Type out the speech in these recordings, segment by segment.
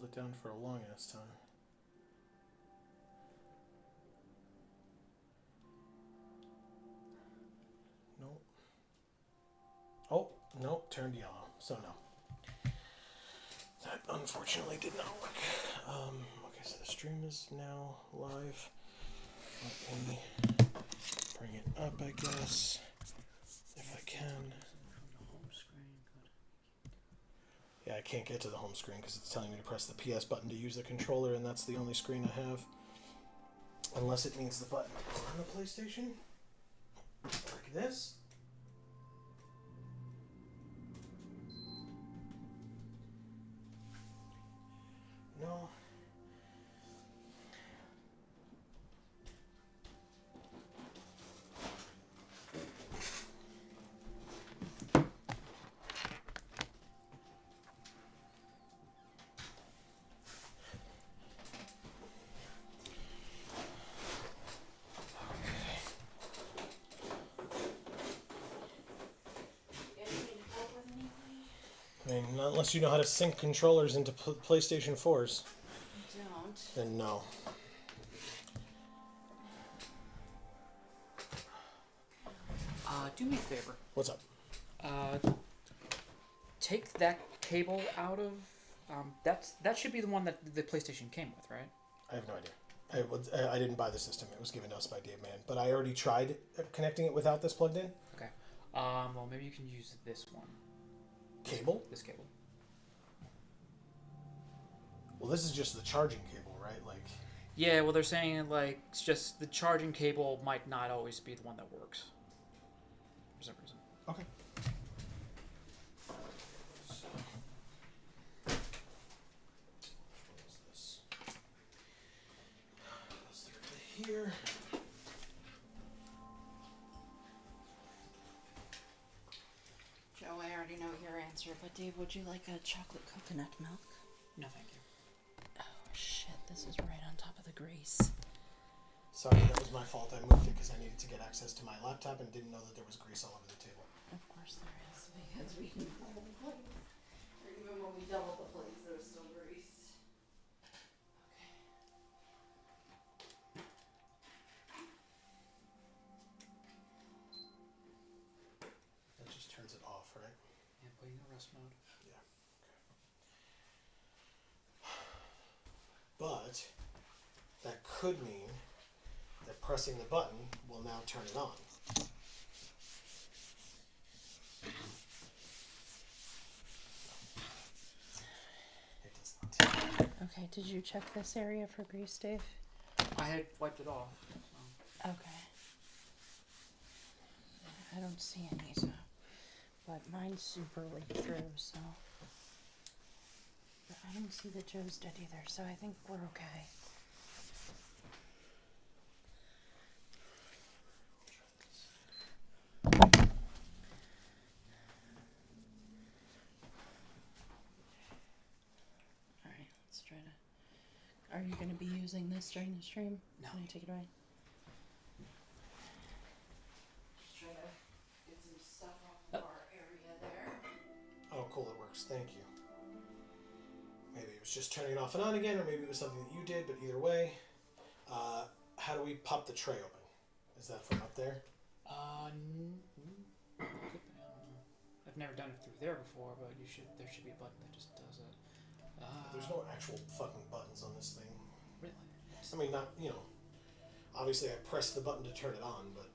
hold it down for a long ass time. Nope. Oh, nope, turned yellow. So no. That unfortunately did not work. Okay, so the stream is now live. Let me bring it up, I guess, if I can. Yeah, I can't get to the home screen because it's telling me to press the PS button to use the controller, and that's the only screen I have. Unless it means the button on the PlayStation. Like this. No. I mean, unless you know how to sync controllers into PlayStation 4s. I don't. Then no. Do me a favor. What's up? Take that cable out of... that should be the one that the PlayStation came with, right? I have no idea. I didn't buy the system. It was given to us by Dave Mann. But I already tried connecting it without this plugged in. Okay. Well, maybe you can use this one. Cable? This cable. Well, this is just the charging cable, right? Like. Yeah, well, they're saying, like, it's just the charging cable might not always be the one that works. For some reason. Okay. So, which one is this? Goes through to here. Joe, I already know your answer, but Dave, would you like a chocolate coconut milk? No, thank you. Oh, shit, this is right on top of the grease. Sorry, that was my fault. I moved it because I needed to get access to my laptop and didn't know that there was grease all over the table. Of course there is, because we can double the plates. Or even when we double the plates, there's still grease. That just turns it off, right? Yeah, putting the rest mode. Yeah. Okay. But that could mean that pressing the button will now turn it on. It does not. Okay, did you check this area for grease, Dave? I had wiped it off. So. Okay. I don't see any, so. But mine's super leaked through, so. But I don't see that Joe's did either, so I think we're okay. Alright, let's try to. Are you going to be using this during the stream? No. Can I take it away? Just try to get some stuff off of our area there. Oh, cool, it works. Thank you. Maybe it was just turning it off and on again, or maybe it was something that you did, but either way. How do we pop the tray open? Is that from up there? I've never done it through there before, but there should be a button that just does it. There's no actual fucking buttons on this thing. Really? I mean, not, obviously I pressed the button to turn it on, but.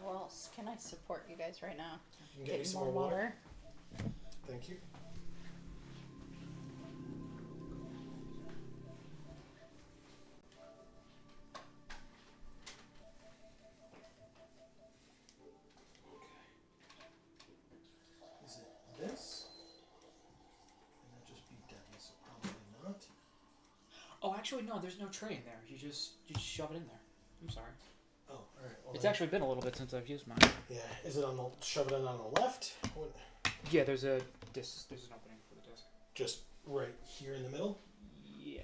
How else can I support you guys right now? You can get me some more water. Thank you. Is it this? And that just be deadly, so probably not. Oh, actually, no. There's no tray in there. You just shove it in there. I'm sorry. Oh, all right. Well, It's actually been a little bit since I've used mine. Yeah. Is it shove it in on the left? What? Yeah, there's an opening for the disc. Just right here in the middle? Yeah.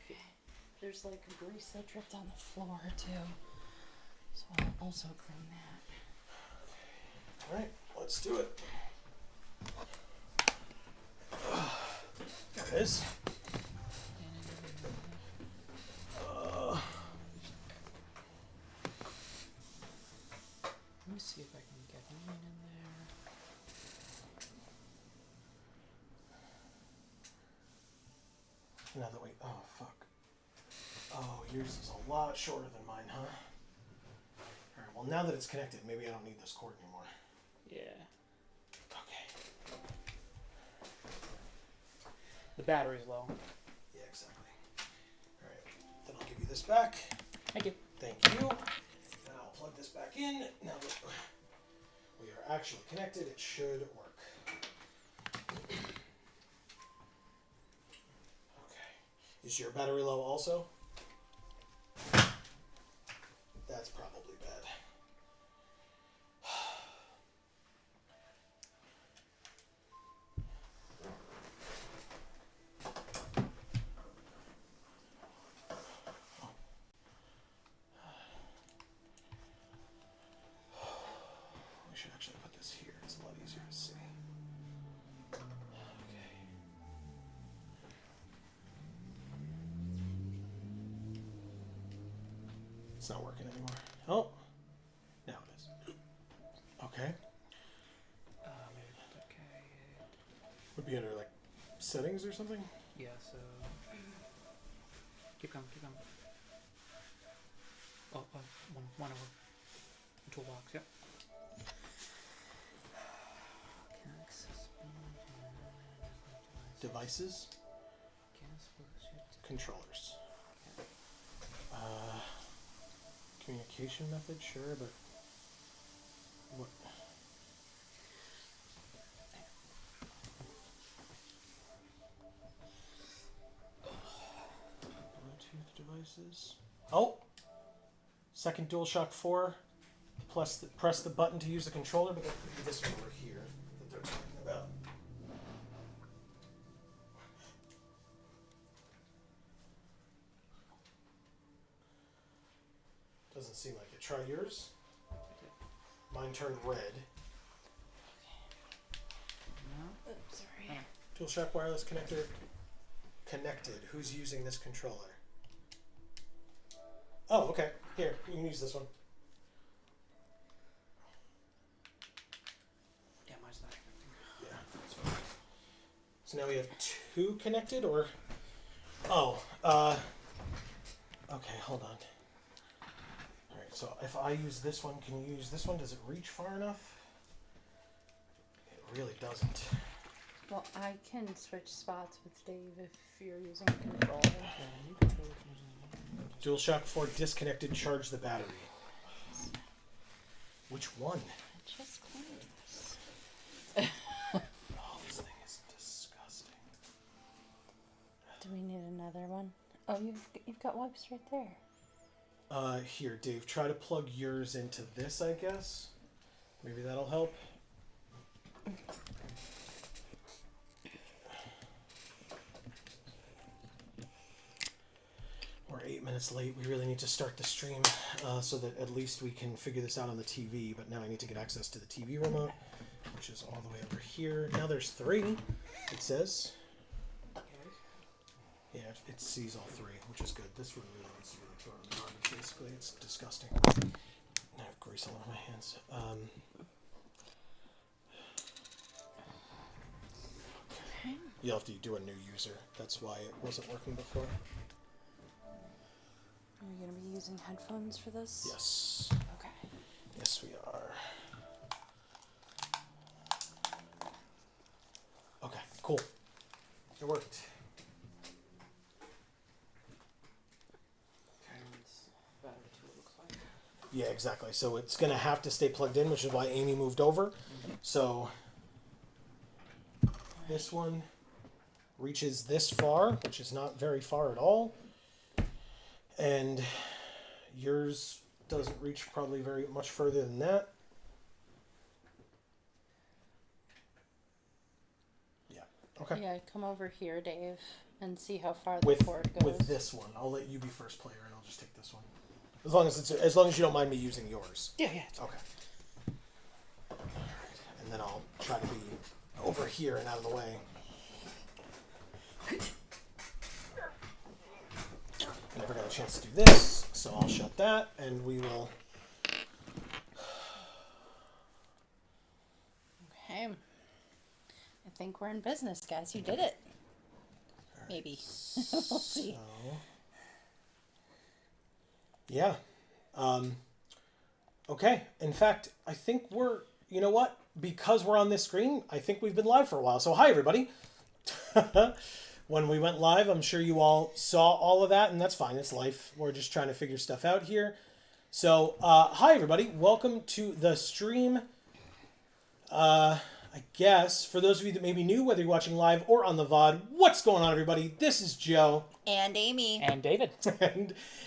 Okay. There's like a grease that dripped on the floor too. So I'll also clean that. All right, let's do it. it is. Let me see if I can get one in there. Now that we... Oh, fuck. Oh, yours is a lot shorter than mine, huh? Alright, well, now that it's connected, maybe I don't need this cord anymore. Yeah. Okay. The battery's low. Yeah, exactly. Alright, then I'll give you this back. Thank you. Thank you. And I'll plug this back in. Now that we are actually connected, it should work. Okay. Is your battery low also? That's probably bad. We should actually put this here. It's a lot easier to see. Okay. It's not working anymore. Oh, now it is. Okay. Maybe okay. Would be under like settings or something. Yeah. So keep going. Keep going. Oh, one over. Toolbox. Yep. Devices, controllers. Communication method, sure, but what? Bluetooth devices. Oh, second DualShock 4. Press the button to use the controller, but that could be this one over here that they're talking about. Doesn't seem like it. Try yours. Mine turned red. No. Oops, sorry. DualShock wireless connector connected. Who's using this controller? Oh, okay. Here, you can use this one. Yeah, mine's not connecting. Yeah, that's fine. So now we have two connected, or? Oh, okay, hold on. Alright, so if I use this one, can you use this one? Does it reach far enough? It really doesn't. Well, I can switch spots with Dave if you're using a controller. DualShock 4 disconnected, charge the battery. Which one? I just cleaned this. Oh, this thing is disgusting. Do we need another one? Oh, you've got wipes right there. Here, Dave, try to plug yours into this, I guess. Maybe that'll help. We're 8 minutes late. We really need to start the stream so that at least we can figure this out on the TV. But now I need to get access to the TV remote, which is all the way over here. Now there's 3, it says. Yeah, it sees all 3, which is good. This one really needs to be thrown in the garbage, basically. It's disgusting. I have grease all over my hands. Okay. You'll have to do a new user. That's why it wasn't working before. Are we going to be using headphones for this? Yes. Okay. Yes, we are. Okay, cool. It worked. Battery too, it looks like. Yeah, exactly. So it's going to have to stay plugged in, which is why Amy moved over. So this one reaches this far, which is not very far at all. And yours doesn't reach probably very much further than that. Yeah. Okay. Yeah, come over here, Dave, and see how far With the cord goes. with this one, I'll let you be first player, and I'll just take this one. As long as you don't mind me using yours. Yeah. It's Okay. All right. And then I'll try to be over here and out of the way. chance to do this, so I'll shut that, and we will... Okay. I think we're in business, guys. You did it. Maybe. We'll see. So, yeah. Okay. In fact, I think we're... You know what? Because we're on this screen, I think we've been live for a while. So, hi, everybody. When we went live, I'm sure you all saw all of that, and that's fine. It's life. We're just trying to figure stuff out here. So, hi, everybody. Welcome to the stream. I guess, for those of you that may be new, whether you're watching live or on the VOD, what's going on, everybody? This is Joe. And Amy. And David.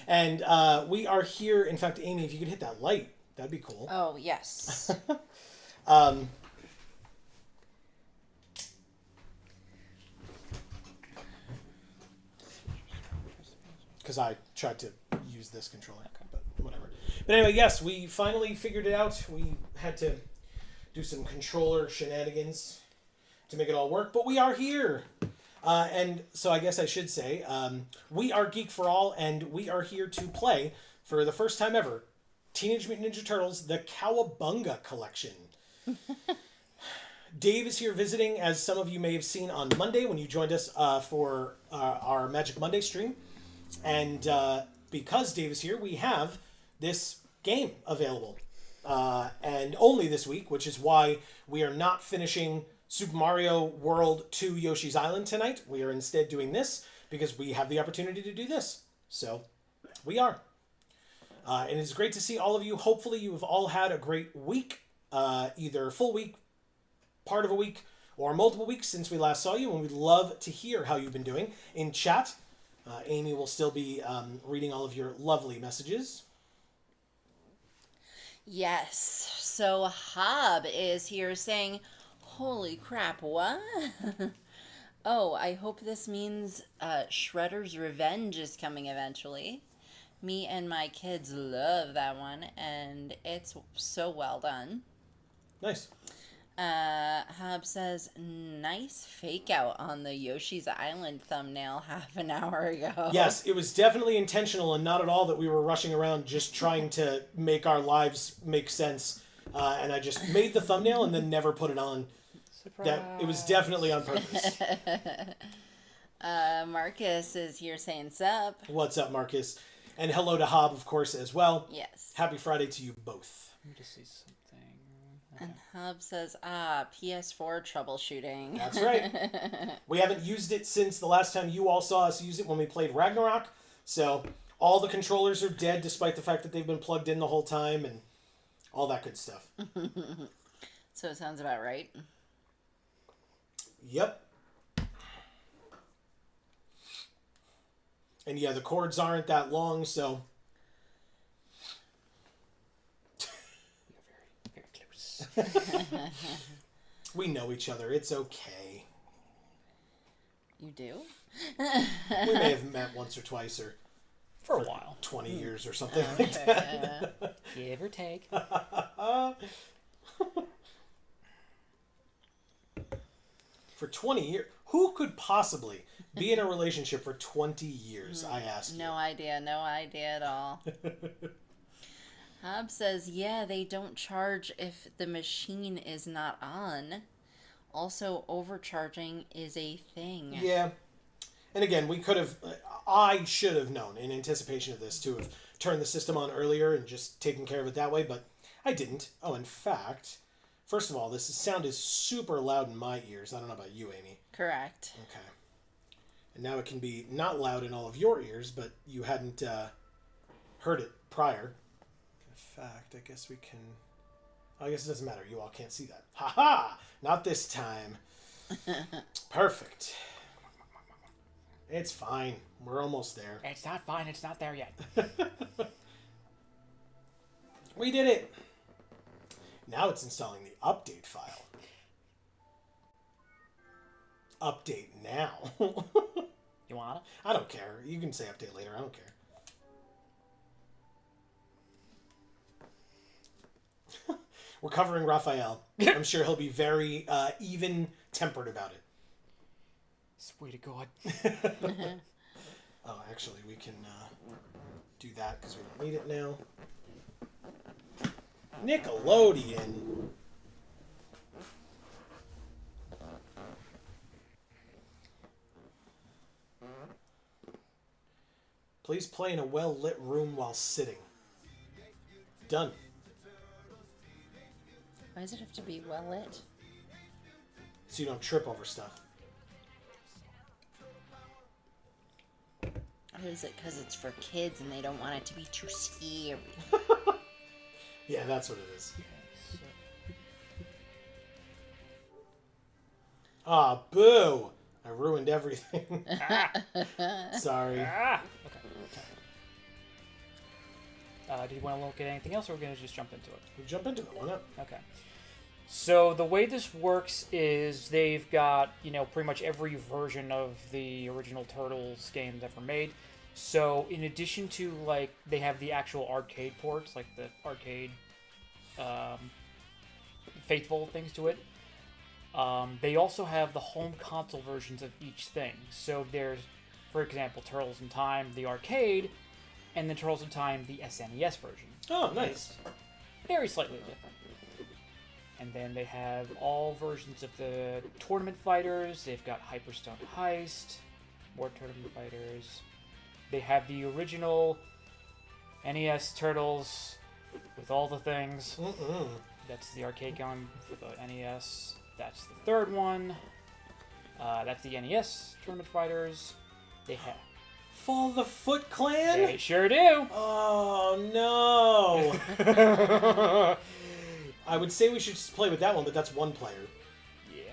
and we are here. In fact, Amy, if you could hit that light, that'd be cool. Oh, yes. Because I tried to use this controller, but whatever. But anyway, yes, we finally figured it out. We had to do some controller shenanigans to make it all work, but we are here. And so I guess I should say, we are Geek for All, and we are here to play, for the first time ever, Teenage Mutant Ninja Turtles, the Cowabunga Collection. Dave is here visiting, as some of you may have seen on Monday when you joined us for our Magic Monday stream. And because Dave is here, we have this game available. And only this week, which is why we are not finishing Super Mario World 2 Yoshi's Island tonight. We are instead doing this because we have the opportunity to do this. So, we are. And it's great to see all of you. Hopefully you have all had a great week. Either a full week, part of a week, or multiple weeks since we last saw you. And we'd love to hear how you've been doing in chat. Amy will still be reading all of your lovely messages. Yes. So Hob is here saying, holy crap, what? Oh, I hope this means Shredder's Revenge is coming eventually. Me and my kids love that one, and it's so well done. Nice. Hob says, nice fake out on the Yoshi's Island thumbnail half an hour ago. Yes, it was definitely intentional and not at all that we were rushing around just trying to make our lives make sense. And I just made the thumbnail and then never put it on. Surprise. That it was definitely on purpose. Marcus is here saying sup. What's up, Marcus? And hello to Hob, of course, as well. Yes. Happy Friday to you both. Let me just see something. And Hob says, PS4 troubleshooting. That's right. We haven't used it since the last time you all saw us use it when we played Ragnarok. So all the controllers are dead despite the fact that they've been plugged in the whole time and all that good stuff. So it sounds about right. Yep. And yeah, the cords aren't that long, so... We know each other. It's okay. You do? We may have met once or twice or For a while. 20 years or something like that. Give or take. For 20 years. Who could possibly be in a relationship for 20 years, I ask you? No idea at all. Hob says, yeah, they don't charge if the machine is not on. Also, overcharging is a thing. Yeah. And again, I should have known in anticipation of this to have turned the system on earlier and just taken care of it that way, but I didn't. Oh, in fact, first of all, this sound is super loud in my ears. I don't know about you, Amy. Correct. Okay. And now it can be not loud in all of your ears, but you hadn't heard it prior. In fact, I guess we can... I guess it doesn't matter. You all can't see that. Ha-ha! Not this time. Perfect. It's fine. We're almost there. It's not fine. It's not there yet. We did it. Now it's installing the update file. Update now. You want it? I don't care. You can say update later. I don't care. We're covering Raphael. I'm sure he'll be very even-tempered about it. Swear to God. Oh, actually, we can do that because we don't need it now. Nickelodeon. Please play in a well-lit room while sitting. Done. Why does it have to be well lit? So you don't trip over stuff. Or is it because it's for kids and they don't want it to be too scary? Yeah, that's what it is. Ah, boo! I ruined everything. Sorry. Okay. Do you want to look at anything else, or we're going to just jump into it? We jump into it. Why not? Okay. So the way this works is they've got, pretty much every version of the original Turtles games ever made. So in addition to, they have the actual arcade ports, like the arcade faithful things to it. They also have the home console versions of each thing. So there's, for example, Turtles in Time, the arcade, and then Turtles in Time, the SNES version. Oh, nice. Very slightly different. And then they have all versions of the Tournament Fighters. They've got Hyperstone Heist, more Tournament Fighters. They have the original NES Turtles with all the things. Mm-mm. That's the arcade game for the NES. That's the third one. That's the NES Tournament Fighters. They have... Fall the Foot Clan? They sure do! Oh, no! I would say we should just play with that one, but that's one player. Yeah.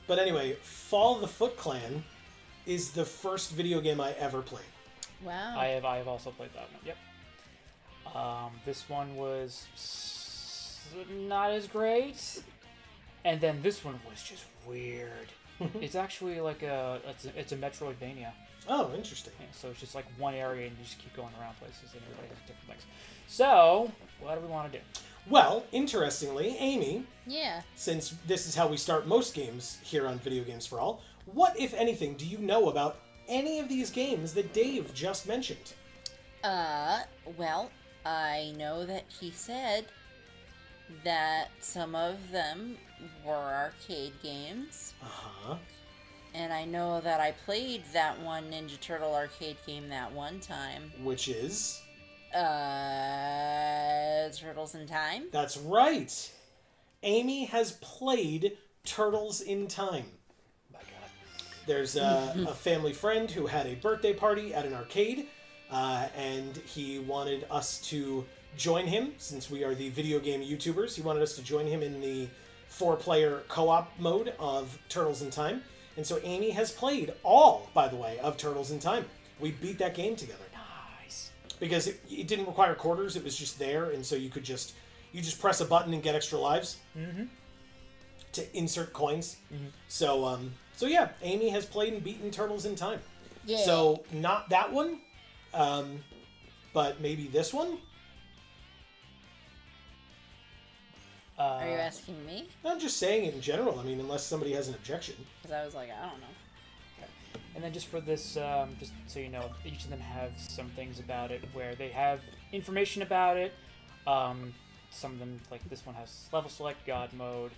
But anyway, Fall the Foot Clan is the first video game I ever played. Wow. I have also played that one, yep. This one was not as great. And then this one was just weird. It's actually like it's a Metroidvania. Oh, interesting. Yeah, so it's just like one area and you just keep going around places and everybody has different things. So, what do we want to do? Well, interestingly, Amy, Yeah. since this is how we start most games here on Video Games for All, what, if anything, do you know about any of these games that Dave just mentioned? Well, I know that he said that some of them were arcade games. Uh-huh. And I know that I played that one Ninja Turtle arcade game that one time. Which is? Turtles in Time? That's right. Amy has played Turtles in Time. My God. There's a family friend who had a birthday party at an arcade, and he wanted us to join him, since we are the video game YouTubers. He wanted us to join him in the 4-player co-op mode of Turtles in Time. And so Amy has played all, by the way, of Turtles in Time. We beat that game together. Nice. Because it didn't require quarters, it was just there, and so you just press a button and get extra lives to insert coins. So yeah, Amy has played and beaten Turtles in Time. Yeah. So not that one, but maybe this one. Are you asking me? I'm just saying it in general. I mean, unless somebody has an objection. Because I was like, I don't know. Okay. And then just for this, just so you know, each of them have some things about it where they have information about it. Some of them, like this one has level select, God mode.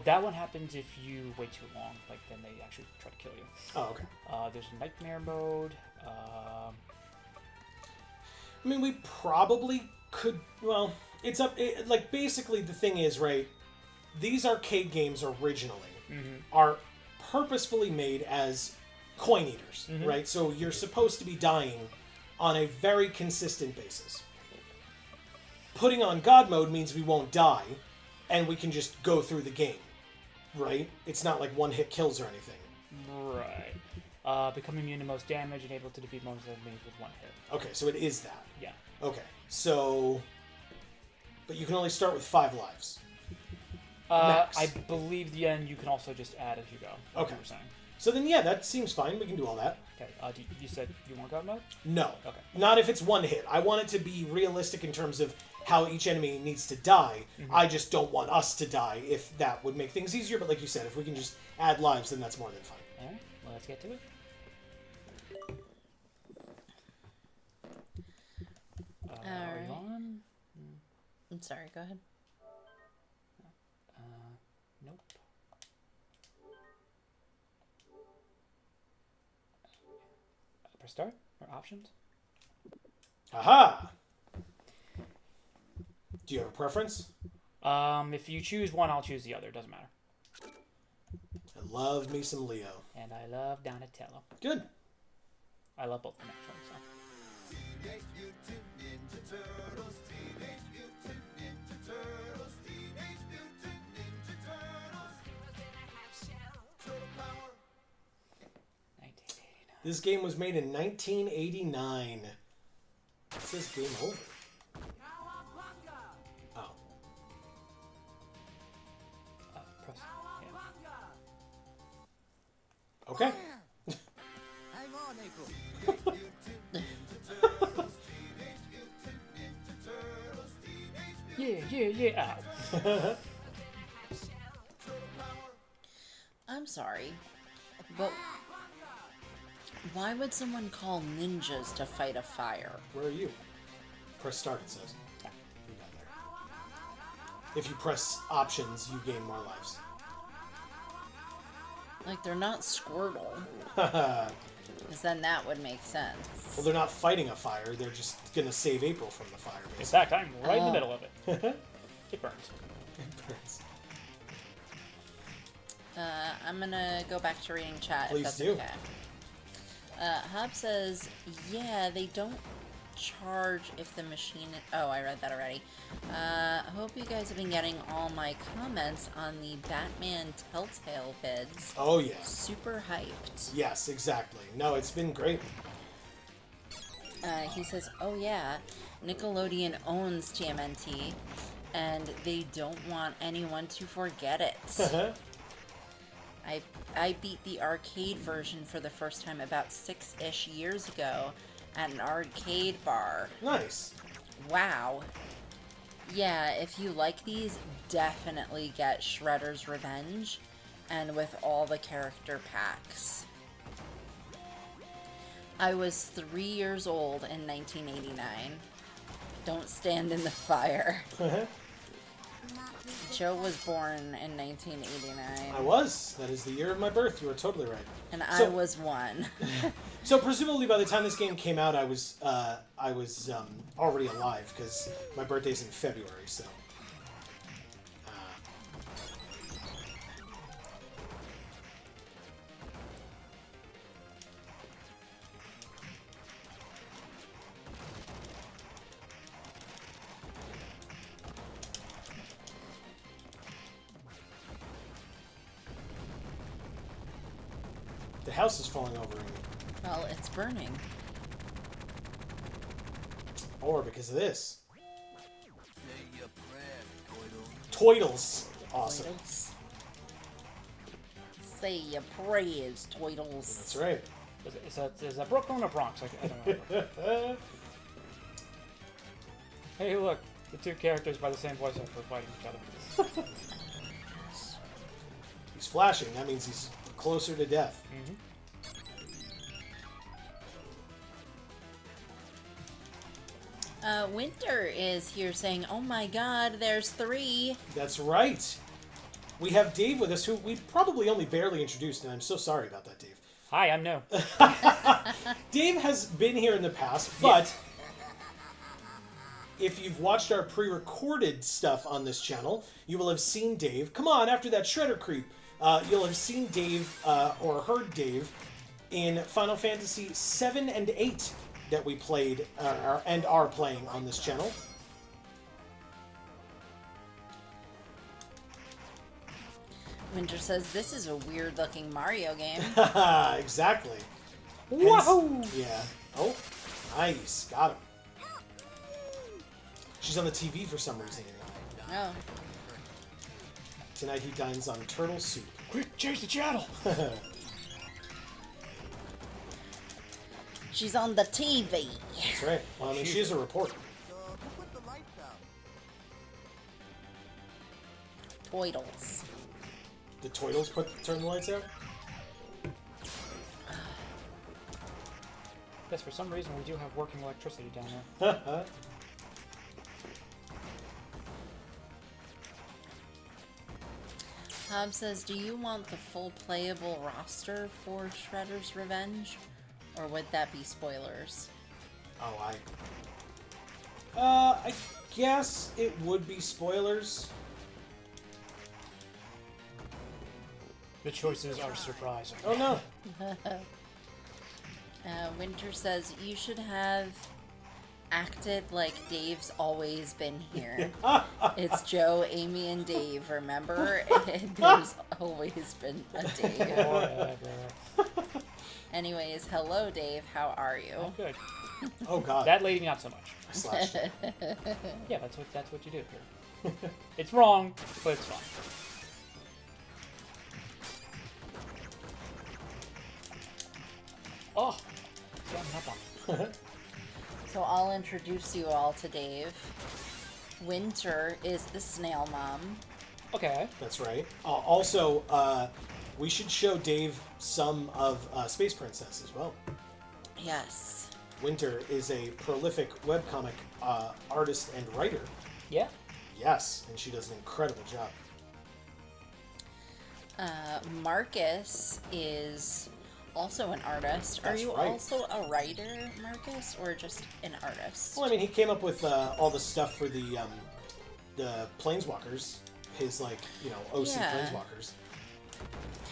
That one happens if you wait too long. Like then they actually try to kill you. Oh, okay. There's a nightmare mode. I mean, we probably could. Well, it's up. Basically, the thing is, right? These arcade games originally are purposefully made as coin eaters, right? So you're supposed to be dying on a very consistent basis. Putting on God mode means we won't die, and we can just go through the game, right? It's not like one-hit kills or anything. Right. Become immune to most damage and able to defeat most enemies with one hit. Okay, so it is that. Yeah. Okay, so... But you can only start with 5 lives. Max. I believe the end you can also just add as you go. Like Okay. you were saying. So then, yeah, that seems fine. We can do all that. Okay. You said you want God mode? No. Okay. Not if it's one hit. I want it to be realistic in terms of how each enemy needs to die. I just don't want us to die if that would make things easier. But like you said, if we can just add lives, then that's more than fine. All right. Well, let's get to it. Are right. you on? I'm sorry, go ahead. Nope. Press start or options. Aha! Do you have a preference? If you choose one, I'll choose the other. Doesn't matter. I love me some Leo. And I love Donatello. Good. I love both of them actually. So. Teenage Mutant Ninja Turtles, Teenage Mutant Ninja Turtles, Teenage Mutant Ninja Turtles. Turtle power. 1989. This game was made in 1989. It says game over. Cowabunga. Oh. Press. Yeah. Okay. Hang on, April. Yeah. Ow. I'm sorry, but why would someone call ninjas to fight a fire? Where are you? Press start, it says. You got there. If you press options, you gain more lives. Like, they're not Squirtle, Well, because then that would make sense. they're not fighting a fire. They're just going to save April from the fire. In Basically. fact, I'm right in the middle of it. It burns. I'm gonna go back to reading chat. Please if that's do. Okay. Hub says, yeah, they don't charge if the machine... Oh, I read that already. Hope you guys have been getting all my comments on the Batman Telltale vids. Oh, yes. Super hyped. Yes, exactly. No, it's been great. He says, oh yeah, Nickelodeon owns TMNT, and they don't want anyone to forget it. I beat the arcade version for the first time about 6-ish years ago at an arcade bar. Nice. Wow. Yeah, if you like these, definitely get Shredder's Revenge, and with all the character packs. I was 3 years old in 1989. Don't stand in the fire. Joe was born in 1989. I was. That is the year of my birth. You are totally right. And So- I was 1. So presumably by the time this game came out, I was already alive because my birthday's in February. So. The house is falling over, Well, it's burning. or because of this. Say your prayers, Toidles. Awesome. Toidles. Say your prayers, Toidles. That's right. Is that Brooklyn or Bronx? I don't know. Hey, look. The two characters by the same voice actor fighting each other. He's flashing. That means he's closer to death. Winter is here saying, oh my god, there's 3. That's right. We have Dave with us, who we probably only barely introduced, and I'm so sorry about that, Dave. Hi, I'm new. Dave has been here in the past, but if you've watched our pre-recorded stuff on this channel, you will have seen Dave. Come on, after that Shredder creep, you'll have seen Dave, or heard Dave, in Final Fantasy 7 and 8 that we played, and are playing on this channel. Winter says, this is a weird looking Mario game. Exactly. Wahoo! Yeah. Oh, nice. Got him. She's on the TV for some reason. Oh. Tonight he dines on turtle soup. Quick, change the channel! She's on the TV. That's right. Well, I mean, she is a reporter. so who put the lights out? Toidles. The Toidles turn the lights out? Yes, for some reason we do have working electricity down there. Hob says, do you want the full playable roster for Shredder's Revenge? Or would that be spoilers? Oh, I guess it would be spoilers. The choices are surprising. Oh no. Winter says, you should have acted like Dave's always been here. It's Joe, Amy, and Dave, remember? There's always been a Dave. Whatever. Anyways, hello, Dave. How are you? Oh, good. Oh god. That lady, not so much. Slash. Yeah, that's what you do here. It's wrong, but it's fine. Oh, yeah, I'm up on. So I'll introduce you all to Dave. Winter is the snail mom. Okay. That's right. Also, we should show Dave some of Space Princess as well. Yes. Winter is a prolific webcomic artist and writer. Yeah. Yes, and she does an incredible job. Marcus is also an artist. That's Are you right. also a writer, Marcus, or just an artist? Well, I mean, he came up with all the stuff for the Planeswalkers. His OC Yeah. Planeswalkers.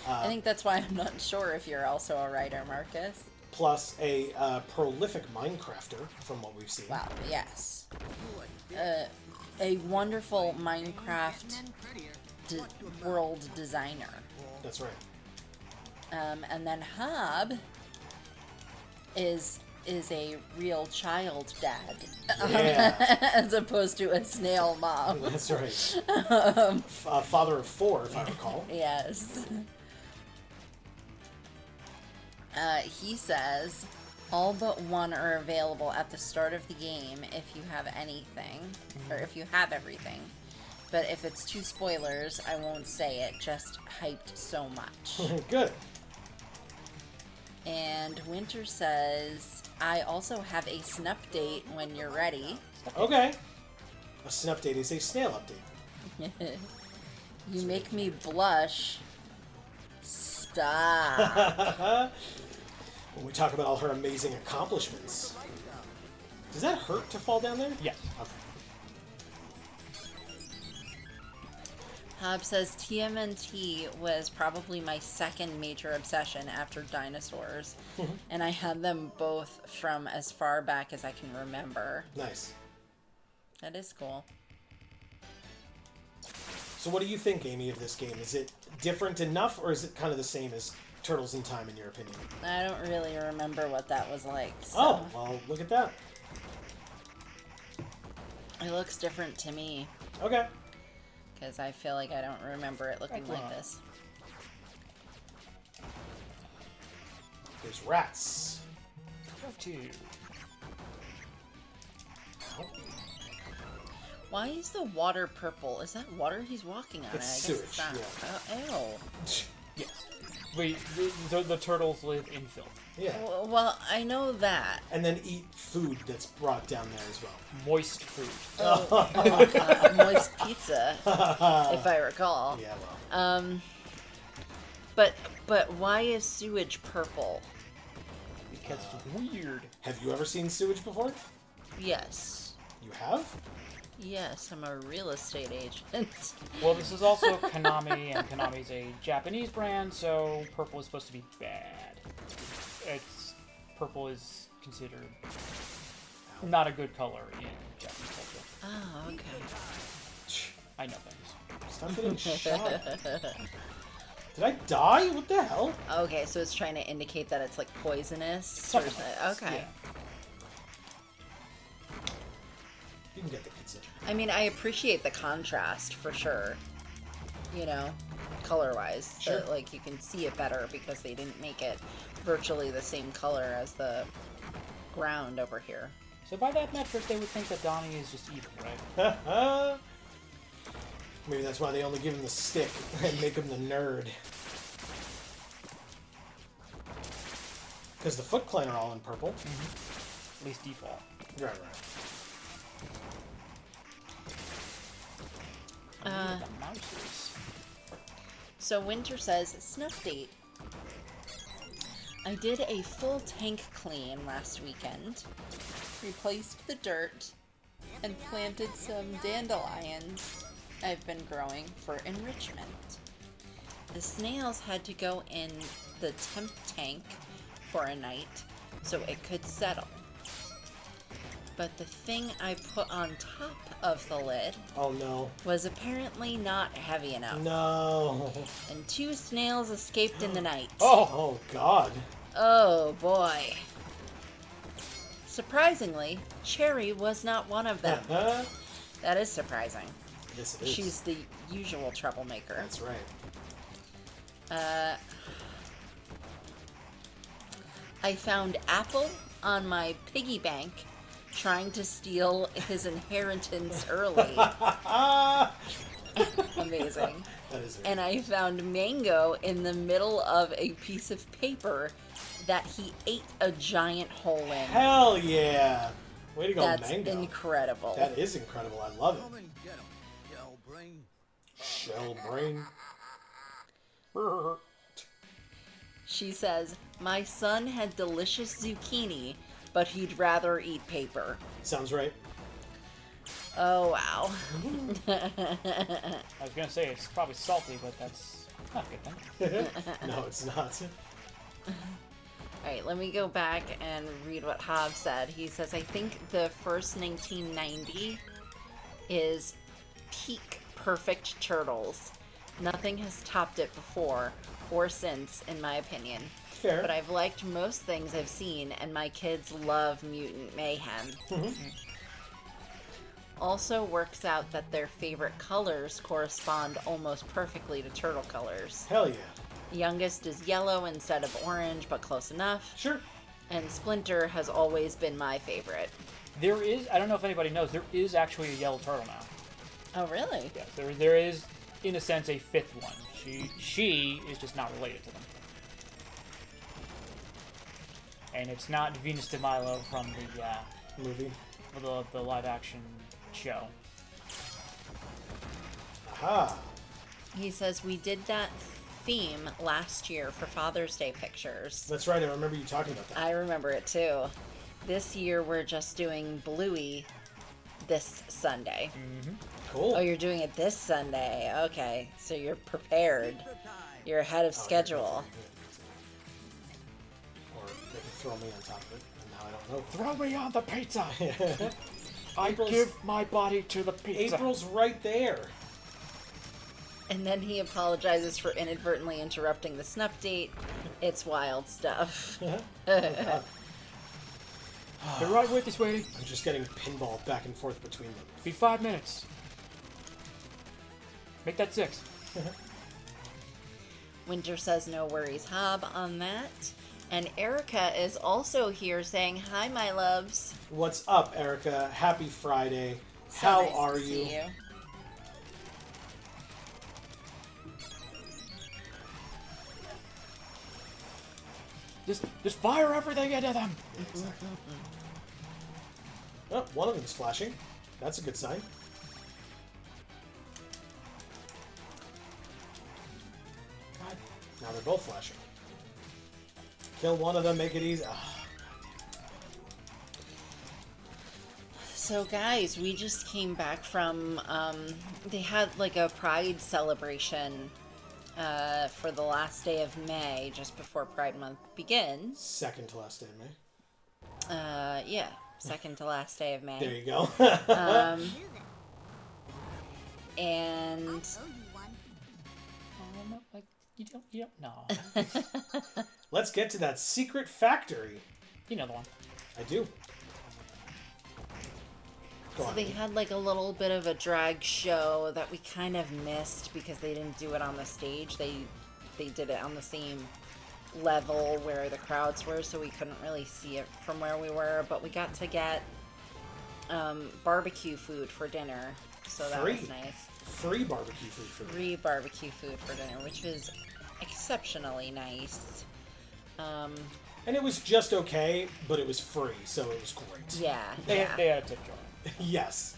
I think that's why I'm not sure if you're also a writer, Marcus. Plus a prolific Minecrafter, from what we've seen. Wow, yes. A wonderful Minecraft world designer. That's right. And then Hob is a real child dad, Yeah. as opposed to a snail mom. That's right. Father of 4, if I recall. Yes. He says, all but one are available at the start of the game if you have anything, or if you have everything. But if it's too spoilers, I won't say it, just hyped so much. Good. And Winter says, I also have a snuff date when you're ready. Okay. A snuff date is a snail update. You make me blush. Stop. When we talk about all her amazing accomplishments. Does that hurt to fall down there? Yes. Okay. Hob says TMNT was probably my second major obsession after dinosaurs, and I had them both from as far back as I can remember. Nice. That is cool. So what do you think, Amy, of this game? Is it different enough, or is it kind of the same as Turtles in Time, in your opinion? I don't really remember what that was like. So Oh, well, look at that. it looks different to me, Okay. because I feel like I don't remember it looking like this. There's rats. Go to. Why is the water purple? Is that water he's walking on? It's I guess sewage, it's not. yeah. Oh, ew. Yes. The turtles live in filth. Yeah. Well, I know that. And then eat food that's brought down there as well. Moist food. Moist pizza, if I recall. Yeah, well. But why is sewage purple? Because it's weird. Have you ever seen sewage before? Yes. You have? Yes, I'm a real estate agent. Well, this is also Konami, and Konami's a Japanese brand, so purple is supposed to be bad. Purple is considered not a good color in Japanese culture. Oh, okay. I know things. Stop getting shot. Did I die? What the hell? Okay, so it's trying to indicate that it's like poisonous. Something like this, Okay. yeah. You can get the pizza. I mean, I appreciate the contrast for sure. You know, color-wise, Sure. like you can see it better because they didn't make it virtually the same color as the ground over here. So by that metric, they would think that Donnie is just evil, right? Maybe that's why they only give him the stick and make him the nerd. Because the Foot Clan are all in purple. At least default. Right. The mouses. So Winter says, snuff date. I did a full tank clean last weekend, replaced the dirt, and planted some dandelions I've been growing for enrichment. The snails had to go in the temp tank for a night so it could settle. But the thing I put on top of the lid Oh no. was apparently not heavy enough. No. And 2 snails escaped in the night. Oh God. Oh boy. Surprisingly, Cherry was not one of them. That is surprising. Yes, it is. She's the usual troublemaker. That's right. I found Apple on my piggy bank trying to steal his inheritance early. Amazing. That is it. And I found Mango in the middle of a piece of paper that he ate a giant hole in. Hell yeah. Way to go, That's Mango. incredible. That is incredible. I love it. Come and get 'em, yell brain. Shell brain. She says, my son had delicious zucchini, but he'd rather eat paper. Sounds right. Oh, wow. I was gonna say it's probably salty, but that's not a good thing. No, it's not. Alright, let me go back and read what Hav said. He says, I think the first 1990 is peak perfect turtles. Nothing has topped it before or since, in my opinion. Fair. But I've liked most things I've seen, and my kids love Mutant Mayhem. Also works out that their favorite colors correspond almost perfectly to turtle colors. Hell yeah. Youngest is yellow instead of orange, but close enough. Sure. And Splinter has always been my favorite. There is, I don't know if anybody knows, there is actually a yellow turtle now. Oh, really? Yeah, there is, in a sense, a 5th one. She is just not related to them. And it's not Venus de Milo from Movie. the live action show. Aha. He says, we did that theme last year for Father's Day pictures. That's right. I remember you talking about that. I remember it too. This year we're just doing Bluey this Sunday. Cool. Oh, you're doing it this Sunday. Okay, so you're prepared. Pizza time. You're ahead of schedule. Or they can throw me on top of it, and now I don't know. Throw me on the pizza! I April's- give my body to the pizza. April's right there. And then he apologizes for inadvertently interrupting the snuff date. It's wild stuff. They're right with you, sweetie. I'm just getting pinball back and forth between them. Be 5 minutes. Make that 6. Winter says no worries, Hob, on that. And Erica is also here saying, hi, my loves. What's up, Erica? Happy Friday. So How nice are to you? see you. Just fire everything into them. Exactly. Oh, one of them's flashing. That's a good sign. God. Now they're both flashing. Kill one of them, make it easy. Ah. So, guys, we just came back from, they had like a Pride celebration for the last day of May, just before Pride Month begins. Second to last day of May. Yeah, second to last day of May. There you go. And Oh, no, like, you don't know. Let's get to that secret factory. You know the one. I do. Go so on. they had like a little bit of a drag show that we kind of missed because they didn't do it on the stage. They did it on the same level where the crowds were, so we couldn't really see it from where we were. But we got to get barbecue food for dinner, so that was Free. nice. Free barbecue food for me. Free barbecue food for dinner, which was exceptionally nice. And it was just okay, but it was free, so it was great. Yeah, They yeah. had a tip jar. Yes.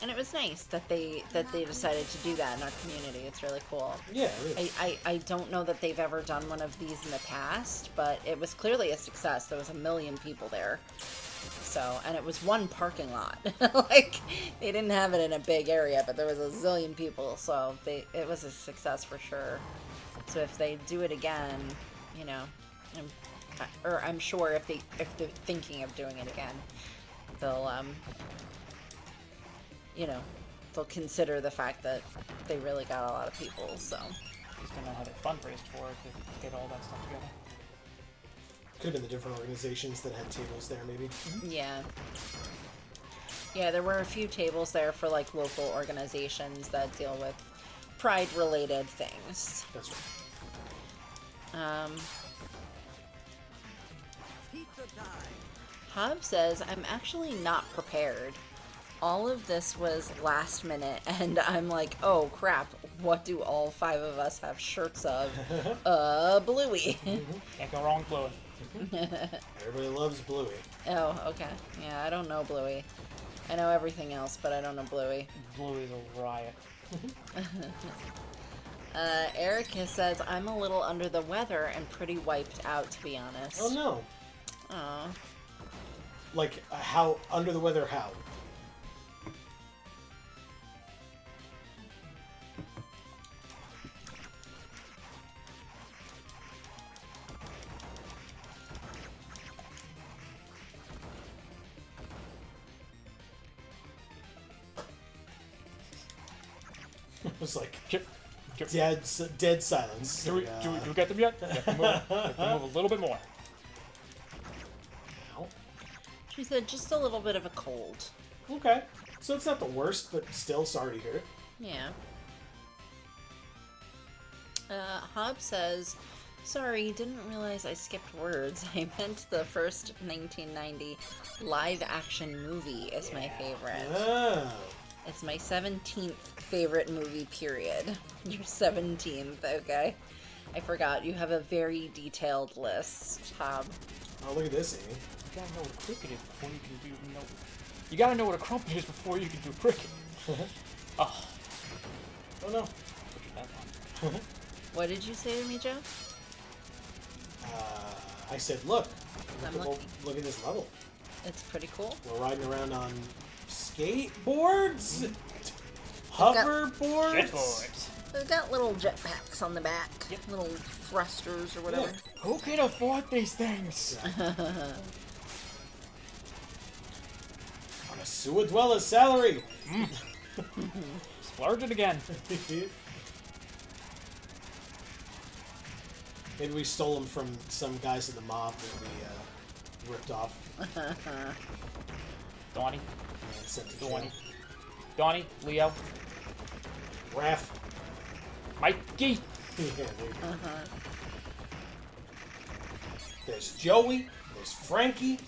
And it was nice that they decided to do that in our community. It's really cool. Yeah, it is. I don't know that they've ever done one of these in the past, but it was clearly a success. There was 1 million people there. So, and it was one parking lot. Like, they didn't have it in a big area, but there was a zillion people, so it was a success for sure. So if they do it again, you know, I'm sure if they're thinking of doing it again, they'll you know, they'll consider the fact that they really got a lot of people, so. Just don't know how they fundraised for it to get all that stuff together. Could have been the different organizations that had tables there, maybe. Yeah. Yeah, there were a few tables there for, like, local organizations that deal with pride-related things. That's right. Pizza time. Hob says, I'm actually not prepared. All of this was last minute, and I'm like, oh crap, what do all 5 of us have shirts of? Bluey. Can't go wrong with Bluey. Everybody loves Bluey. Oh, okay. Yeah, I don't know Bluey. I know everything else, but I don't know Bluey. Bluey's a riot. Erica says, I'm a little under the weather and pretty wiped out, to be honest. Oh no. Aw. Like, how, under the weather, how? It was like Chip. dead silence. Do we get them yet? Get them move a little bit more. Ow. She said, just a little bit of a cold. Okay. So it's not the worst, but still sorry to hear it. Yeah. Hob says, sorry, didn't realize I skipped words. I meant the first 1990 live-action movie is my favorite. Oh. It's my 17th favorite movie, period. Your 17th, okay? I forgot, you have a very detailed list, Hob. Oh, look at this, Amy. You gotta know what a cricket is before you can do. You gotta know what a crumpet is before you can do cricket. Oh. Oh no. Put your hat on. What did you say to me, Joe? I said, look. I'm looking. Look at this level. It's pretty cool. We're riding around on skateboards? Hoverboards? Jetboards. They've got little jetpacks on the back. Yep. Little thrusters or whatever. Who can afford these things? On a sewer dweller's salary. Splurge it again. Maybe we stole them from some guys in the mob that we ripped off. Donnie. And sent to Donnie. jail. Donnie. Leo. Raph. Mikey. Yeah, there you go. There's Joey, there's Frankie,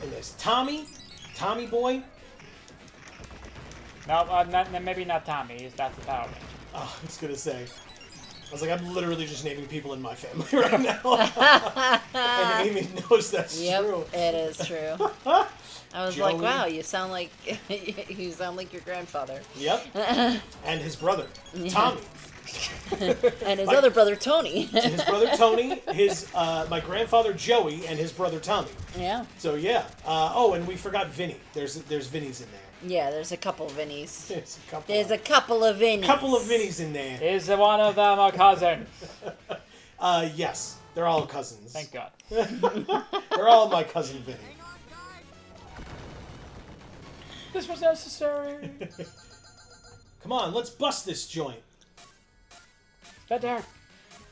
and there's Tommy. Tommy boy. No, maybe not Tommy. That's the Power Ranger. Oh, I was gonna say. I was like, I'm literally just naming people in my family right now. And Amy knows that's true. It is true. I was Joey. like, wow, you sound like your grandfather. Yep. And his brother, Tommy. And his other brother, Tony. His brother Tony, my grandfather Joey, and his brother Tommy. Yeah. So yeah. Oh, and we forgot Vinny. There's Vinnies in there. Yeah, there's a couple Vinnies. There's a couple of Vinnies. couple of Vinnies in there. Is one of them a cousin? Yes. They're all cousins. Thank God. They're all my cousin Vinny. This was necessary. Come on, let's bust this joint. That there.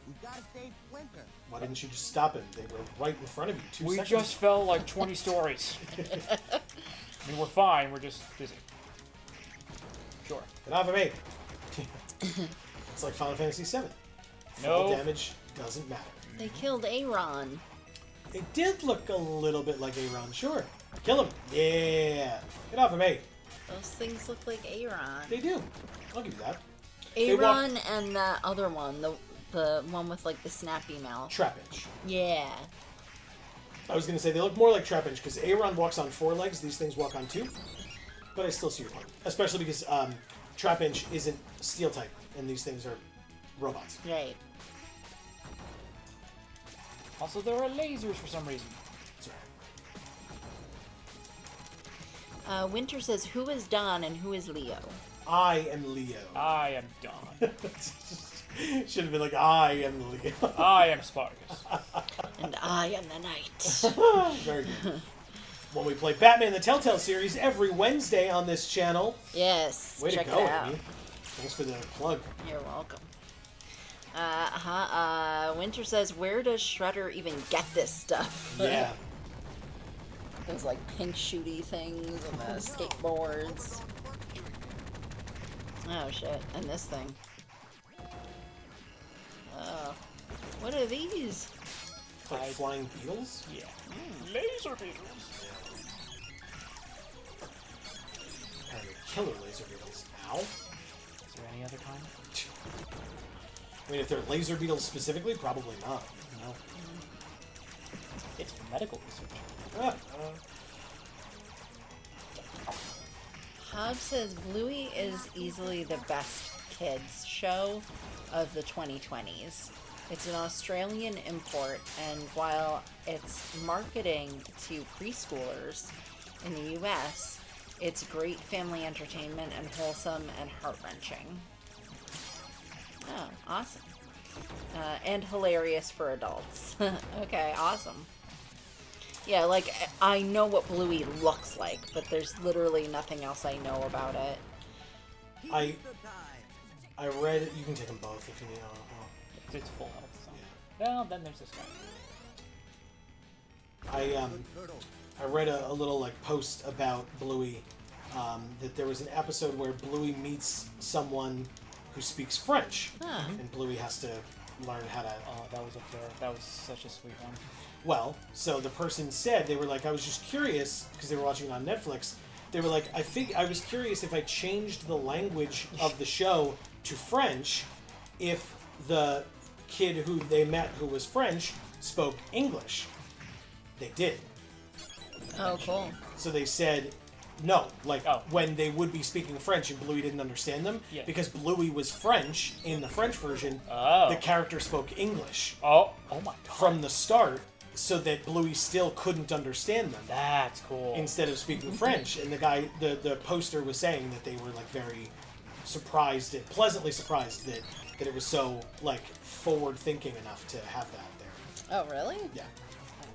We gotta save Splinter. Why didn't you just stop him? They were right in front of you. 2 We seconds. just fell like 20 stories. I mean, we're fine. We're just busy. Sure. Get off of me. It's like Final Fantasy VII. Fall damage doesn't matter. They killed Aaron. It did look a little bit like Aaron. Sure. Kill him. Yeah. Get off of me. Those things look like Aaron. They do. I'll give you that. Aaron and that other one, the one with like the snappy mouth. Trapinch. Yeah. I was going to say they look more like Trapinch because Aaron walks on 4 legs. These things walk on 2. But I still see your point. Especially because Trapinch isn't steel type, and these things are robots. Right. Also, there are lasers for some reason. Sorry. Winter says, who is Don and who is Leo? I am Leo. I am Don. Should have been like, I am Leo. I am Spartacus. And I am the knight. Very good. When we play Batman the Telltale series every Wednesday on this channel. Yes. Way check to go, it out. Amy. Thanks for the plug. You're welcome. Winter says, where does Shredder even get this stuff? Yeah. Those like pink shooty things and the skateboards. Oh shit, and this thing. Oh. What are these? Like flying beetles? Yeah. Laser beetles. Apparently killer laser beetles. Ow. Is there any other kind? I mean, if they're laser beetles specifically, probably not. No. It's for medical research. Hobbs says Bluey is easily the best kids show of the 2020s. It's an Australian import, and while it's marketing to preschoolers in the US, it's great family entertainment and wholesome and heart-wrenching. Oh, awesome. And hilarious for adults. Okay, awesome. Yeah, like, I know what Bluey looks like, but there's literally nothing else I know about it. I read... You can take them both if you need. It's full health. So. Well, then there's this guy. I read a little like post about Bluey, that there was an episode where Bluey meets someone who speaks French, and Bluey has to learn how to... Oh, that was up there. That was such a sweet one. Well, so the person said, they were like, I was just curious, because they were watching it on Netflix, they were like, I was curious if I changed the language of the show to French, if the kid who they met who was French spoke English. They did. Oh, cool. So they said no, like when they would be speaking French and Bluey didn't understand them, because Bluey was French in the French version, the character spoke English. Oh my god. From the start, so that Bluey still couldn't understand them. That's cool. Instead of speaking French, and the guy, the poster was saying that they were like very surprised, and pleasantly surprised that it was so like forward thinking enough to have that there. Oh, really? Yeah.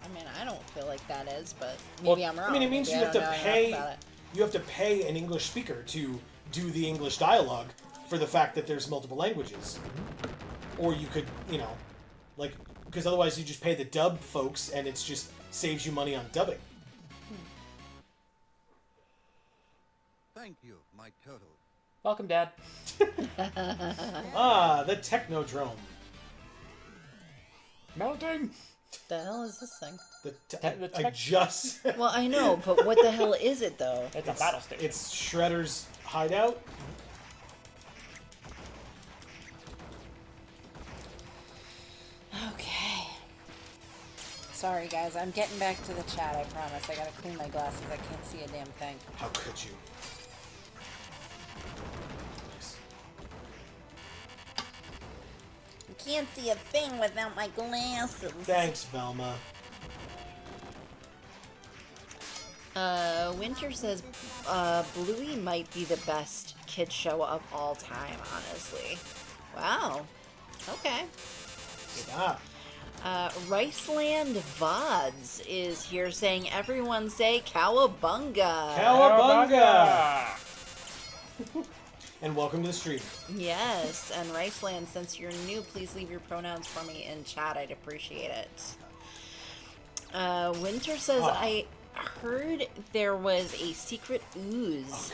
I mean, I don't feel like that is, but maybe I'm wrong. I mean, it means Maybe you have to pay. about it. You have to pay an English speaker to do the English dialogue for the fact that there's multiple languages. Or you could, like, because otherwise you just pay the dub folks, and it's just saves you money on dubbing. Thank you, my turtle. Welcome, Dad. The Technodrome. Melting. The hell is this thing? I just... Well, I know, but what the hell is it, though? It's a battle station. It's Shredder's hideout. Okay. Sorry, guys. I'm getting back to the chat, I promise. I gotta clean my glasses. I can't see a damn thing. How could you? Nice. I can't see a thing without my glasses. Thanks, Velma. Winter says, Bluey might be the best kid show of all time, honestly. Wow. Okay. Stop. Riceland Vods is here saying, everyone say Cowabunga. Cowabunga! And welcome to the stream. Yes, and Riceland, since you're new, please leave your pronouns for me in chat. I'd appreciate it. Winter says, I heard there was a secret ooze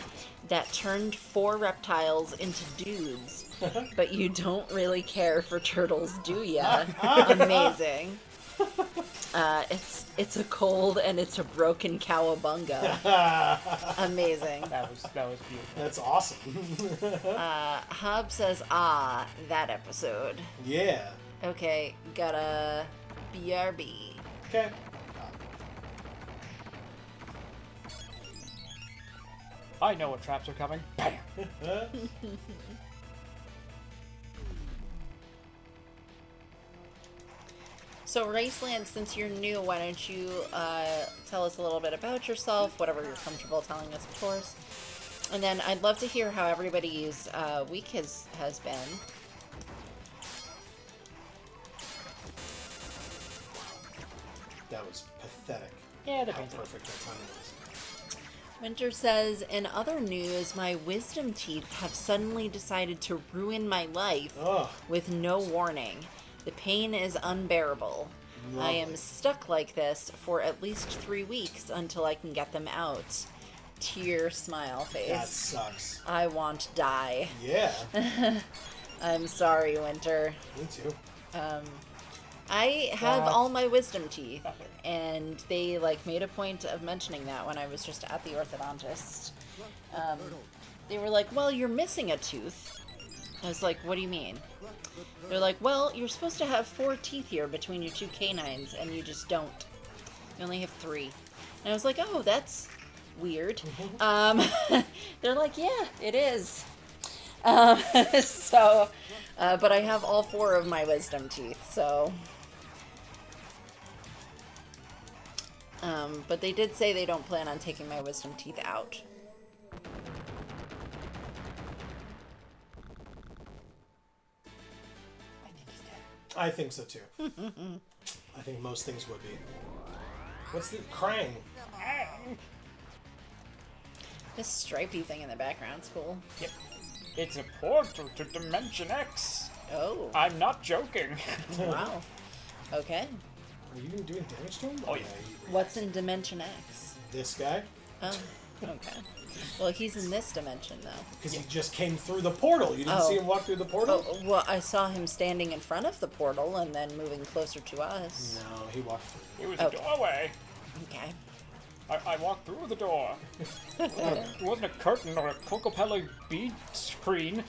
that turned 4 reptiles into dudes, but you don't really care for turtles, do ya? Amazing. It's a cold and it's a broken cowabunga. Amazing. That was beautiful. That's awesome. Hub says, that episode. Yeah. Okay, got a BRB. Okay. I know what traps are coming. Bam! So, Raceland, since you're new, why don't you tell us a little bit about yourself, whatever you're comfortable telling us, of course. And then I'd love to hear how everybody's week has been. That was pathetic. Yeah, How perfect that timing was. Winter says, in other news, my wisdom teeth have suddenly decided to ruin my life Ugh. with no warning. The pain is unbearable. I am Lovely. stuck like this for at least 3 weeks until I can get them out. Tear smile face. That sucks. I want to die. Yeah. I'm sorry, Winter. Me too. I have all my wisdom teeth, and they made a point of mentioning that when I was just at the orthodontist. They were like, "Well, you're missing a tooth." I was like, "What do you mean?" They're like, "Well, you're supposed to have 4 teeth here between your 2 canines, and you just don't. You only have 3." And I was like, "Oh, that's weird." They're like, "Yeah, it is." So, but I have all 4 of my wisdom teeth, so. But they did say they don't plan on taking my wisdom teeth out. I think so too. I think most things would be. What's the crying? This stripy thing in the background's cool. Yep. It's a portal to Dimension X. Oh, I'm not joking. wow. Okay. Are you even doing damage to him? Oh, yeah. he What's in Dimension X? This guy? Oh, okay. Well, he's in this dimension, though. Because he just came through the portal. You didn't see him walk through the portal? Oh, well, I saw him standing in front of the portal and then moving closer to us. No, he walked through. It was a doorway. Okay. I walked through the door. It wasn't a curtain or a Cocopelli bead screen.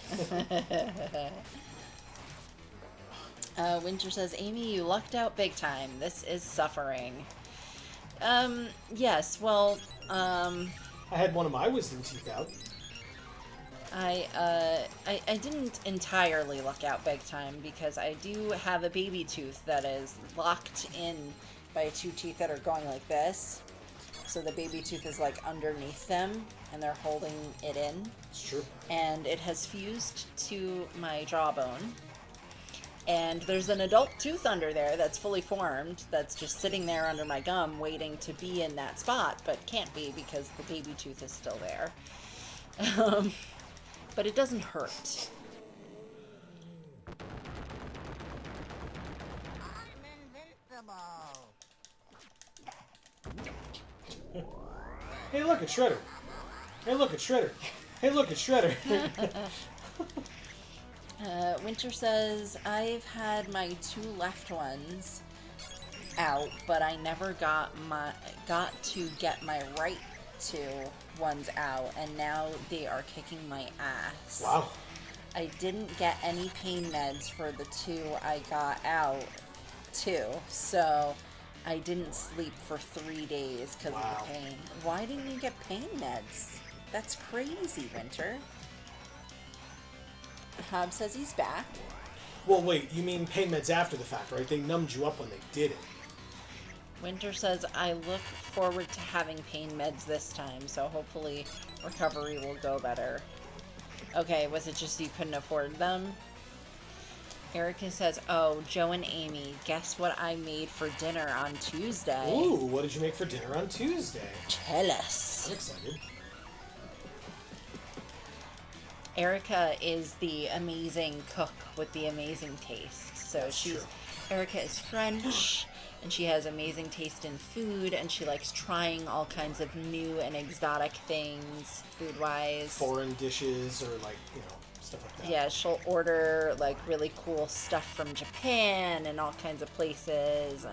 Winter says, Amy, you lucked out big time. This is suffering. Yes, well, I had one of my wisdom teeth out. I didn't entirely luck out big time because I do have a baby tooth that is locked in by 2 teeth that are going like this. So the baby tooth is underneath them and they're holding it in. It's true. And it has fused to my jawbone. And there's an adult tooth under there that's fully formed that's just sitting there under my gum waiting to be in that spot, but can't be because the baby tooth is still there. But it doesn't hurt. I'm invincible. Hey, look, it's Shredder. Hey, look, it's Shredder. Hey, look, it's Shredder. Winter says, I've had my 2 left ones out, but I never got to get my right 2 ones out, and now they are kicking my ass. Wow. I didn't get any pain meds for the 2 I got out, too, so I didn't sleep for 3 days because of the pain. Why didn't you get pain meds? That's crazy, Winter. Hob says he's back. Well, wait, you mean pain meds after the fact, right? They numbed you up when they did it. Winter says, I look forward to having pain meds this time, so hopefully recovery will go better. Okay, was it just you couldn't afford them? Erica says, oh, Joe and Amy, guess what I made for dinner on Tuesday? Ooh, what did you make for dinner on Tuesday? Tell us. I'm excited. Erica is the amazing cook with the amazing taste. So Erica is French, and she has amazing taste in food, and she likes trying all kinds of new and exotic things, food-wise. Foreign dishes or, stuff like that. Yeah, she'll order, really cool stuff from Japan and all kinds of places,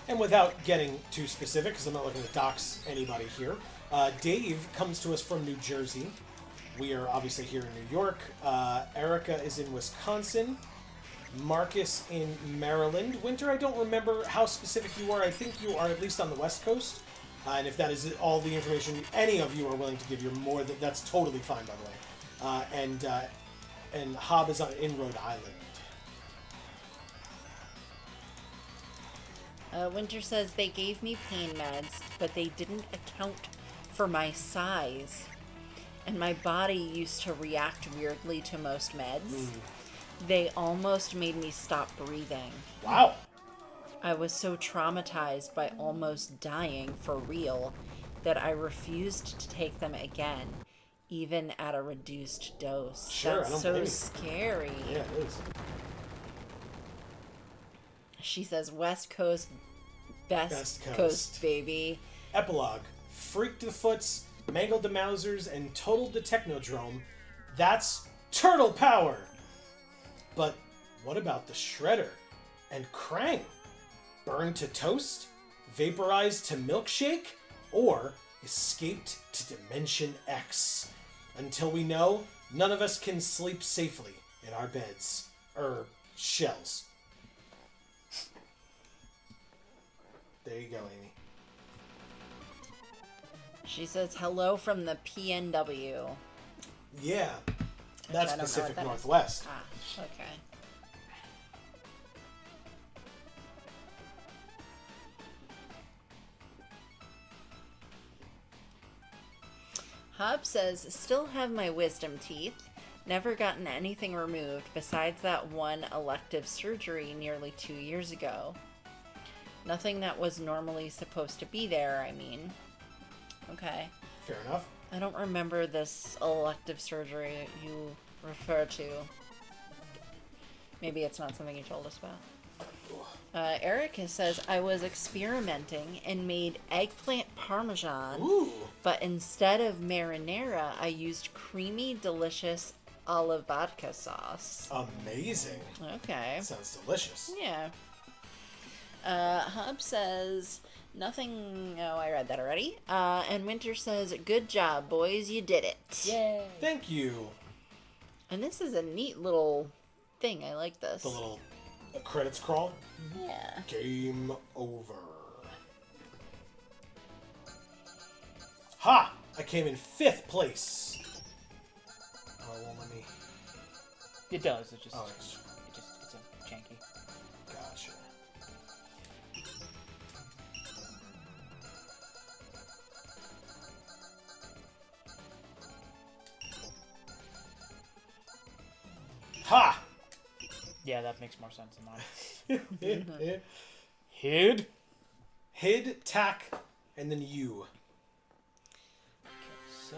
And without getting too specific, because I'm not looking to dox anybody here, Dave comes to us from New Jersey. We are obviously here in New York. Erica is in Wisconsin. Marcus in Maryland. Winter, I don't remember how specific you are. I think you are at least on the West Coast. And if that is all the information any of you are willing to give, you're more than that's totally fine, by the way. And Hob is in Rhode Island. Winter says they gave me pain meds, but they didn't account for my size. And my body used to react weirdly to most meds. They almost made me stop breathing. Wow. I was so traumatized by almost dying for real that I refused to take them again, even at a reduced dose. Sure, That's I don't so blame you. scary. Yeah, it is. She says, West Coast, best Coast. coast, baby. Epilogue. Freak to the Foots, Mangled the Mousers, and Total the Technodrome. That's turtle power! But what about the Shredder? And Krang? Burned to toast? Vaporized to milkshake? Or escaped to Dimension X? Until we know, none of us can sleep safely in our beds. Shells. There you go, Amy. She says, hello from the PNW. Yeah. That's I don't know what Pacific that is. Northwest. Ah, okay. Hob says, still have my wisdom teeth. Never gotten anything removed besides that one elective surgery nearly 2 years ago. Nothing that was normally supposed to be there, I mean. Okay. Fair enough. I don't remember this elective surgery you refer to. Maybe it's not something you told us about. Erica says, I was experimenting and made eggplant parmesan, Ooh. but instead of marinara, I used creamy, delicious olive vodka sauce. Amazing. Okay. Sounds delicious. Yeah. Hub says, nothing... Oh, I read that already. And Winter says, good job, boys. You did it. Yay! Thank you. And this is a neat little thing. I like this. The little credits crawl. Yeah. Game over. Ha! I came in 5th place. Oh, it won't let me. It does. It's just, Oh, it's a janky. Gotcha. Ha! Yeah, that makes more sense than mine. Hid. Hid, tack, and then you. So,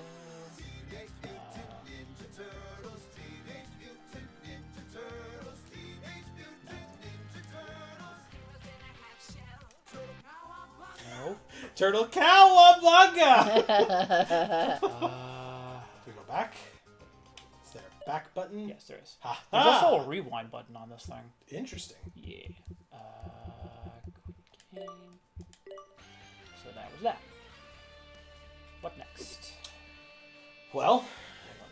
no. Turtle Cowabunga! We go back. Is there a back button? Yes, there is. Ha There's ha! also a rewind button on this thing. Interesting. Yeah. Quick game. So that was that. What next? Well,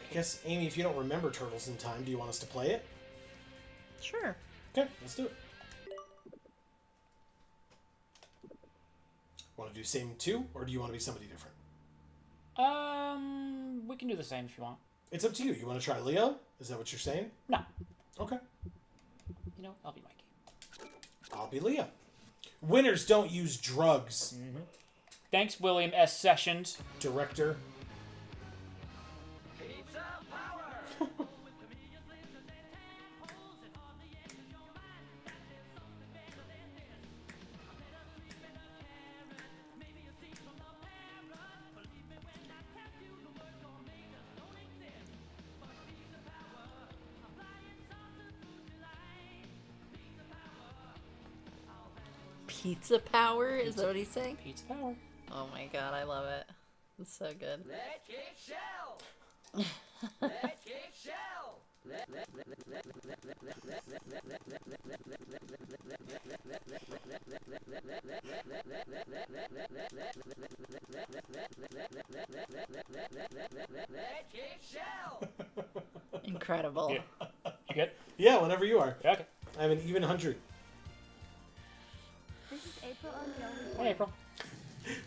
I guess, Amy, if you don't remember Turtles in Time, do you want us to play it? Sure. Okay, let's do it. Want to do same 2, or do you want to be somebody different? We can do the same if you want. It's up to you. You want to try Leo? Is that what you're saying? No. Okay. You know, I'll be Mikey. I'll be Leo. Winners don't use drugs. Thanks, William S. Sessions. Director. Pizza power? Is that what he's saying? Pizza Power. Oh my god, I love it. It's so good. Let's kick shell. Let's kick shell. Let's kick shell. Incredible. Yeah. You good? Yeah, whenever you are. Yeah, okay. I have an even 100. This is April on the only Hey, April.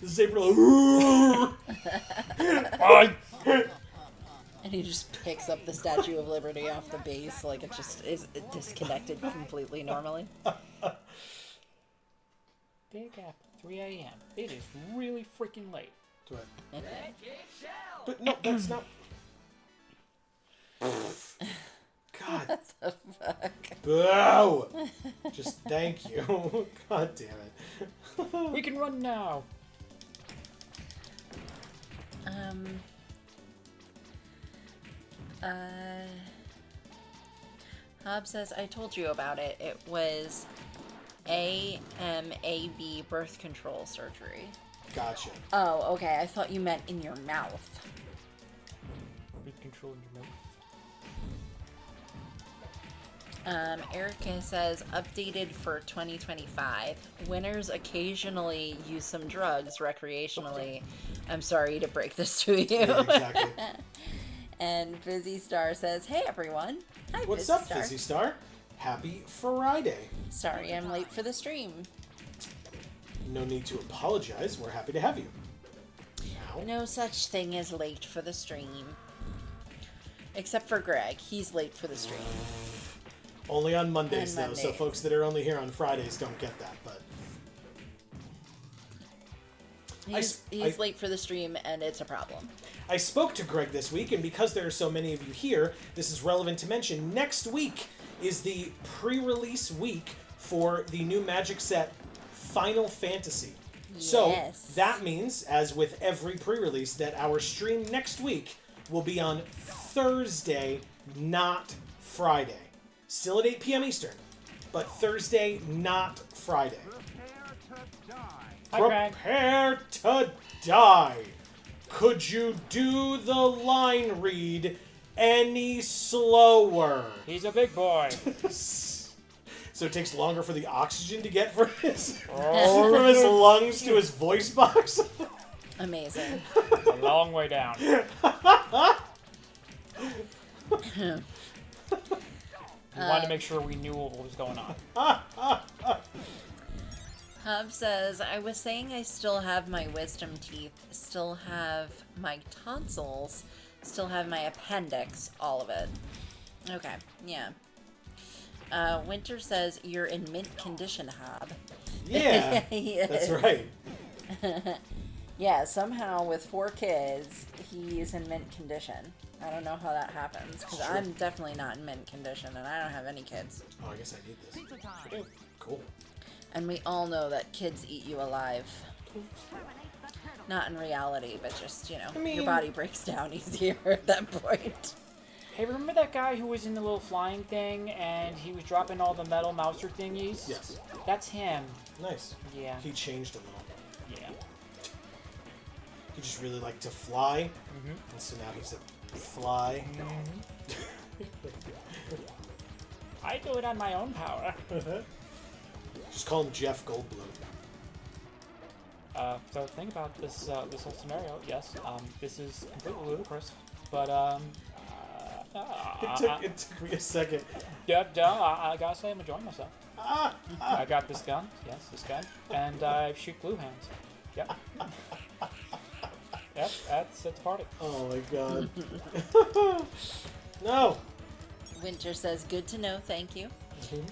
The saber. Fine. And he just picks up the Statue of Liberty off the base like it just is disconnected completely normally. Big Apple, 3 a.m. It is really freaking late. That's right. That kick shell. But no, that's not. God. The fuck? Boo! Just thank you. God damn it. We can run now. Hob says, I told you about it. It was AMAB birth control surgery. Gotcha. Oh, okay. I thought you meant in your mouth. Breath control in your mouth. Erica says, updated for 2025. Winners occasionally use some drugs recreationally. I'm sorry to break this to you. Yeah, exactly. And Fizzy Star says, hey everyone. Hi, What's up, Fizzy Star? Happy Friday. Sorry I'm late for the stream. No need to apologize. We're happy to have you. Ow. No such thing as late for the stream. Except for Greg. He's late for the stream. Only on Mondays, On though, so Mondays. folks that are only here on Fridays don't get that, but... He's late for the stream, and it's a problem. I spoke to Greg this week, and because there are so many of you here, this is relevant to mention. Next week is the pre-release week for the new Magic set, Final Fantasy. So, Yes. that means, as with every pre-release, that our stream next week will be on Thursday, not Friday. Still at 8 p.m. Eastern, but Thursday, not Friday. Hi, Greg. Prepare to die. Could you do the line read any slower? He's a big boy. So it takes longer for the oxygen to get from his lungs to his voice box? Amazing. A long way down. We wanted to make sure we knew what was going on. Hub says, I was saying I still have my wisdom teeth, still have my tonsils, still have my appendix, all of it. Okay, yeah. Winter says, you're in mint condition, Hob. Yeah, He is. that's right. Yeah, somehow with 4 kids, he's in mint condition. I don't know how that happens, because Sure. I'm definitely not in mint condition, and I don't have any kids. Oh, I guess I need this. Cool. And we all know that kids eat you alive. Not in reality, but just, you know, I mean- your body breaks down easier at that point. Hey, remember that guy who was in the little flying thing and he was dropping all the metal mouser thingies? Yes. That's him. Nice. Yeah. He changed a little. Yeah. He just really liked to fly, and so now he's a fly. I do it on my own power. Just call him Jeff Goldblum. So think about this this whole scenario. Yes, this is completely ludicrous, but It took me a second. yeah, I gotta say I'm enjoying myself. I got this gun. Yes, this gun, and I shoot glue hands. Yep. Yep, that's a party. Oh my god. No! Winter says, good to know, thank you.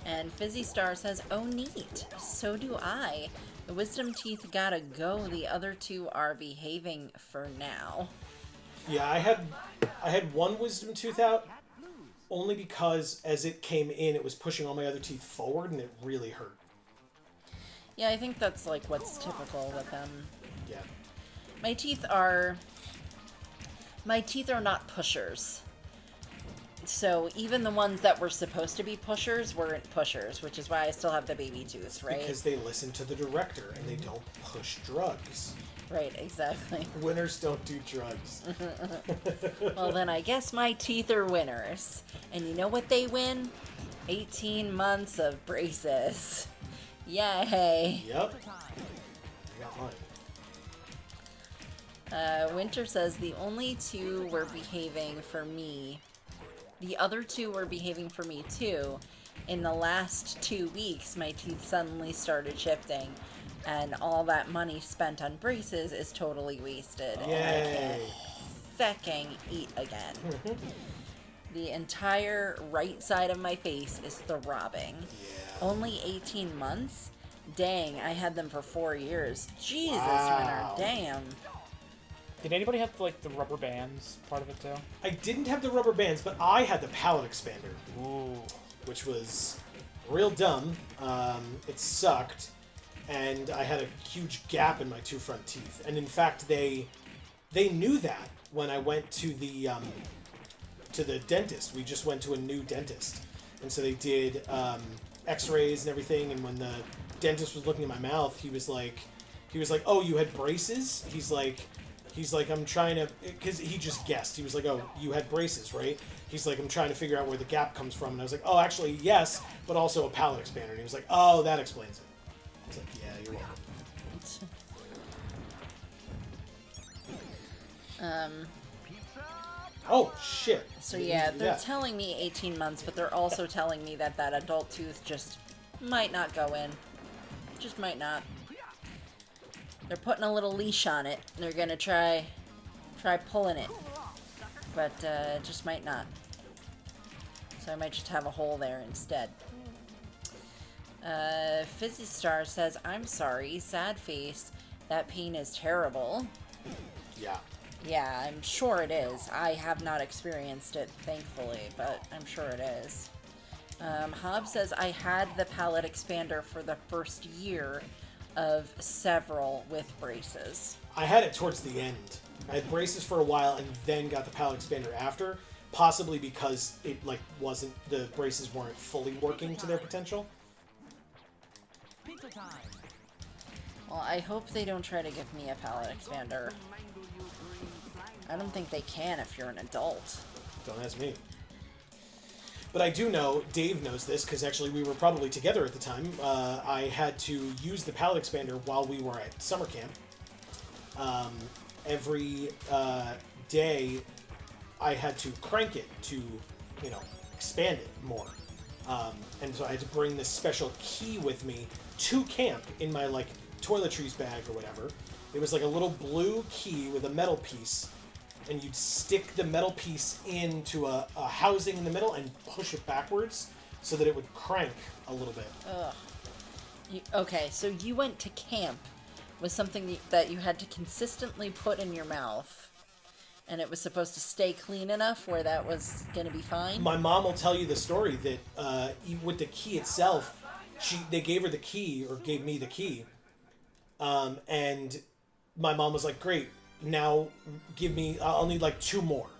And Fizzy Star says, oh neat, so do I. The wisdom teeth gotta go, the other 2 are behaving for now. Yeah, I had one wisdom tooth out, only because as it came in, it was pushing all my other teeth forward, and it really hurt. Yeah, I think that's like what's typical with them. Yeah. My teeth are not pushers. So even the ones that were supposed to be pushers weren't pushers, which is why I still have the baby tooth, right? Because they listen to the director, and they don't push drugs. Right, exactly. Winners don't do drugs. Well, then I guess my teeth are winners. And you know what they win? 18 months of braces. Yay. Yep. I got mine. Winter says the only 2 were behaving for me. The other 2 were behaving for me too. In the last 2 weeks, my teeth suddenly started shifting. and all that money spent on braces is totally wasted. And I Yay. can't fecking eat again. The entire right side of my face is throbbing. Yeah. Only 18 months? Dang, I had them for 4 years. Jesus, Wow. Winter, damn. Did anybody have like the rubber bands part of it too? I didn't have the rubber bands, but I had the palate expander, Ooh. which was real dumb. It sucked, and I had a huge gap in my 2 front teeth. And in fact, they knew that when I went to the dentist. We just went to a new dentist, and so they did X-rays and everything. And when the dentist was looking at my mouth, he was like, "Oh, you had braces?" He's like, "I'm trying to," because he just guessed. He was like, "Oh, you had braces, right?" He's like, "I'm trying to figure out where the gap comes from." And I was like, "Oh, actually, yes, but also a palate expander." And he was like, "Oh, that explains it." I was like, "Yeah, you're welcome." Oh, shit. So yeah, they're Yeah. telling me 18 months, but they're also telling me that that adult tooth just might not go in. Just might not. They're putting a little leash on it. They're gonna try pulling it, but just might not. So I might just have a hole there instead. Fizzy Star says, "I'm sorry, sad face. That pain is terrible." Yeah. Yeah, I'm sure it is. I have not experienced it, thankfully, but I'm sure it is. Hobbs says, "I had the palate expander for the first year of several with braces." I had it towards the end. I had braces for a while and then got the palate expander after, possibly because it the braces weren't fully working to their potential. Pizza time. Well, I hope they don't try to give me a palate expander. I don't think they can if you're an adult. Don't ask me. But I do know, Dave knows this, because actually we were probably together at the time. I had to use the palate expander while we were at summer camp. Every day I had to crank it to, expand it more. And so I had to bring this special key with me to camp in my, toiletries bag or whatever. It was like a little blue key with a metal piece, and you'd stick the metal piece into a housing in the middle and push it backwards so that it would crank a little bit. Ugh. Okay, so you went to camp with something that you had to consistently put in your mouth, and it was supposed to stay clean enough where that was going to be fine? My mom will tell you the story that with the key itself, they gave her the key, or gave me the key, and my mom was like, "Great, now give me, I'll need 2 more."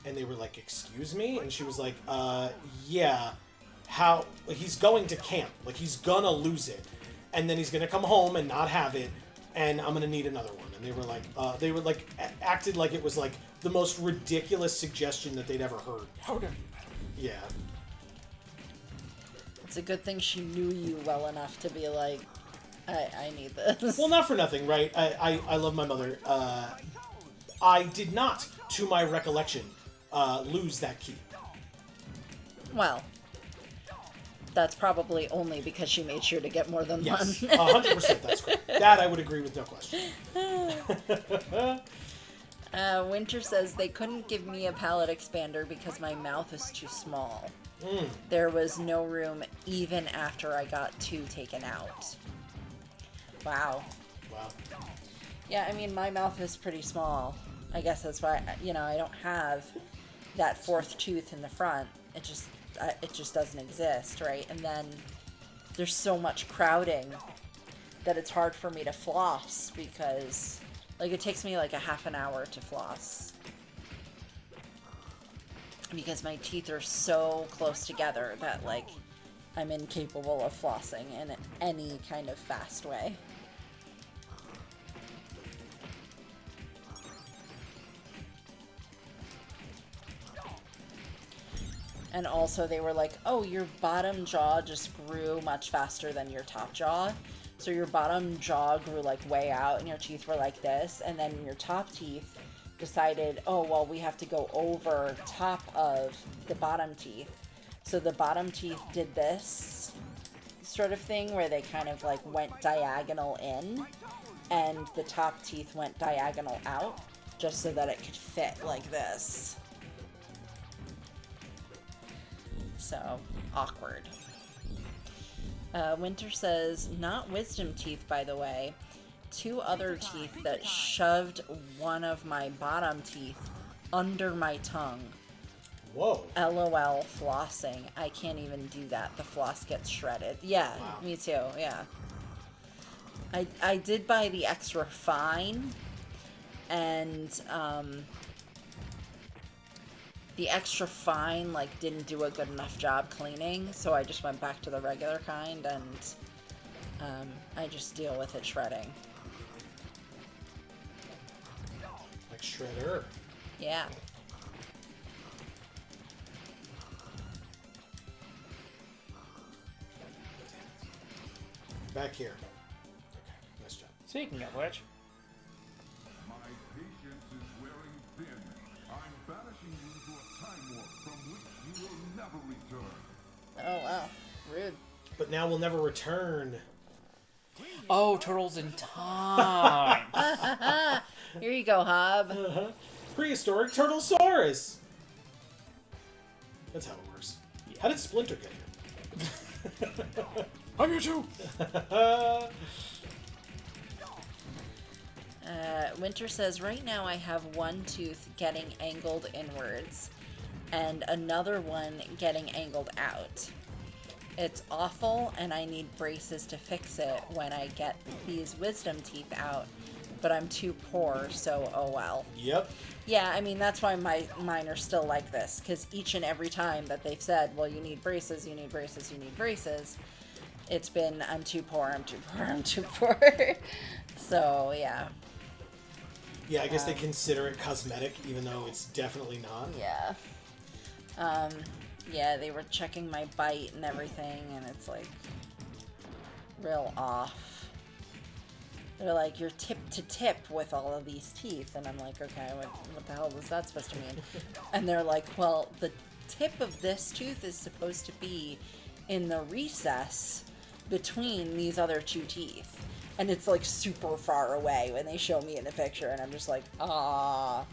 And they were like, "Excuse me?" And she was like, "Yeah, how, he's going to camp, he's gonna lose it, and then he's gonna come home and not have it, and I'm gonna need another one." And they were like, acted like it was the most ridiculous suggestion that they'd ever heard. Powder. Yeah. It's a good thing she knew you well enough to be like, I need this. Well, not for nothing, right? I love my mother. I did not, to my recollection, lose that key. Well, that's probably only because she made sure to get more than Yes, one. 100%. That's correct. That I would agree with, no question. Winter says they couldn't give me a palate expander because my mouth is too small. There was no room even after I got 2 taken out. Wow. Wow. Yeah, I mean, my mouth is pretty small. I guess that's why, I don't have that 4th tooth in the front. It just doesn't exist, right? And then there's so much crowding that it's hard for me to floss because, it takes me a half an hour to floss. Because my teeth are so close together that, I'm incapable of flossing in any kind of fast way. And also they were like, "Oh, your bottom jaw just grew much faster than your top jaw. So your bottom jaw grew way out and your teeth were like this. And then your top teeth decided, oh, well, we have to go over top of the bottom teeth. So the bottom teeth did this sort of thing where they kind of like went diagonal in and the top teeth went diagonal out just so that it could fit like this. So, awkward. Winter says, not wisdom teeth, by the way. 2 other teeth that shoved one of my bottom teeth under my tongue. Whoa. LOL flossing. I can't even do that. The floss gets shredded. Yeah, Wow. me too. Yeah. I did buy the extra fine, and the extra fine like didn't do a good enough job cleaning, so I just went back to the regular kind, and I just deal with it shredding. Like Shredder. Yeah. Back here. Okay, nice job. Speaking of which, My patience is wearing thin. I'm banishing you to a time warp from which you will never return. Oh, wow. Rude. But now we'll never return. oh, Turtles in Time. Here you go, Hob. Prehistoric Turtlesaurus! That's how it works. How did Splinter get here? I'm here too. Winter says, right now I have one tooth getting angled inwards and another one getting angled out. It's awful and I need braces to fix it when I get these wisdom teeth out, but I'm too poor, so oh well. Yep. Yeah, I mean, that's why mine are still like this, because each and every time that they've said, well, you need braces, you need braces, you need braces, it's been, I'm too poor, I'm too poor, I'm too poor. So, yeah. Yeah, I guess they consider it cosmetic, even though it's definitely not. Yeah. Yeah, they were checking my bite and everything, and it's, like, real off. They're like, you're tip to tip with all of these teeth. And I'm like, okay, what the hell was that supposed to mean? And they're like, well, the tip of this tooth is supposed to be in the recess between these other 2 teeth. And it's like super far away when they show me in the picture. And I'm just like, ah,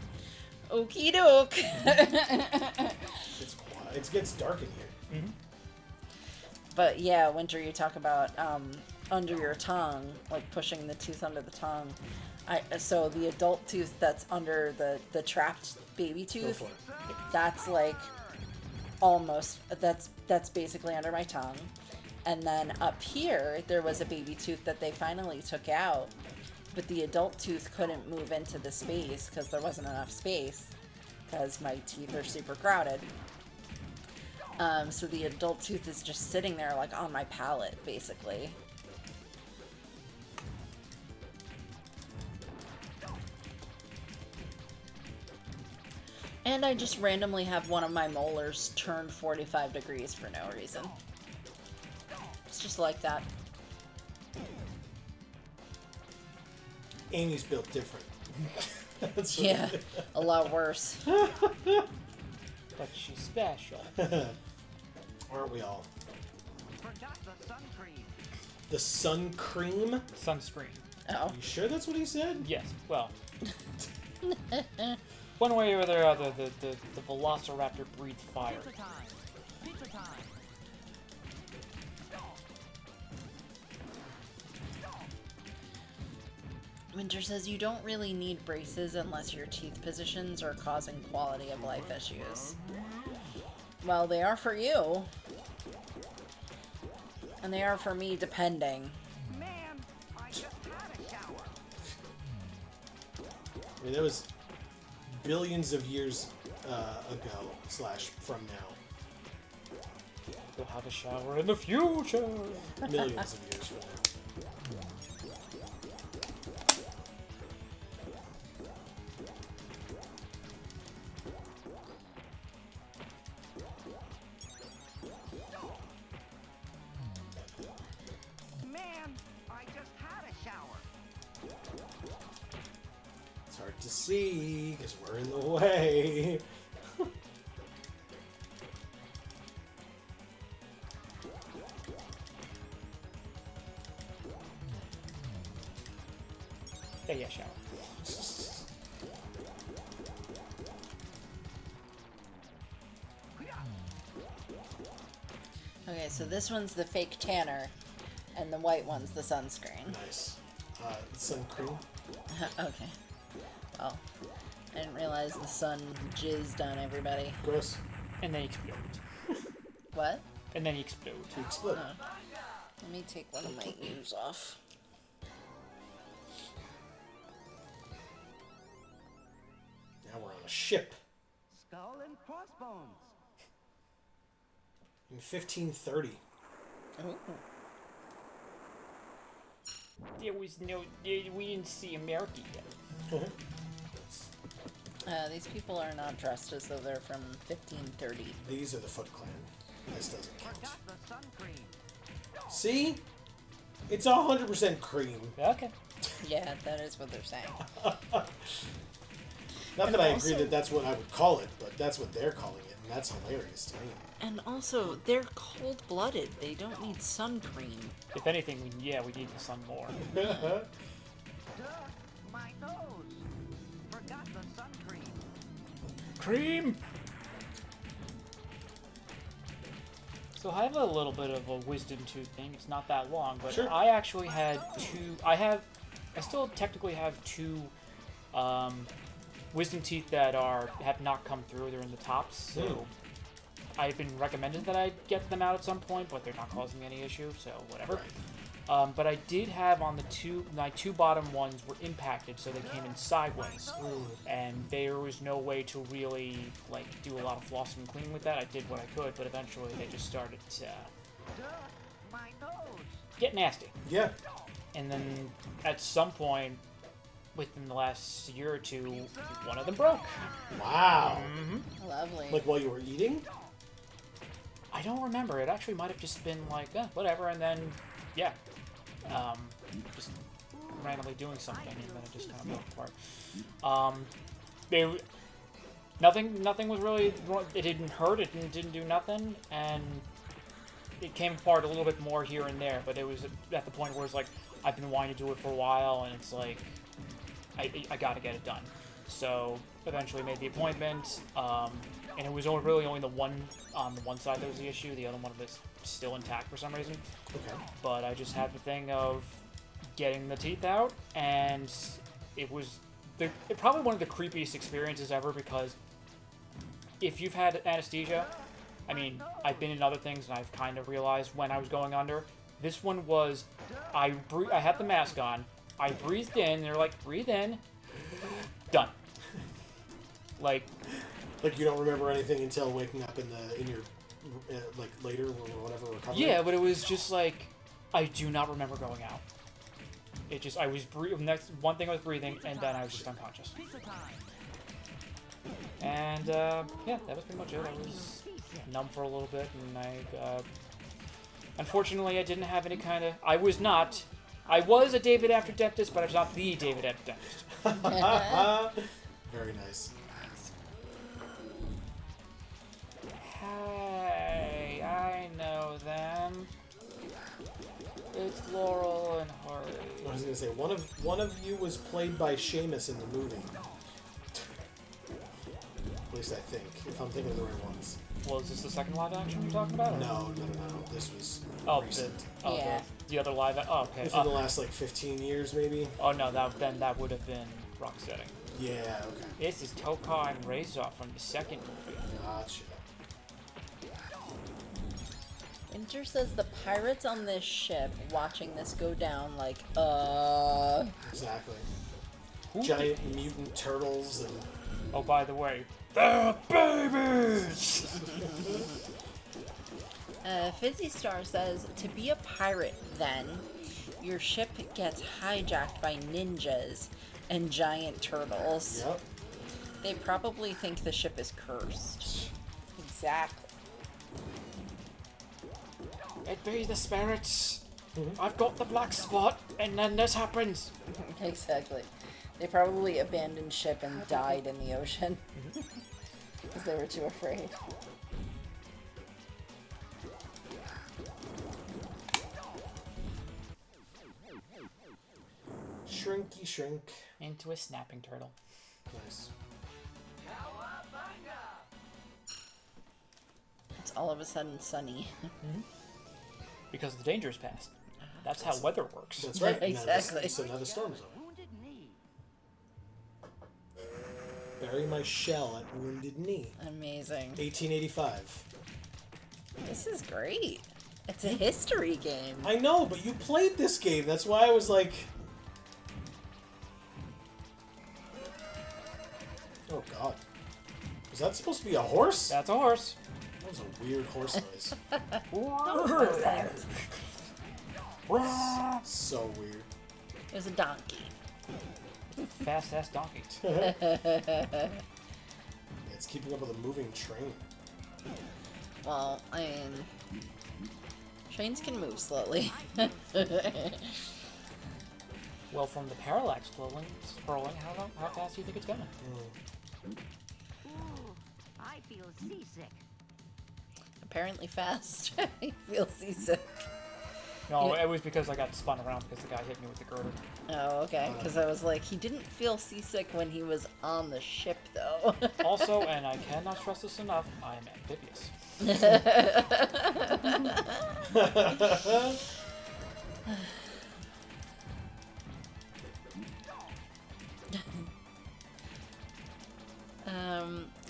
okie doke. It's quiet. It gets dark in here. Mm-hmm. But yeah, Winter, you talk about under your tongue, like pushing the tooth under the tongue. So the adult tooth that's under the trapped baby Go tooth, for it. that's like almost, that's basically under my tongue. And then up here, there was a baby tooth that they finally took out, but the adult tooth couldn't move into the space because there wasn't enough space because my teeth are super crowded. So the adult tooth is just sitting there like on my palate, basically. And I just randomly have one of my molars turned 45 degrees for no reason. It's just like that. Amy's built different. That's what Yeah, a lot worse. But she's special. Aren't we all? Forgot the sun cream. The sun cream? Sunscreen. Oh. You sure that's what he said? Yes. Well. One way or the other, the Velociraptor breathed fire. Pizza time. Pizza time. Winter says you don't really need braces unless your teeth positions are causing quality of life issues. Well, they are for you. And they are for me, depending. Man, I just had a shower. I mean, that was billions of years ago / from now. You'll have a shower in the future. Millions of years from now. Man, I just had a shower. It's hard to see because we're in the way. yeah, shower. Okay, so this one's the fake tanner, and the white one's the sunscreen. Nice. Sun cream. Okay. Well, I didn't realize the sun jizzed on everybody. Gross. And then he explodes. What? And then he explodes. To explode. Let me take one of my ears off. Now we're on a ship Skull and crossbones. in 1530. Ooh. There was no. We didn't see America yet. These people are not dressed as though they're from 1530. These are the Foot Clan. This doesn't count. Forgot the sun cream. See? It's 100% cream. Okay. Yeah, that is what they're saying. Not And that I also- agree that that's what I would call it, but that's what they're calling it, and that's hilarious to me. And also, they're cold-blooded. They don't need sun cream. If anything, we need the sun more. Duh, my nose. Forgot the sun cream. Cream! So I have a little bit of a wisdom tooth thing. It's not that long, but Sure. I actually had two. I still technically have two wisdom teeth that have not come through. They're in the tops, so I've been recommended that I get them out at some point, but they're not causing me any issue, so whatever. But I did have on my two bottom ones were impacted, so they came in sideways, and there was no way to really do a lot of flossing and cleaning with that. I did what I could, but eventually they just started to Duh, my nose. get nasty. Yeah. And then at some point, within the last year or two, one of them broke. Wow. Lovely. Like while you were eating? I don't remember. It actually might have just been whatever, and then yeah, just randomly doing something, and then it just kind of broke apart. Nothing was really. It didn't hurt. It didn't do nothing, and it came apart a little bit more here and there. But it was at the point where it's like I've been wanting to do it for a while, and it's like I got to get it done. So eventually made the appointment, and it was really only the one on the one side that was the issue. The other one was still intact for some reason. Okay. But I just had the thing of getting the teeth out, and it was probably one of the creepiest experiences ever, because if you've had anesthesia, I mean, I've been in other things and I've kind of realized when I was going under. This one was, I had the mask on, I breathed in, they're like, breathe in, done. Like you don't remember anything until waking up in your later or whatever recovery? yeah, but it was just like, I do not remember going out. It just, I was breathing, next one thing I was breathing, and then I was just unconscious. Pizza time. And yeah, that was pretty much it. I was numb for a little bit, and unfortunately, I didn't have any kind of. I was a David after dentist, but I was not the David after dentist. Very nice. Hey, I know them. It's Laurel and Harley. I was gonna say one of you was played by Seamus in the movie. At least I think, if I'm thinking of the right ones. Well, is this the second live action you're talking about? Or? No. This was recent. Yeah. The other live. Oh, okay. Within the last 15 years, maybe. Oh no, that would have been Rocksteady. Yeah. Okay. This is Tokar and Razor from the second movie. Gotcha. Winter says the pirates on this ship watching this go down Exactly. Who Giant mutant turtles and. Oh, by the way, they're babies! Fizzy Star says, to be a pirate then, your ship gets hijacked by ninjas and giant turtles. Yep. They probably think the ship is cursed. Exactly. It be the spirits. I've got the black spot, and then this happens. Exactly. They probably abandoned ship and died in the ocean. Because they were too afraid. Shrinky shrink. into a snapping turtle. Nice. Cowabunga! It's all of a sudden sunny. Because the danger is past. That's how weather works. That's right. Exactly. So now the storm's over. Wounded knee. Bury my shell at Wounded Knee. Amazing. 1885. This is great. It's a history game. I know, but you played this game. That's why I was like... Oh, God. Was that supposed to be a horse? That's a horse. That was a weird horse noise. So weird. It was a donkey. Fast ass donkey. It's keeping up with a moving train. Well, I mean, trains can move slowly. Well, from the parallax scrolling, how fast do you think it's going? Ooh, I feel seasick. Apparently fast. I feel seasick. No, it was because I got spun around because the guy hit me with the girder. Oh, okay. Because I was like, he didn't feel seasick when he was on the ship, though. Also, and I cannot stress this enough, I am amphibious.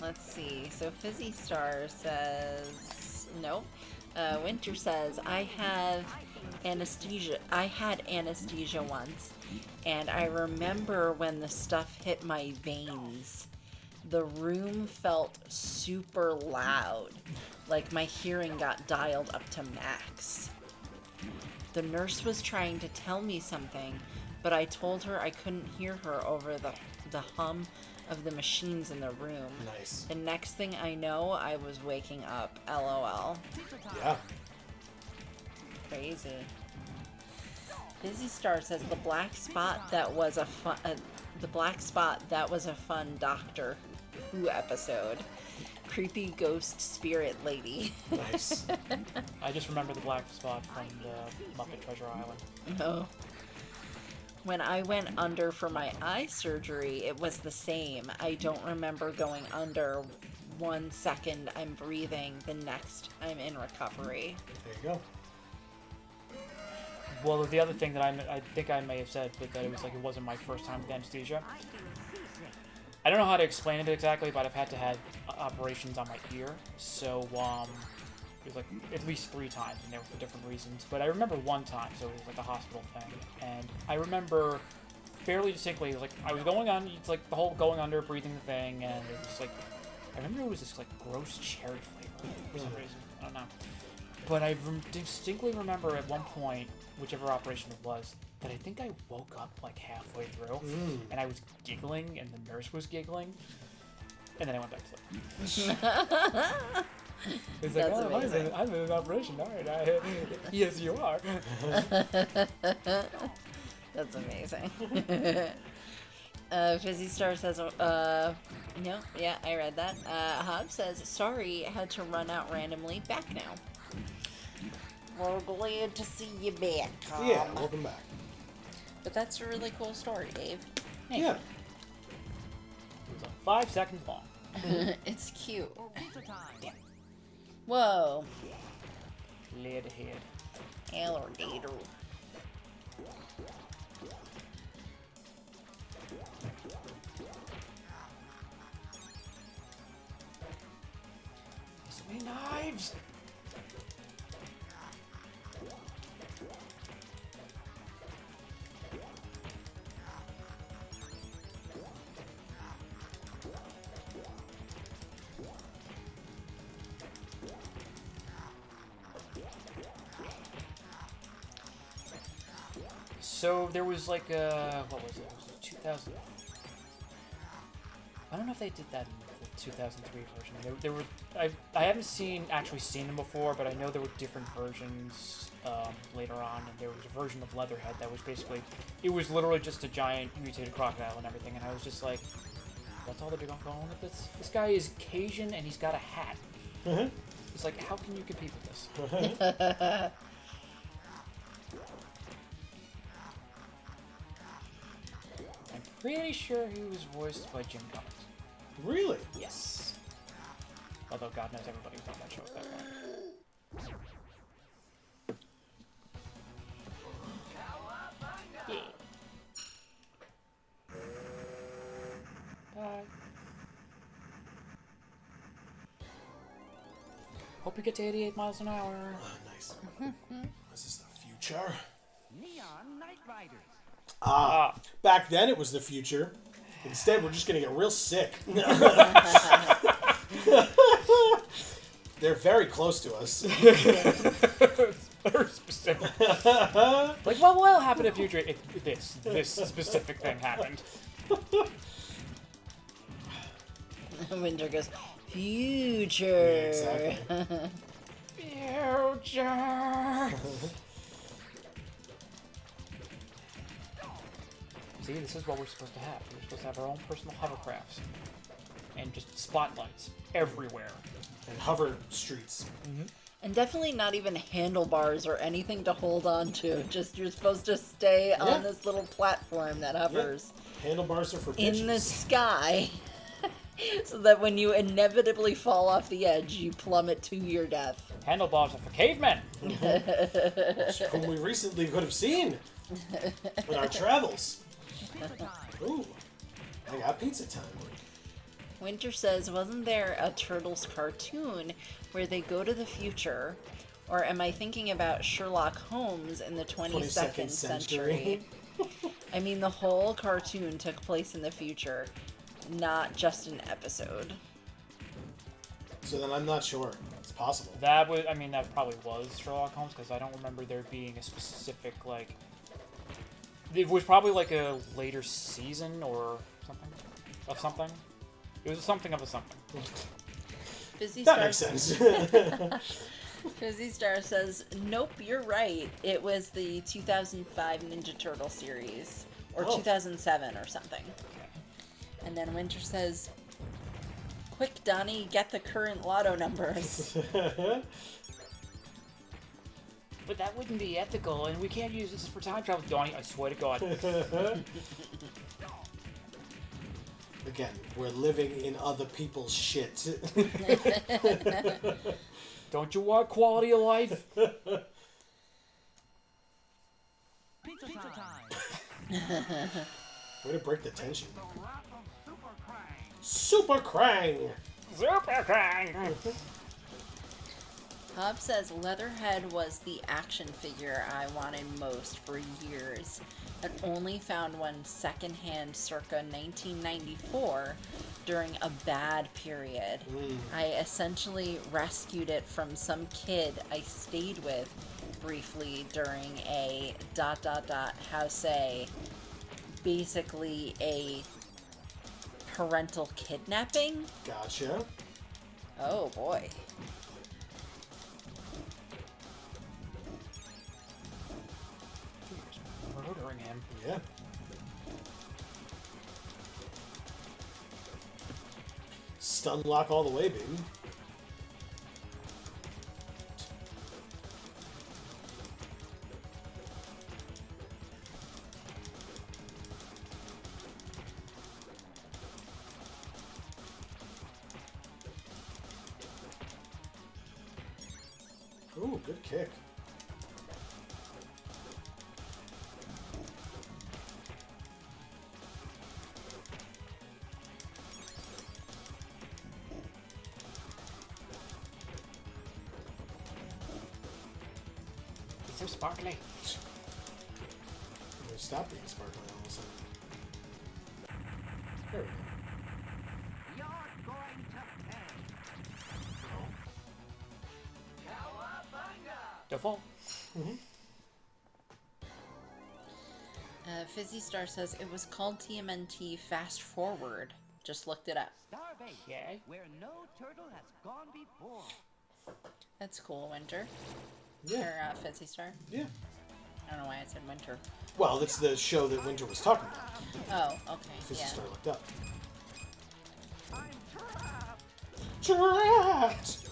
Let's see. So Fizzy Star says no. Winter says I had anesthesia once, and I remember when the stuff hit my veins. The room felt super loud, like my hearing got dialed up to max. The nurse was trying to tell me something, but I told her I couldn't hear her over the hum of the machines in the room. Nice. The next thing I know, I was waking up. LOL. Yeah. Crazy. Busy Star says the black spot that was a fun Doctor Who episode. Creepy ghost spirit lady. Nice. I just remember the black spot from the Muppet Treasure Island. Oh. When I went under for my eye surgery, it was the same. I don't remember going under. 1 second I'm breathing, the next I'm in recovery. There you go. Well, the other thing that I think I may have said, but that it was like it wasn't my first time with anesthesia. I feel seasick. I don't know how to explain it exactly, but I've had to have operations on my ear, so it was like at least 3 times, and they were for different reasons. But I remember one time, so it was like a hospital thing, and I remember fairly distinctly, it was like I was going on, it's like the whole going under, breathing the thing, and it was like I remember it was this like gross cherry flavor for some reason. I don't know. But I distinctly remember at one point, whichever operation it was, that I think I woke up like halfway through, and I was giggling, and the nurse was giggling, and then I went back to sleep. It's like, That's oh, amazing. I'm in an operation, aren't I? Yes, you are. That's amazing. Fizzy Star says, no, yeah, I read that. Hob says, sorry, I had to run out randomly. Back now. We're glad to see you back, Hob. Yeah, welcome back. But that's a really cool story, Dave. Yeah. It was like 5 seconds long. It's cute. Pizza time. Whoa. Lead ahead. Alligator. So many knives! So there was like what was it? It was 2000. I don't know if they did that in the 2003 version. There were I haven't actually seen them before, but I know there were different versions later on, and there was a version of Leatherhead that was basically it was literally just a giant mutated crocodile and everything, and I was just like, that's all they're going with this? This guy is Cajun and he's got a hat. It's like, how can you compete with this? I'm pretty sure he was voiced by Jim Cummings. Really? Yes. Although God knows everybody thought that show was that bad. Yeah. Bye. Hope you get to 88 miles an hour. Nice. This is the future. Neon Night Riders. Ah, back then it was the future. Instead, we're just gonna get real sick. They're very close to us. Very specific. Like, what will happen in future if this specific thing happened? Winter goes, future. Yeah, exactly. Future. See, this is what we're supposed to have. We're supposed to have our own personal hovercrafts. And just spotlights everywhere. And hover streets. And definitely not even handlebars or anything to hold on to. Just you're supposed to stay on this little platform that hovers Handlebars are for in bitches. the sky. So that when you inevitably fall off the edge, you plummet to your death. Handlebars are for cavemen. Whom we recently could have seen in our travels. Pizza time. Ooh, I got pizza time. Winter says, wasn't there a Turtles cartoon where they go to the future? Or am I thinking about Sherlock Holmes in the 22nd century? I mean, the whole cartoon took place in the future, not just an episode. So then I'm not sure. It's possible. That was, I mean, that probably was Sherlock Holmes, because I don't remember there being a specific, like... It was probably like a later season or something. Of something. It was something of a something. Fizzy That Star, makes sense. Fizzy Star says, nope, you're right. It was the 2005 Ninja Turtle series. Or 2007 or something. And then Winter says, quick, Donnie, get the current lotto numbers. But that wouldn't be ethical, and we can't use this for time travel. Donnie, I swear to God. Again, we're living in other people's shit. Don't you want quality of life? Pizza time. Way to break the tension. The wrath of Super Super Krang. Krang! Super Krang! Hob says Leatherhead was the action figure I wanted most for years, and only found one secondhand circa 1994 during a bad period. I essentially rescued it from some kid I stayed with briefly during a ... how say, basically a parental kidnapping? Gotcha. Oh boy. Murdering him. Yeah. Stun lock all the way, baby. Ooh, good kick. It's so sparkly. Stop being sparkling all of a sudden. There we go. You're going to pay. Cowabunga! Default. Fizzy Star says it was called TMNT Fast Forward. Just looked it up. Starbase, Yay. where no turtle has gone before. That's cool, Winter. Yeah. Or Fizzy Star. Yeah. I don't know why I said Winter. Well, that's the show that Winter was talking about. Oh, okay. Fizzy Yeah. Star looked up. I'm trapped. Trapped!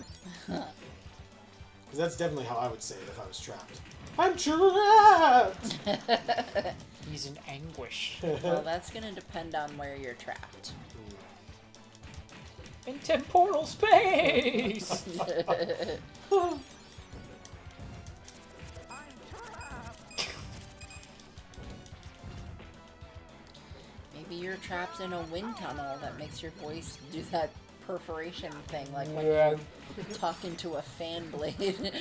Because that's definitely how I would say it if I was trapped. I'm trapped! He's in anguish. Well, that's gonna depend on where you're trapped. In temporal space! I'm trapped. Maybe you're trapped in a wind tunnel that makes your voice do that perforation thing, like when Yeah. you talk into a fan blade.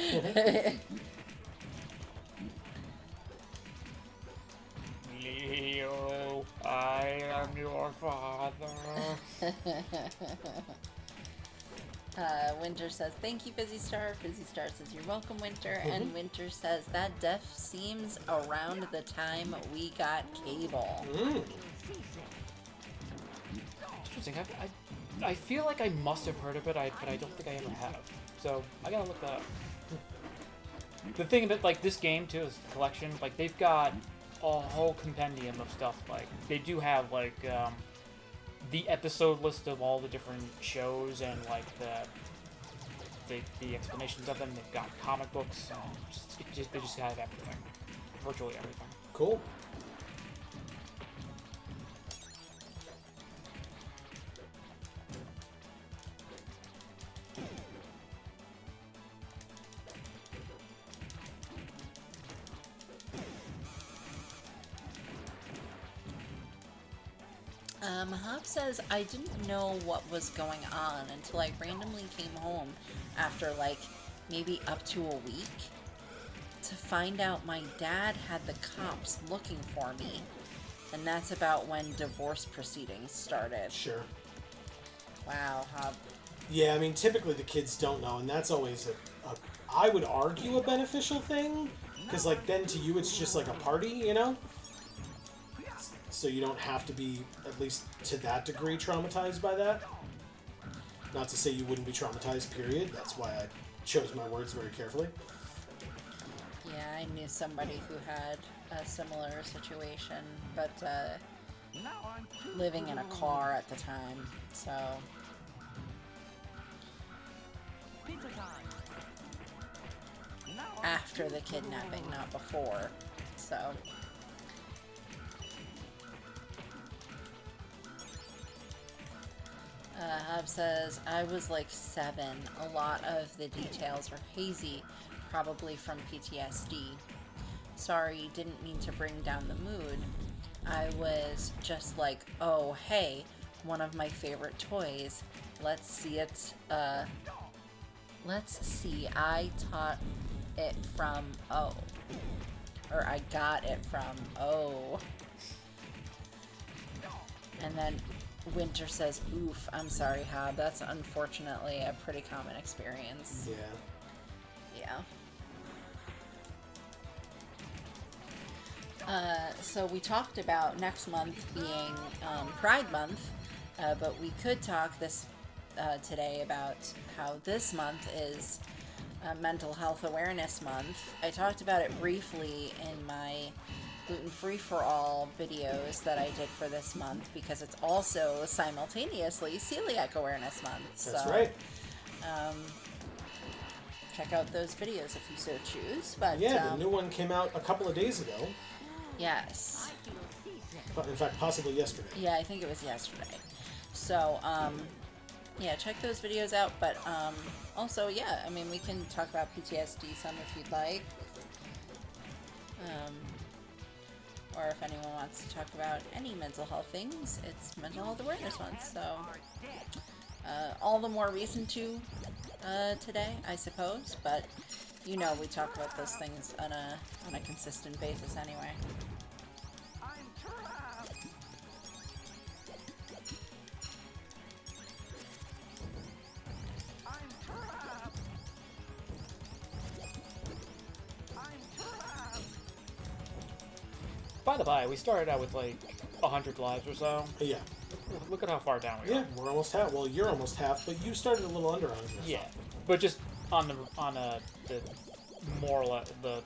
Leo, I am your father. Winter says, thank you, Busy Star. Busy Star says, you're welcome, Winter. And Winter says, that death seems around the time we got cable. Interesting. I feel like I must have heard of it, but I don't think I ever have. So I gotta look that up. The thing about like this game too is the collection. Like they've got a whole compendium of stuff. Like they do have like the episode list of all the different shows and like the explanations of them. They've got comic books. They just have everything, virtually everything. Cool. Hop says, I didn't know what was going on until I randomly came home after like maybe up to a week to find out my dad had the cops looking for me. And that's about when divorce proceedings started. Sure. Wow, Hop. Yeah, I mean, typically the kids don't know, and that's always I would argue, a beneficial thing, because, like, then to you it's just like a party, you know? So you don't have to be, at least to that degree, traumatized by that. Not to say you wouldn't be traumatized, period. That's why I chose my words very carefully. Yeah, I knew somebody who had a similar situation, but Now I'm living in a car at the time, so... pizza time. Now I'm after the kidnapping, not before. So, Hub says, I was like 7. A lot of the details are hazy, probably from PTSD. Sorry, didn't mean to bring down the mood. I was just like, oh, hey, one of my favorite toys. Let's see it, let's see, I taught it from O. Or I got it from O. And then Winter says, oof, I'm sorry, Hob. That's unfortunately a pretty common experience. Yeah. Yeah. So we talked about next month being Pride Month, but we could talk this today about how this month is Mental Health Awareness Month. I talked about it briefly in my gluten-free for all videos that I did for this month because it's also simultaneously Celiac Awareness Month. That's so, right. Check out those videos if you so choose. But Yeah, the new one came out a couple of days ago. yes. In fact, possibly yesterday. Yeah, I think it was yesterday. So, yeah, check those videos out. But also, yeah, I mean, we can talk about PTSD some if you'd like. Or if anyone wants to talk about any mental health things, it's Mental Health Awareness Month. So, all the more reason to today, I suppose. But you know, we talk about those things on a consistent basis anyway. I'm trapped. I'm trapped. I'm trapped. By the by, we started out with like 100 lives or so. Yeah. Look at how far down we Yeah, are. we're almost half. Well, you're almost half, but you started a little under 100. Yeah, but just on the moral the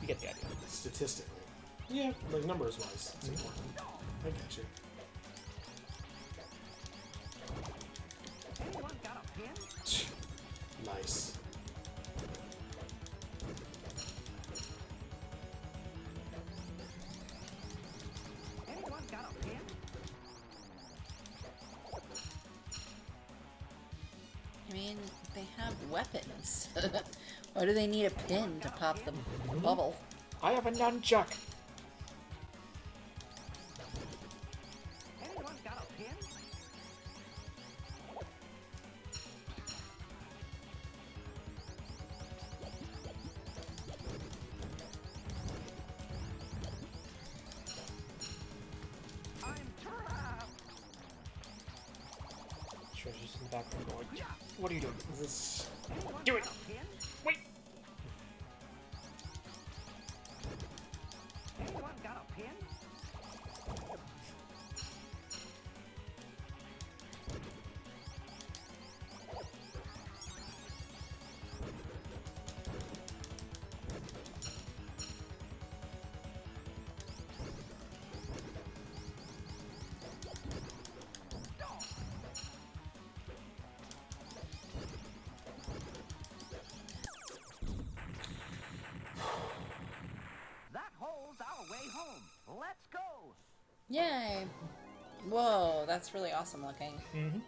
you get the idea. Statistically. Yeah, like numbers wise, it's important. I get you. Anyone got a pin? Nice. mean, they have weapons. Why do they need a pin to pop the bubble? I have a nunchuck. Anyone got a pin? I'm trapped. Treasure's in the background going, what are you doing? This Anyone Do it. got a pin? Wait. Anyone got a pin? That holds our way home. Let's go. Yay! Whoa, that's really awesome looking. Mm-hmm.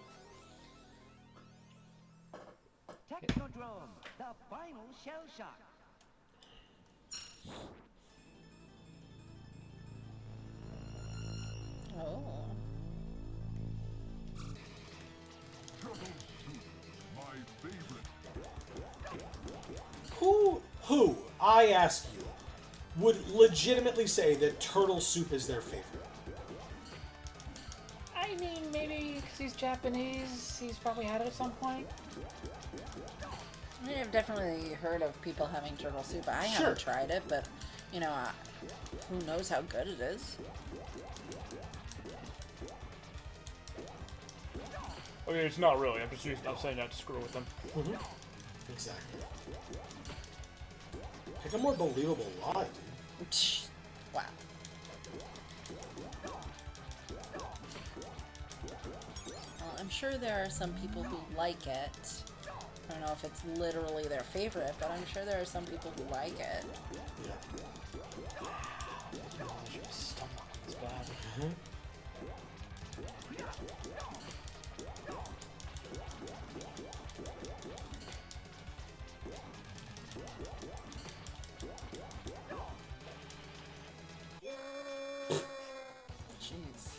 Technodrome, the final shell shock. Oh. Turtle soup, my favorite. who, I ask you, would legitimately say that turtle soup is their favorite? I mean, maybe because he's Japanese, he's probably had it at some point. I mean, I've definitely heard of people having turtle soup. I Sure. haven't tried it, but, you know, who knows how good it is. I mean, it's not really. I'm saying that to screw with them. Mm-hmm. Exactly. Pick a more believable lie, dude. Wow. Well, I'm sure there are some people who like it. I don't know if it's literally their favorite, but I'm sure there are some people who like it. Yeah. Oh, I should have stumbled on this bad. Mm-hmm. Jeez.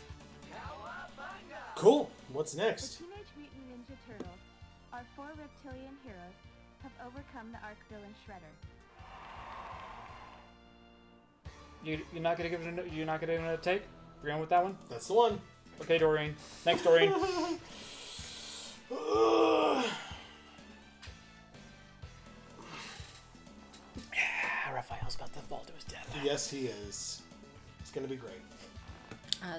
Cowabunga! Cool. What's The next? Teenage Mutant Ninja Turtles, our 4 reptilian heroes, have overcome the arc villain Shredder. You're not gonna give it you're not gonna give it a take? You're going with that one? That's the one. Okay, Doreen. Next, Doreen. Raphael's about to fall to his death. Yes, he is. It's gonna be great.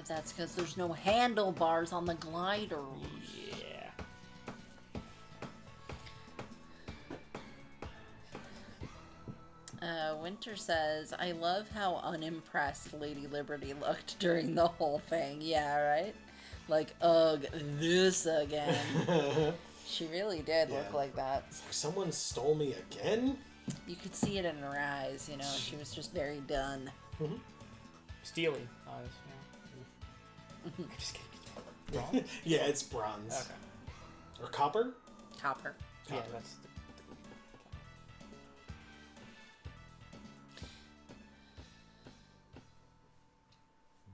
That's because there's no handlebars on the glider. Yeah. Winter says, I love how unimpressed Lady Liberty looked during the whole thing. Yeah, right? Like, ugh, this again. She really did look Yeah. like that. It's like someone stole me again? You could see it in her eyes, you know, she was just very done. Steely eyes, yeah. I'm just kidding. Wrong? Yeah, it's bronze. Okay. Or copper? Copper. Yeah, Copper. that's the...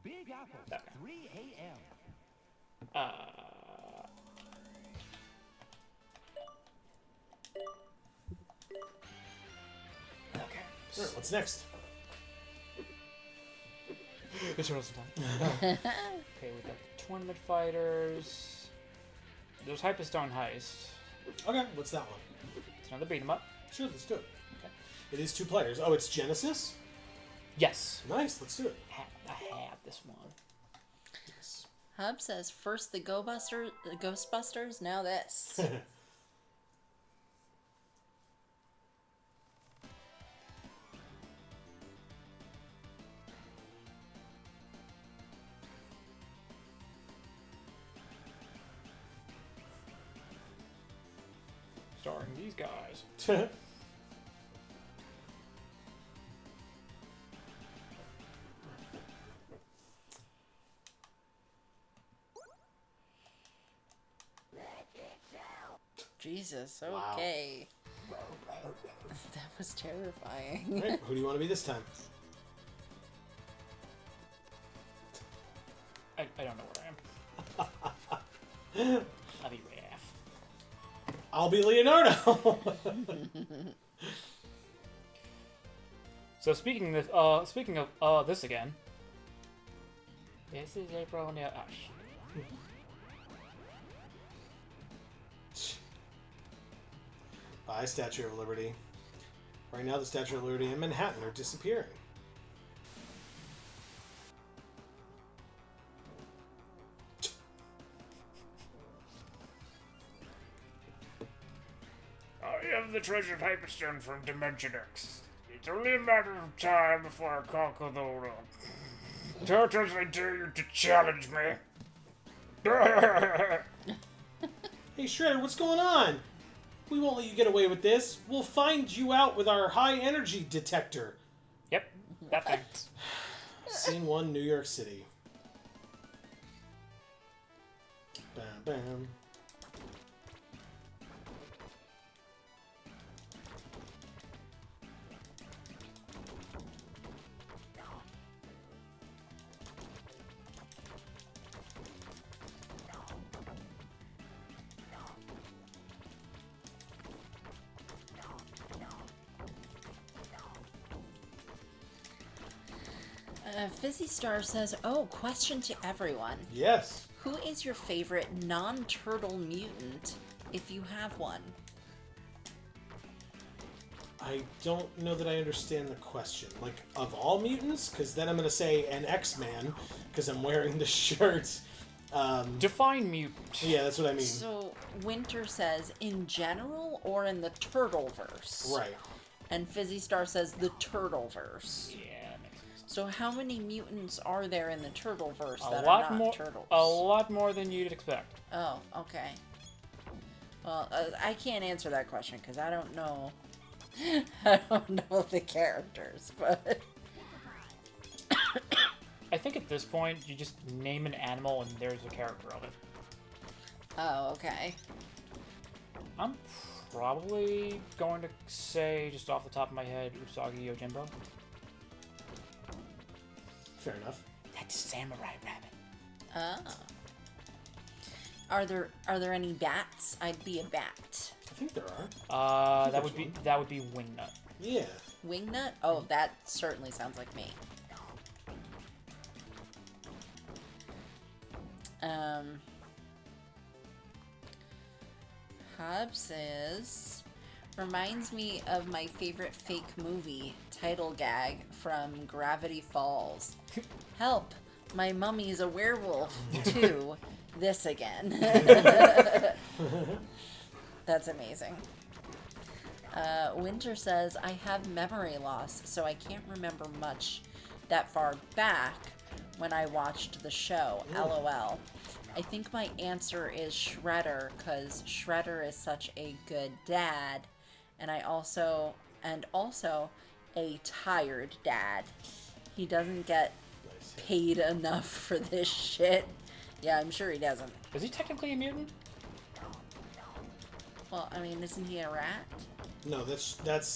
Big Apple, Okay. 3 a.m. Okay. Sure, what's next? This turtles in time. Okay, we got the tournament fighters. There's Hyperstone Heist. Okay, what's that one? It's another beat 'em up. Sure, let's do it. Okay. It is 2 players. Oh, it's Genesis? Yes. Nice, let's do it. I had this one. Yes. Hub says, first the Ghostbusters, now this. Starring these guys. Jesus, Wow. okay. That was terrifying. All right, who do you want to be this time? I don't know where I am. I'll be Raph. I'll be Leonardo. So speaking of this again. This is April now. Oh, shit. Bye, Statue of Liberty. Right now, the Statue of Liberty and Manhattan are disappearing. I have the treasured hyperstone from Dimension X. It's only a matter of time before I conquer the world. Turtles, I dare you to challenge me. Hey, Shredder, what's going on? We won't let you get away with this. We'll find you out with our high energy detector. Yep, that thing. Scene 1, New York City. Bam, bam. Fizzy Star says, oh, question to everyone. Yes. Who is your favorite non-turtle mutant, if you have one? I don't know that I understand the question. Like, of all mutants? Because then I'm going to say an X-Man, because I'm wearing the shirt. Define mutant. Yeah, that's what I mean. So, Winter says, in general or in the Turtleverse? Right. And Fizzy Star says, the Turtleverse. Yeah, that makes sense. So how many mutants are there in the Turtleverse A that lot are not more. turtles? A lot more than you'd expect. Oh, okay. Well, I can't answer that question because I don't know. I don't know the characters, but I think at this point, you just name an animal and there's a character of it. oh, okay. I'm probably going to say, just off the top of my head, Usagi Yojimbo. Fair enough. That's Samurai Rabbit. Oh. Are there any bats? I'd be a bat. I think there are. That would be Wingnut. Yeah. Wingnut? Oh, that certainly sounds like me. Hobbs says, reminds me of my favorite fake movie title gag from Gravity Falls. Help! My mummy's a werewolf too. This again. That's amazing. Winter says, I have memory loss, so I can't remember much that far back when I watched the show. LOL. I think my answer is Shredder, because Shredder is such a good dad, and also a tired dad. He doesn't get paid enough for this shit. Yeah, I'm sure he doesn't. Is he technically a mutant? Well, I mean, isn't he a rat? No, that's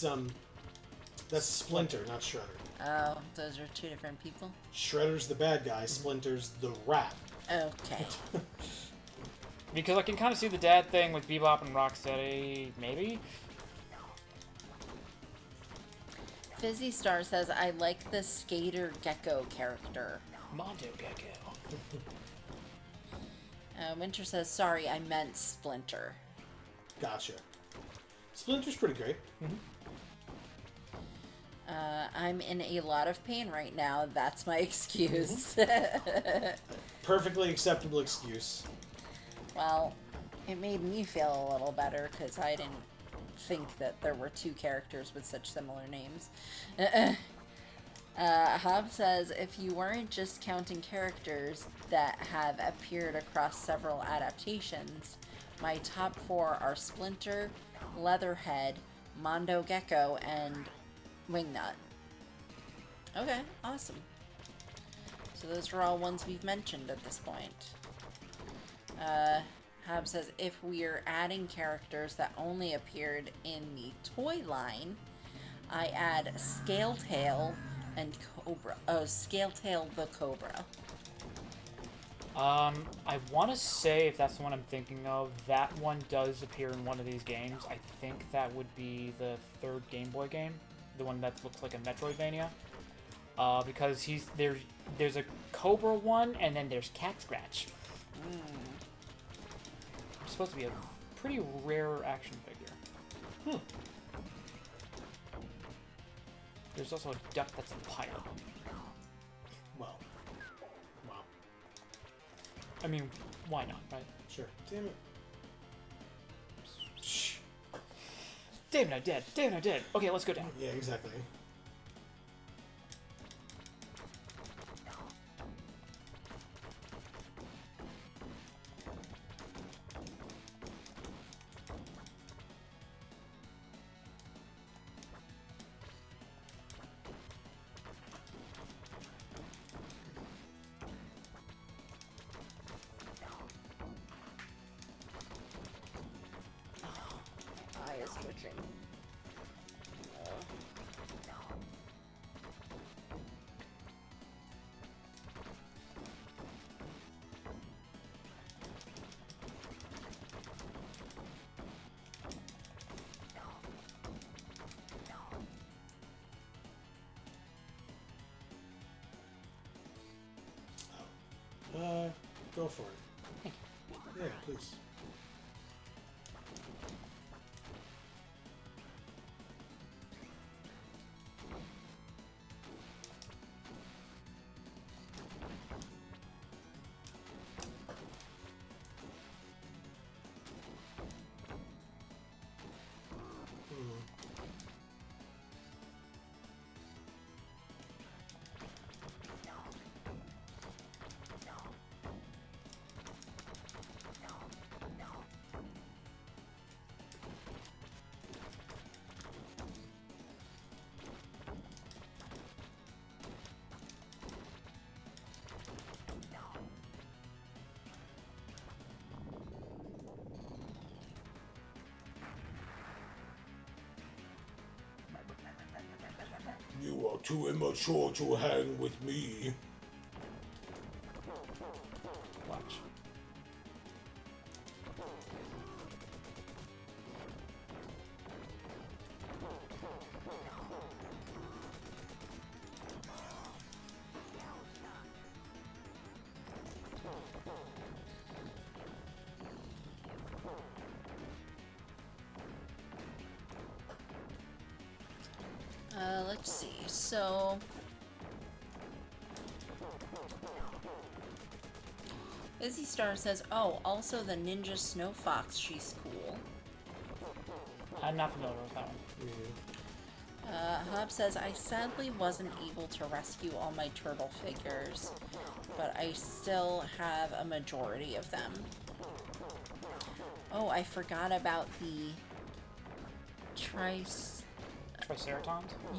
Splinter, not Shredder. Oh, those are two different people? Shredder's the bad guy, Splinter's the rat. Okay. Because I can kind of see the dad thing with Bebop and Rocksteady, maybe? Fizzy Star says, I like the Skater Gecko character. Mondo Gecko. Winter says, sorry, I meant Splinter. Gotcha. Splinter's pretty great. I'm in a lot of pain right now. That's my excuse. Perfectly acceptable excuse. Well, it made me feel a little better because I didn't think that there were two characters with such similar names. Hob says, if you weren't just counting characters that have appeared across several adaptations, my top 4 are Splinter, Leatherhead, Mondo Gecko, and Wingnut. Okay, awesome. So those are all ones we've mentioned at this point. Hab says, if we're adding characters that only appeared in the toy line, I add Scaletail and Cobra. Oh, Scaletail the Cobra. I want to say, if that's the one I'm thinking of, that one does appear in one of these games. I think that would be the third Game Boy game, the one that looks like a Metroidvania. Because there's a Cobra one, and then there's Cat Scratch. It's supposed to be a pretty rare action figure. There's also a duck that's a pirate. Well. Wow. I mean, why not, right? Sure. Damn it. Shh. Damn it, I did. Damn it, I did. Okay, let's go down. Yeah, exactly. Eye is twitching. Go for it. Yeah, please. You are too immature to hang with me. Watch. Let's see. So, Izzy Star says, "Oh, also the Ninja Snow Fox. She's cool." I'm not familiar with that one. Hub says, "I sadly wasn't able to rescue all my turtle figures, but I still have a majority of them." Oh, I forgot about the Triceratons?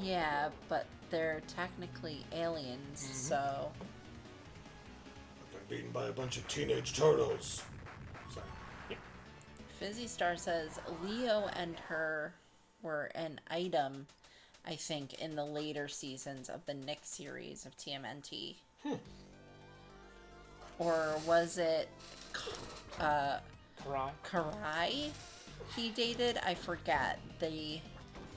Yeah, but they're technically aliens, so... I've been beaten by a bunch of teenage turtles. Sorry. Fizzy Star says, Leo and her were an item, I think, in the later seasons of the Nick series of TMNT. Or was it Karai he dated? I forget. The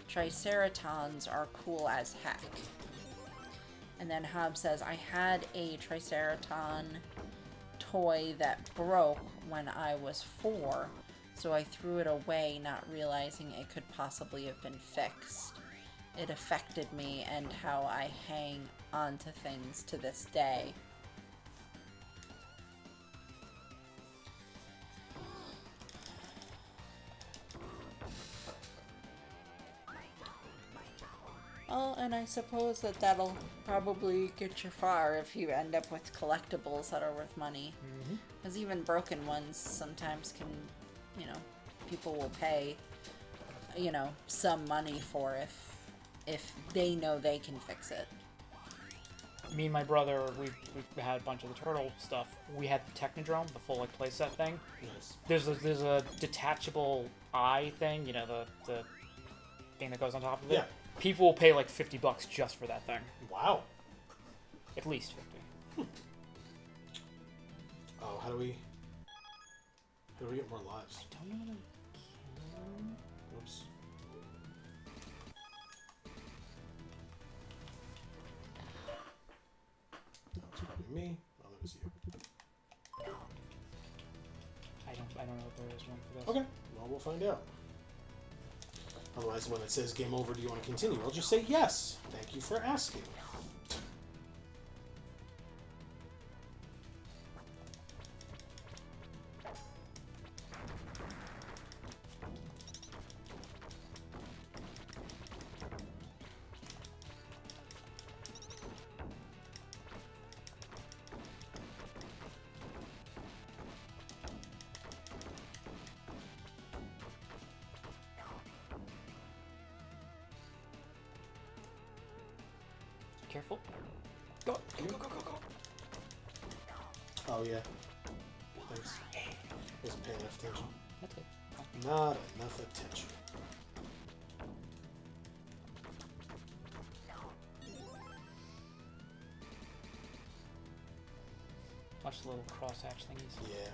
Triceratons are cool as heck. And then Hob says, I had a Triceraton toy that broke when I was 4, so I threw it away, not realizing it could possibly have been fixed. It affected me and how I hang on to things to this day. Oh, and I suppose that'll probably get you far if you end up with collectibles that are worth money. Because even broken ones sometimes can, you know, people will pay, you know, some money for if they know they can fix it. me and my brother, we had a bunch of the turtle stuff. We had the Technodrome, the full like playset thing. Nice. There's a detachable eye thing, you know, the thing that goes on top of it. Yeah. People will pay like $50 just for that thing. Wow. At least 50. Oh, how do we get more lives? I don't know. Oops. That was probably me. Oh, that was you. I don't know if there is one for this. Okay. Well, we'll find out. Otherwise, when it says game over, do you want to continue? I'll just say yes. Thank you for asking. Careful. Go, go, go, go, go, go. Oh, yeah. Thanks. Wasn't paying enough attention. That's good. Not enough attention. Watch the little crosshatch thingies. Yeah.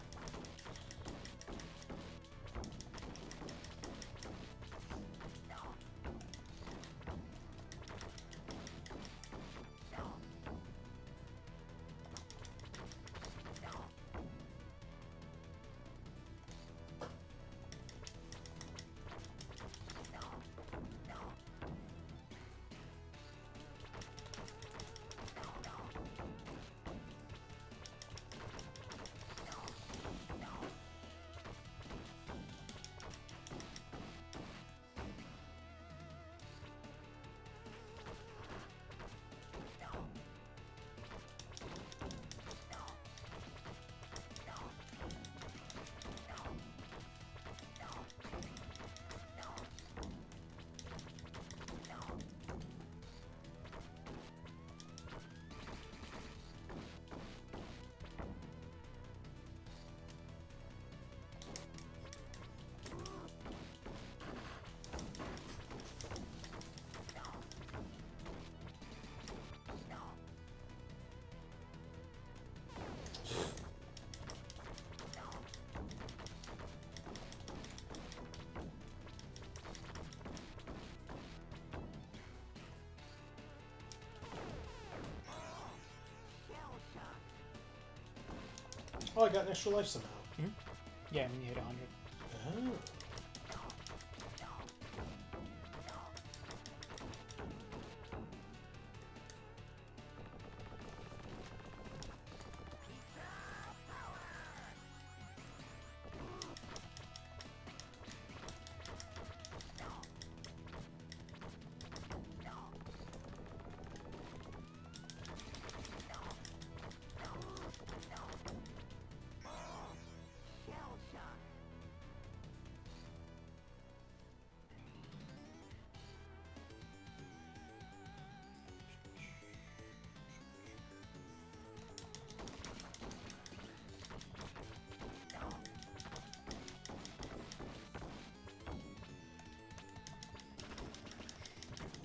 Oh, I got an extra life somehow. Yeah, when you hit 100. Oh.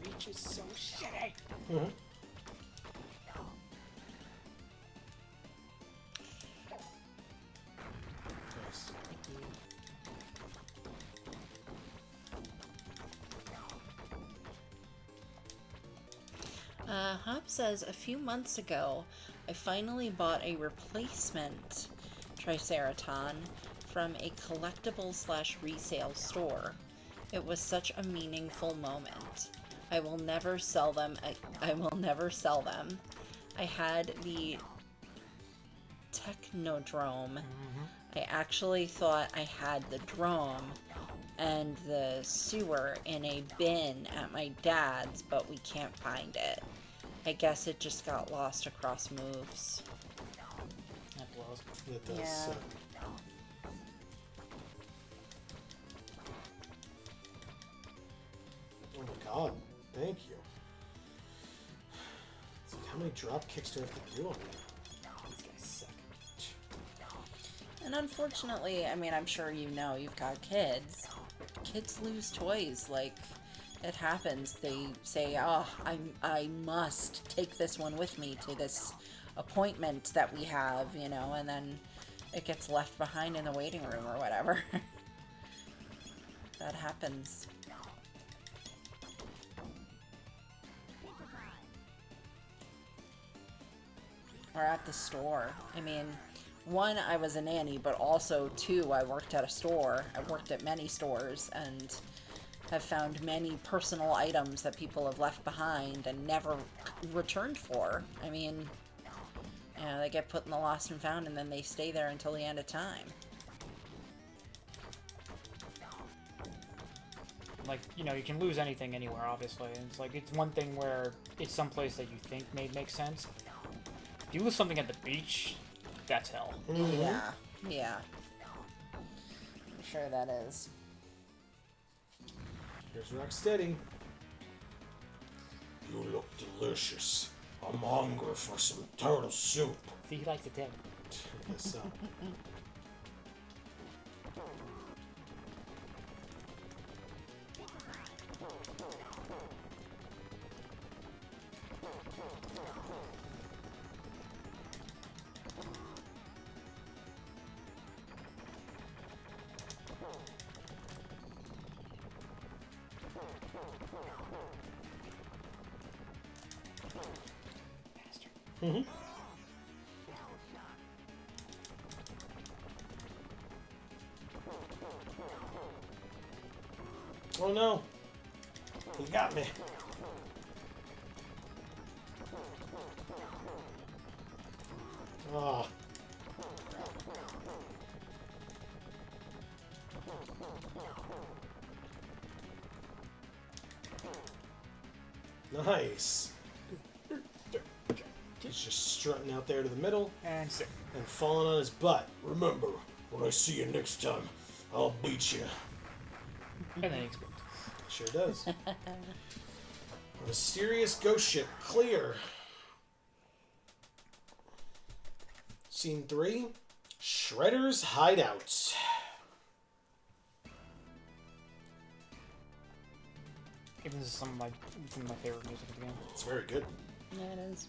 Reach is so shitty. Mm-hmm. Nice. Hop says, a few months ago, I finally bought a replacement Triceraton from a collectible / resale store. It was such a meaningful moment. I will never sell them. I will never sell them. I had the Technodrome. I actually thought I had the drome and the sewer in a bin at my dad's, but we can't find it. I guess it just got lost across moves. That blows. It does. Yeah. Oh my god. Thank you. How many drop kicks do I have to do on you? These guys suck. And unfortunately, I mean, I'm sure you know, you've got kids. Kids lose toys. Like, it happens. They say, oh, I must take this one with me to this appointment that we have, you know, and then it gets left behind in the waiting room or whatever. That happens. Or at the store. I mean, one, I was a nanny, but also two, I worked at a store. I worked at many stores and have found many personal items that people have left behind and never returned for. I mean, you know, they get put in the lost and found and then they stay there until the end of time. Like, you know, you can lose anything anywhere, obviously. And it's like, it's one thing where it's someplace that you think may make sense. If you lose something at the beach, that's hell. Yeah, yeah. I'm sure that is. Here's Rocksteady. You look delicious. I'm hungry for some turtle soup. See, he likes it too. I guess so. Mm-hmm. Oh no! He got me. Ah. Nice. He's just strutting out there to the middle And sick. and falling on his butt. Remember, when I see you next time, I'll beat you. And then he explodes. Sure does. Mysterious ghost ship clear. Scene 3, Shredder's hideout. Even this is some of my favorite music of the game. It's very good. Yeah, it is.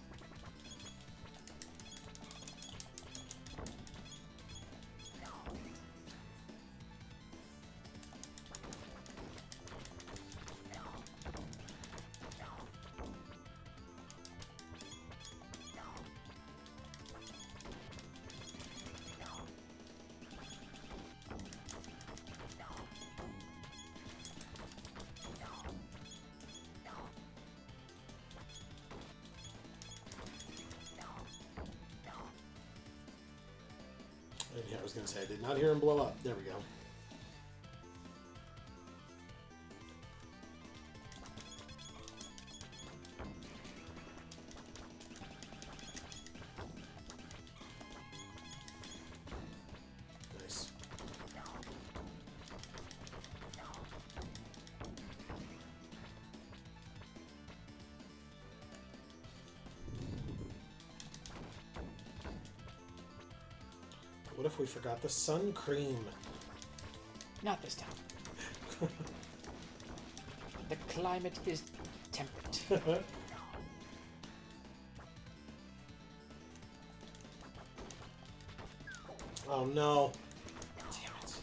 Yeah, I was going to say, I did not hear him blow up. There we go. Nice. What if we forgot the sun cream? Not this time. The climate is temperate. Oh no. Damn it.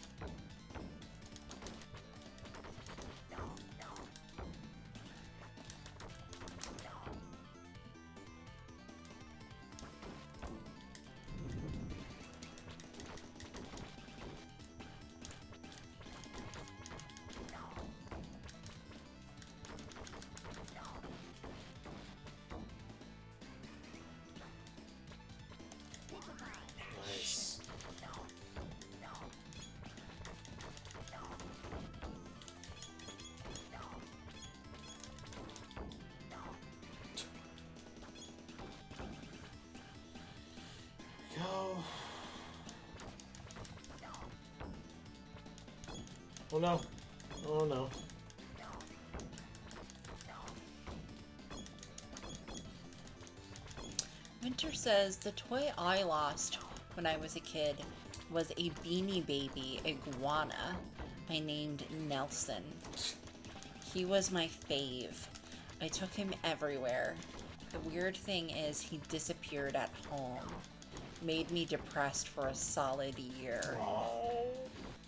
Nice. Go. Oh no. Oh no. Winter says the toy I lost when I was a kid was a Beanie Baby iguana I named Nelson. He was my fave. I took him everywhere. The weird thing is he disappeared at home. Made me depressed for a solid year.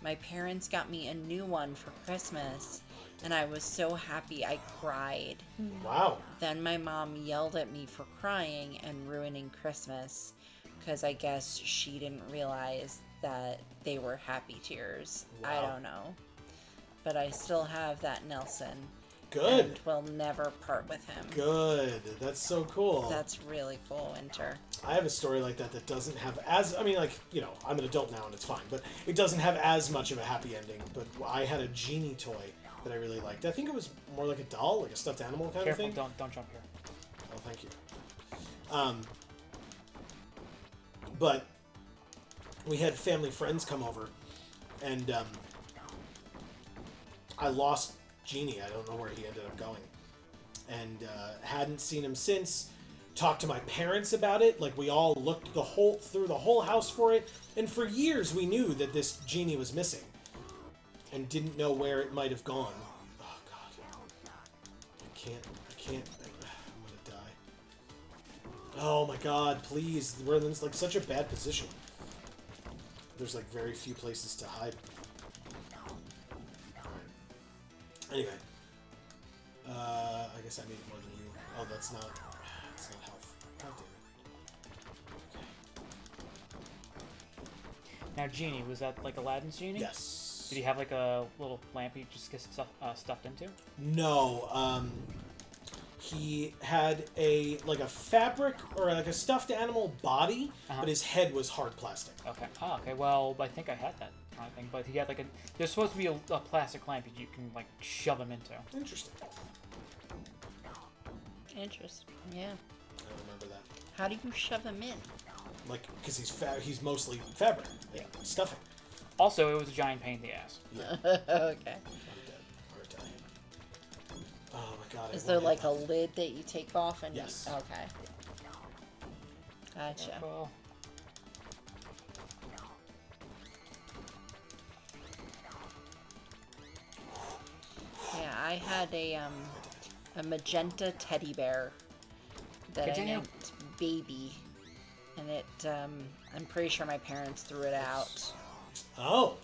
My parents got me a new one for Christmas, and I was so happy I cried. Wow. Then my mom yelled at me for crying and ruining Christmas, because I guess she didn't realize that they were happy tears. I Wow. don't know. But I still have that Nelson. Good. And will never part with him. Good. That's so cool. That's really cool, Winter. I have a story like that that doesn't have as, I mean, like, you know, I'm an adult now and it's fine, but it doesn't have as much of a happy ending. But I had a genie toy that I really liked. I think it was more like a doll, like a stuffed animal kind Careful, of thing. don't jump here. Oh, thank you. But we had family friends come over, and I lost Genie. I don't know where he ended up going, and hadn't seen him since. Talked to my parents about it. Like, we all looked through the whole house for it, and for years we knew that this Genie was missing, and didn't know where it might have gone. Oh God, I can't. I'm gonna die. Oh my God, please! We're in like such a bad position. There's like very few places to hide. Anyway, I guess I need it more than you. Oh, that's not health. God damn it. Now, Genie, was that like Aladdin's Genie? Yes. Did he have like a little lamp you just get stuffed into? No. He had a fabric or like a stuffed animal body, but his head was hard plastic. Okay. Oh, okay. Well, I think I had that kind of thing, but he had like there's supposed to be a plastic lamp that you can like shove him into. Interesting. Interesting. Yeah. I don't remember that. How do you shove him in? Like, because he's mostly fabric. Yeah. Stuffing. Also, it was a giant pain in the ass. Yeah. Okay. I'm dead. Or Italian. Oh my God. Is there like a lid that you take off and Yes. Okay. Gotcha. Well, Yeah, I had a magenta teddy bear that I Continue. named Baby, and it I'm pretty sure my parents threw it out. Oh.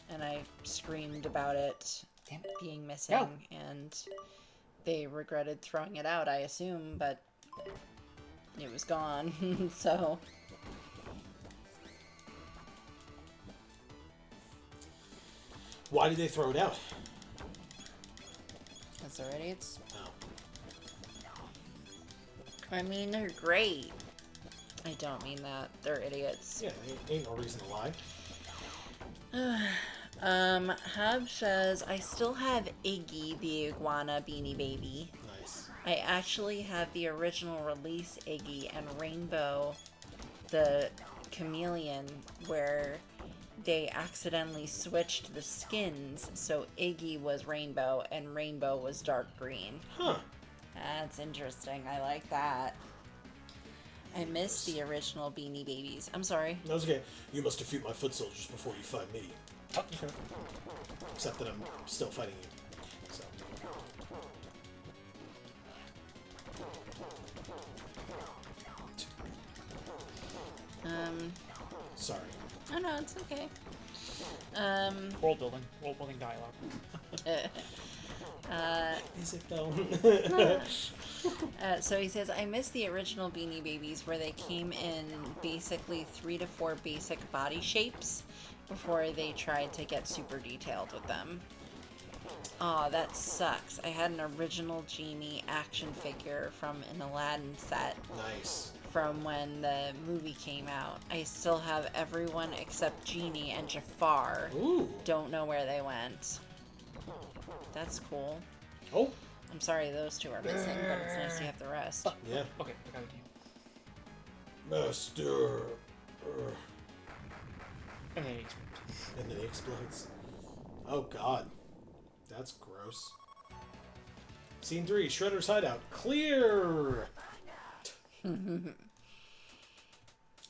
And I screamed about it Damn it. being missing, No. and they regretted throwing it out, I assume, but it was gone. So Why did they throw it out? that's they're idiots. Oh. I mean, they're great. I don't mean that. They're idiots. Yeah, ain't no reason to lie. Hub says, I still have Iggy the Iguana Beanie Baby. Nice. I actually have the original release Iggy and Rainbow the Chameleon, where they accidentally switched the skins, so Iggy was rainbow and Rainbow was dark green. Huh. That's interesting. I like that. I miss the original Beanie Babies. I'm sorry. That was okay. You must defeat my foot soldiers before you fight me. Except that I'm still fighting you. So. Sorry. Oh no, it's okay. World building dialogue. Is it though? So he says, I miss the original Beanie Babies where they came in basically 3 to 4 basic body shapes before they tried to get super detailed with them. Aw, that sucks. I had an original Genie action figure from an Aladdin set Nice. from when the movie came out. I still have everyone except Genie and Jafar. Ooh. Don't know where they went. That's cool. Oh. I'm sorry those two are missing, but it's nice to have the rest. Yeah. Okay, I got it to you. Master. And then he explodes. And then he explodes. Oh God. That's gross. Scene 3, Shredder's hideout. Clear!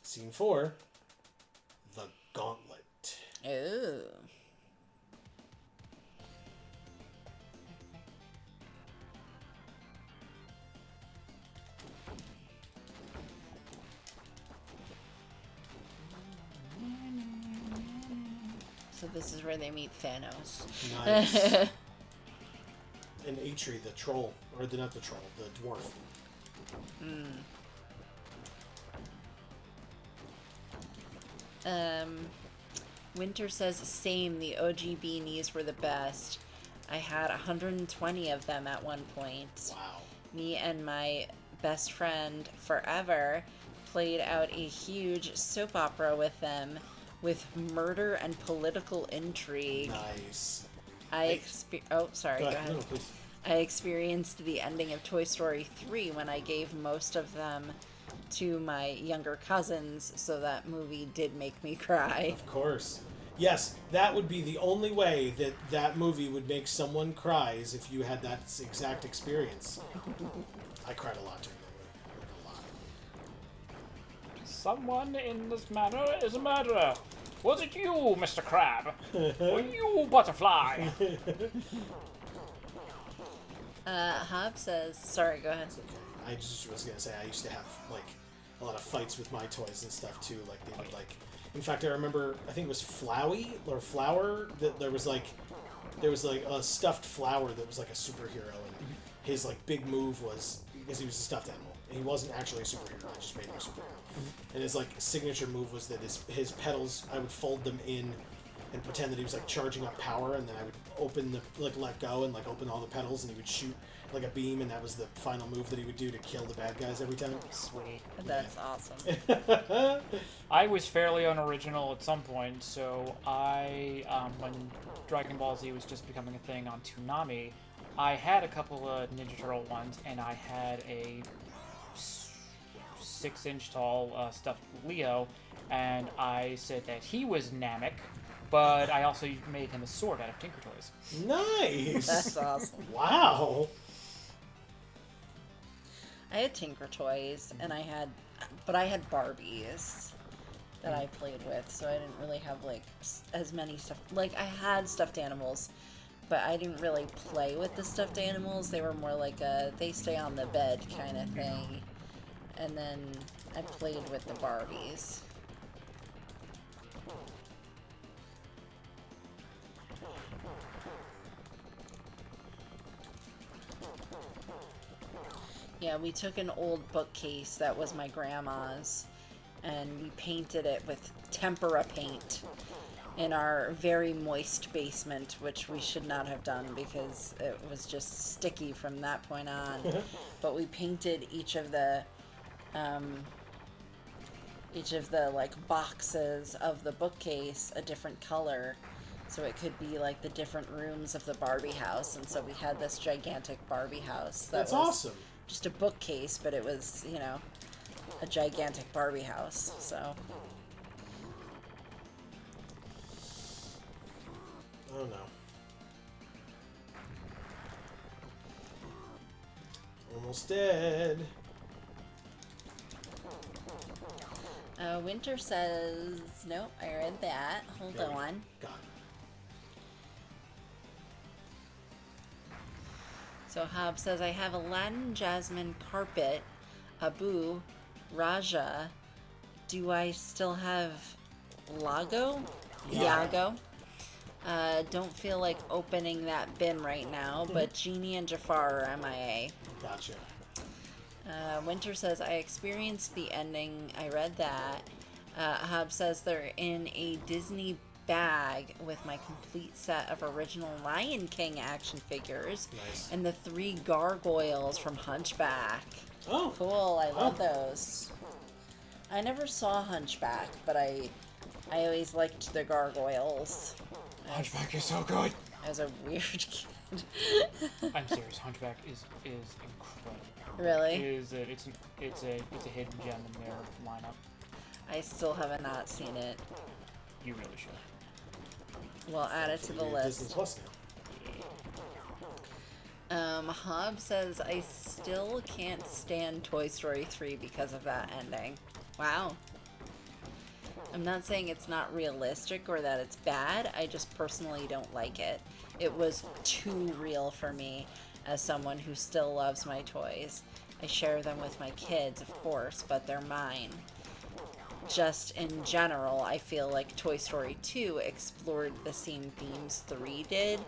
Scene 4, the Gauntlet. Ooh. So this is where they meet Thanos. Nice. And Atri, the troll, or not the troll, the dwarf. Winter says, same, the OG beanies were the best. I had 120 of them at one point. Wow. Me and my best friend forever played out a huge soap opera with them with murder and political intrigue. Nice. Oh, sorry, go ahead. No, please. I experienced the ending of Toy Story 3 when I gave most of them to my younger cousins, so that movie did make me cry. Of course. Yes, that would be the only way that that movie would make someone cry, is if you had that exact experience. I cried a lot during that movie. Like, a lot. Someone in this matter is a murderer. Was it you, Mr. Crab? Or you, Butterfly? Hob says, sorry, go ahead. It's okay. I just was gonna say, I used to have, like, a lot of fights with my toys and stuff, too. Like, they would, like... In fact, I remember, I think it was Flowey, or Flower, that there was, like, a stuffed flower that was, like, a superhero, and his, like, big move was, because he was a stuffed animal, and he wasn't actually a superhero, I just made him a superhero. And his, like, signature move was that his petals, I would fold them in and pretend that he was, like, charging up power, and then I would open the, like, let go and, like, open all the petals, and he would shoot, like, a beam, and that was the final move that he would do to kill the bad guys every time. Sweet. That's awesome. I was fairly unoriginal at some point, so when Dragon Ball Z was just becoming a thing on Toonami, I had a couple of Ninja Turtle ones, and I had a 6-inch tall stuffed Leo, and I said that he was Namek, but I also made him a sword out of Tinker Toys. Nice! That's awesome. Wow! I had Tinker Toys, and I had Barbies that I played with, so I didn't really have, like, as many stuff. Like, I had stuffed animals, but I didn't really play with the stuffed animals. They were more like they stay on the bed kind of thing. And then I played with the Barbies. Yeah, we took an old bookcase that was my grandma's, and we painted it with tempera paint in our very moist basement, which we should not have done because it was just sticky from that point on. But we painted each of the like boxes of the bookcase a different color, so it could be like the different rooms of the Barbie house. And so we had this gigantic Barbie house That's was awesome. just a bookcase, but it was, you know, a gigantic Barbie house. So Oh no. Almost dead. Winter says, nope, I read that. Hold There we go. on. Got it. So Hob says, I have Aladdin Jasmine carpet, Abu, Raja. Do I still have Lago? Yeah. Iago. Don't feel like opening that bin right now, but Genie and Jafar are MIA. Gotcha. Winter says, I experienced the ending. I read that. Hob says they're in a Disney bag with my complete set of original Lion King action figures Nice. and the 3 gargoyles from Hunchback. Oh, Cool, I love Oh. those. I never saw Hunchback, but I always liked the gargoyles. Hunchback is so good. I was a weird kid. I'm serious. Hunchback is incredible. Really? It's a hidden gem in their lineup. I still have not seen it. You really should. We'll add it to the Disney list. Plus Hob says, I still can't stand Toy Story 3 because of that ending. Wow. I'm not saying it's not realistic or that it's bad. I just personally don't like it. It was too real for me as someone who still loves my toys. I share them with my kids, of course, but they're mine. Just in general, I feel like Toy Story 2 explored the same themes 3 did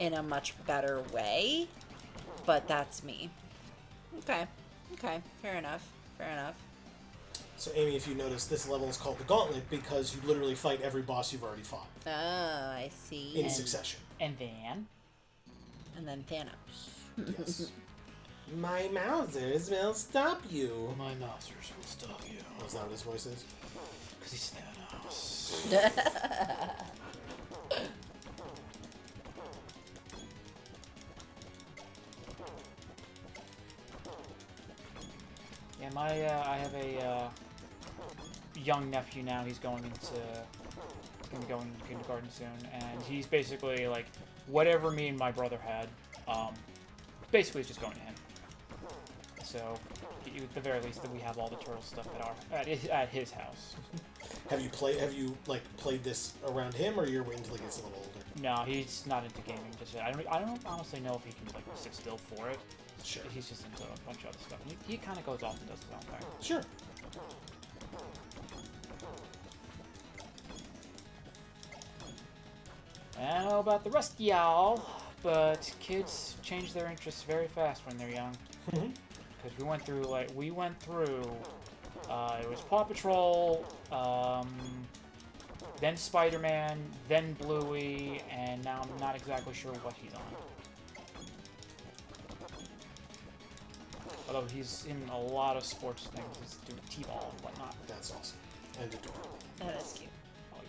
in a much better way, but that's me. Okay, fair enough. So, Amy, if you notice, this level is called the Gauntlet because you literally fight every boss you've already fought. Oh, I see. In succession. And then... And then Thanos. Yes. My Mousers will stop you. My Mousers will stop you. Oh, is that what his voice is? Because he's Thanos. Yeah, I have a young nephew now. He's going into kindergarten soon, and he's basically like whatever me and my brother had. Basically, it's just going to him. So, at the very least, that we have all the turtle stuff at his house. Have you played this around him, or you're waiting until he gets a little older? No, he's not into gaming just yet. I don't honestly know if he can like sit still for it. Sure. He's just into a bunch of other stuff. He kind of goes off and does his own thing. Sure. I don't know about the rest of y'all, but kids change their interests very fast when they're young. Because we went through, it was Paw Patrol, then Spider-Man, then Bluey, and now I'm not exactly sure what he's on. Although he's in a lot of sports things, he's doing T-ball and whatnot. That's awesome. And adorable. That is cute. Oh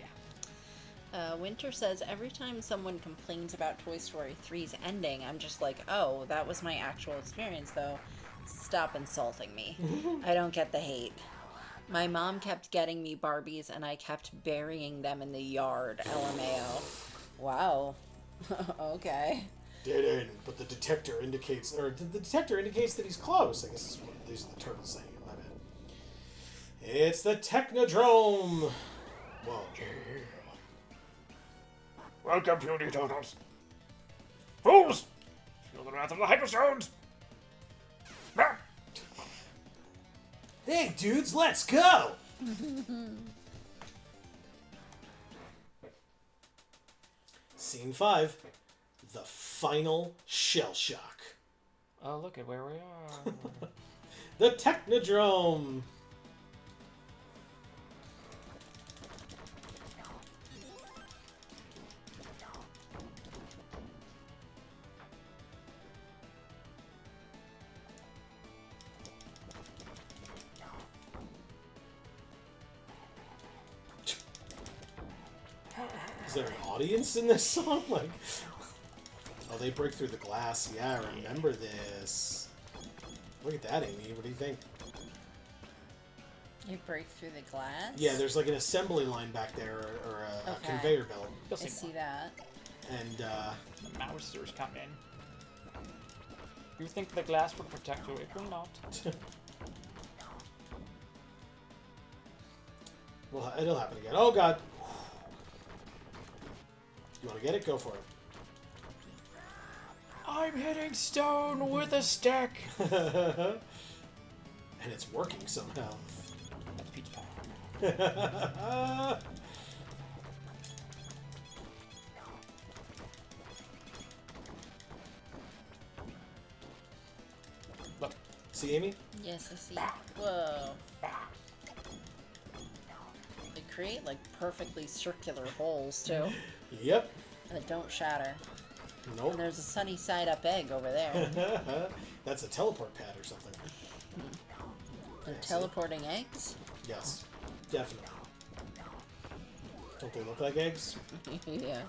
yeah. Winter says, every time someone complains about Toy Story 3's ending, I'm just like, oh, that was my actual experience, though. Stop insulting me. I don't get the hate. My mom kept getting me Barbies, and I kept burying them in the yard. LMAO. Wow. Okay. Dead end, but the detector indicates that he's close. I guess is what these are the turtles saying. My bad. It's the Technodrome. Whoa. Welcome to the Turtles. Fools! Feel the wrath of the Hyperstones! Ah! Hey, dudes, let's go! Scene 5. The final shell shock. Oh, look at where we are. The Technodrome. Is there an audience in this song? Like, oh, they break through the glass. Yeah, I remember this. Look at that, Amy. What do you think? You break through the glass? Yeah, there's like an assembly line back there, or a conveyor belt. You'll I see that. And, The Mousers come in. You think the glass will protect you? It will not. well, it'll happen again. Oh, God. You want to get it? Go for it. I'm hitting stone with a stick! And it's working somehow. That's Peach Power. Look. See, Amy? Yes, I see. Whoa. They create, like, perfectly circular holes, too. Yep. That don't shatter. Nope. And there's a sunny side up egg over there. That's a teleport pad or something. They're Yeah, see? teleporting eggs? Yes, definitely. Don't they look like eggs? Yeah.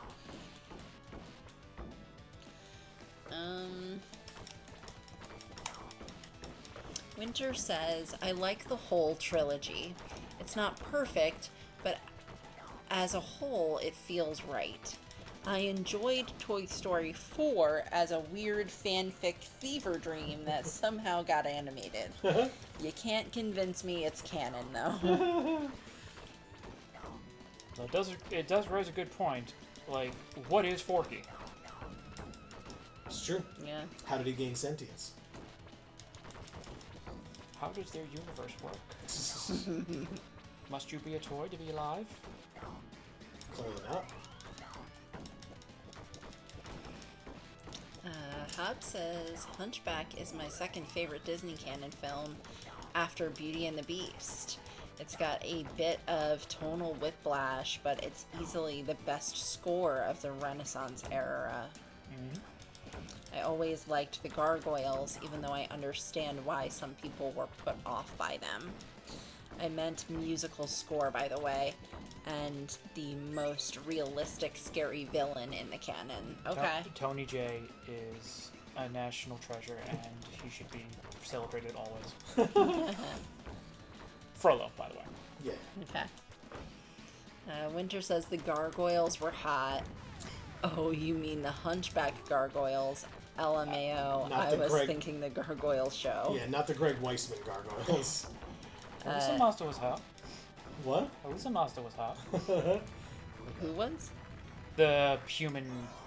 Winter says, I like the whole trilogy. It's not perfect, but as a whole, it feels right. I enjoyed Toy Story 4 as a weird fanfic fever dream that somehow got animated. You can't convince me it's canon, though. Well, it does raise a good point. Like, what is Forky? It's true. Yeah. How did he gain sentience? How does their universe work? Must you be a toy to be alive? Clearly not. Hub says Hunchback is my second favorite Disney canon film after Beauty and the Beast. It's got a bit of tonal whiplash, but it's easily the best score of the Renaissance era. I always liked the gargoyles, even though I understand why some people were put off by them. I meant musical score, by the way, and the most realistic scary villain in the canon. Okay. Tony J is a national treasure, and he should be celebrated always. Frollo, by the way. Yeah. Okay. Winter says the gargoyles were hot. Oh, you mean the Hunchback gargoyles? LMAO. Not I the was Greg- thinking the gargoyle show. Yeah, not the Greg Weisman gargoyles. Alyssa Master was hot. What? Alyssa Master was hot. Who was? The human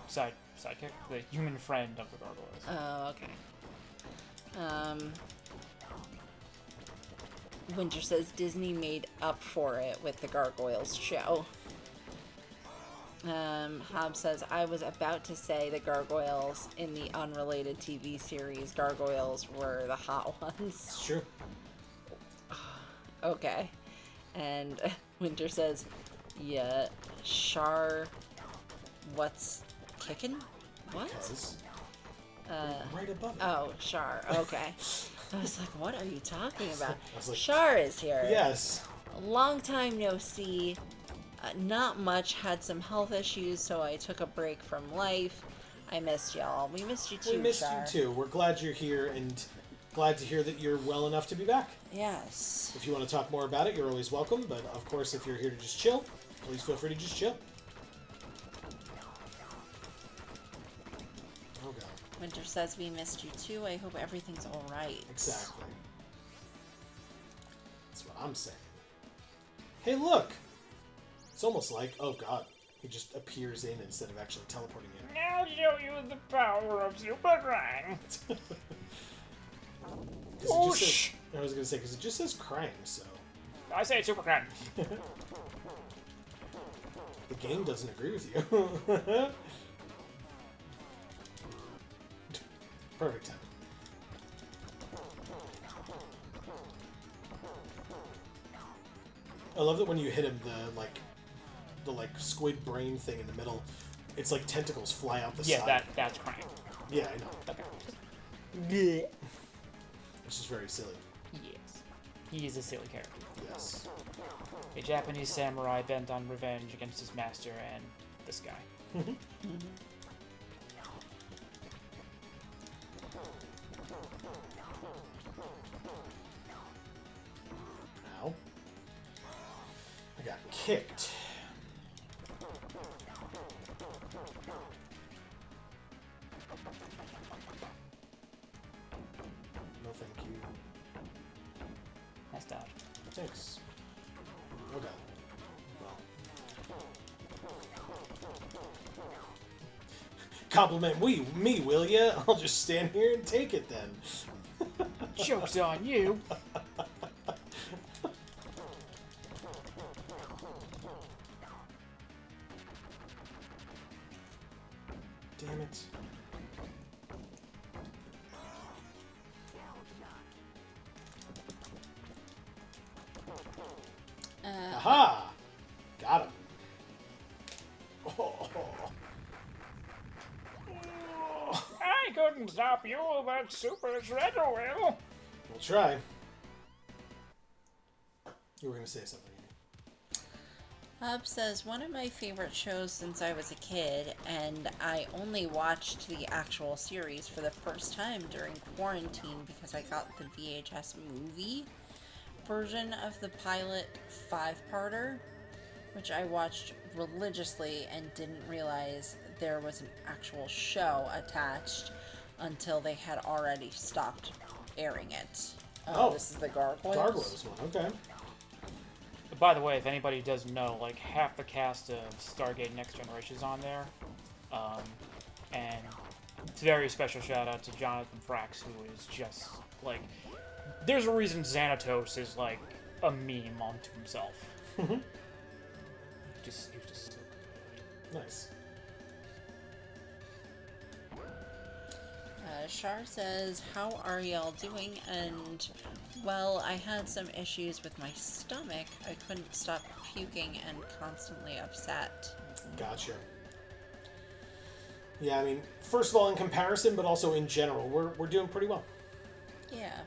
sidekick, the human friend of the gargoyles. Oh, okay. Winter says Disney made up for it with the Gargoyles show. Hob says, I was about to say the Gargoyles in the unrelated TV series Gargoyles were the hot ones. Sure. Okay. And Winter says, yeah, Char, what's kicking? What? Because right above it. Oh, Char, okay. I was like, what are you talking about? I was like, Char is here. Yes. Long time no see. Not much. Had some health issues, so I took a break from life. I missed y'all. We missed you too, We missed Char. you too. We're glad you're here and glad to hear that you're well enough to be back. Yes. If you want to talk more about it, you're always welcome. But of course, if you're here to just chill, please feel free to just chill. Oh god. Winter says we missed you too. I hope everything's all right. Exactly. That's what I'm saying. Hey, look! It's almost like, oh god, he just appears in instead of actually teleporting in. Now show you the power of Super Krang. 'Cause it just says, I was gonna say, because it just says Krang, so. I say Super Krang. The game doesn't agree with you. Perfect time. I love that when you hit him, the squid brain thing in the middle, it's like tentacles fly out the side. Yeah, that's Krang. Yeah, I know. Okay. Which is very silly. Yes. He is a silly character. Yes. A Japanese samurai bent on revenge against his master and this guy. Ow. I got kicked. No thank you. Nice dodge. Thanks. Oh god. Well. Compliment me, will ya? I'll just stand here and take it then. Joke's on you. Damn it. Aha! Got him. Oh. I couldn't stop you, but Super Shredder will. We'll try. You were going to say something. Hub says, one of my favorite shows since I was a kid, and I only watched the actual series for the first time during quarantine because I got the VHS movie version of the pilot 5-parter, which I watched religiously and didn't realize there was an actual show attached until they had already stopped airing it. Oh. This is the Gargoyles. Gargoyles one, okay. By the way, if anybody doesn't know, like half the cast of Stargate Next Generation is on there, and it's a very special shout out to Jonathan Frakes, who is just like, there's a reason Xanatos is like a meme onto himself. He was just so good. Nice. Shar says, how are y'all doing? And, well, I had some issues with my stomach. I couldn't stop puking and constantly upset. Gotcha. Yeah, I mean, first of all, in comparison, but also in general, we're doing pretty well. Yeah.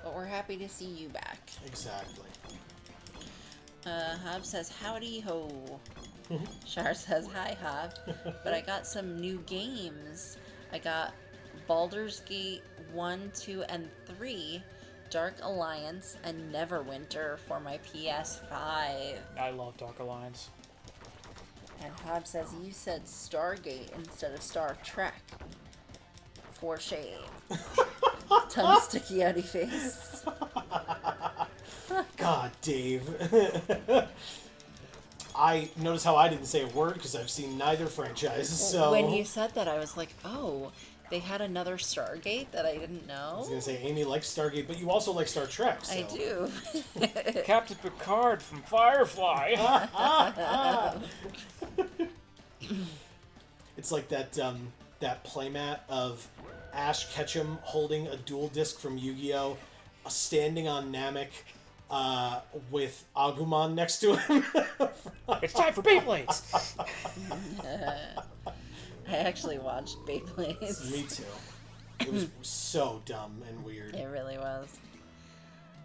But we're happy to see you back. Exactly. Hob says, howdy ho. Shar says, hi Hob. But I got some new games. I got Baldur's Gate 1, 2, and 3, Dark Alliance, and Neverwinter for my PS5. I love Dark Alliance. And Hob says, you said Stargate instead of Star Trek. For shame. Tongue sticky outy face. God, Dave. I notice how I didn't say a word because I've seen neither franchise. So When you said that, I was like, oh, they had another Stargate that I didn't I know. was gonna say Amy likes Stargate, but you also like Star Trek. So. I do. Captain Picard from Firefly. It's like that that playmat of Ash Ketchum holding a dual disc from Yu-Gi-Oh, standing on Namek, with Agumon next to him. It's time for Beyblades. I actually watched Beyblades. Me too. It was so dumb and weird. It really was.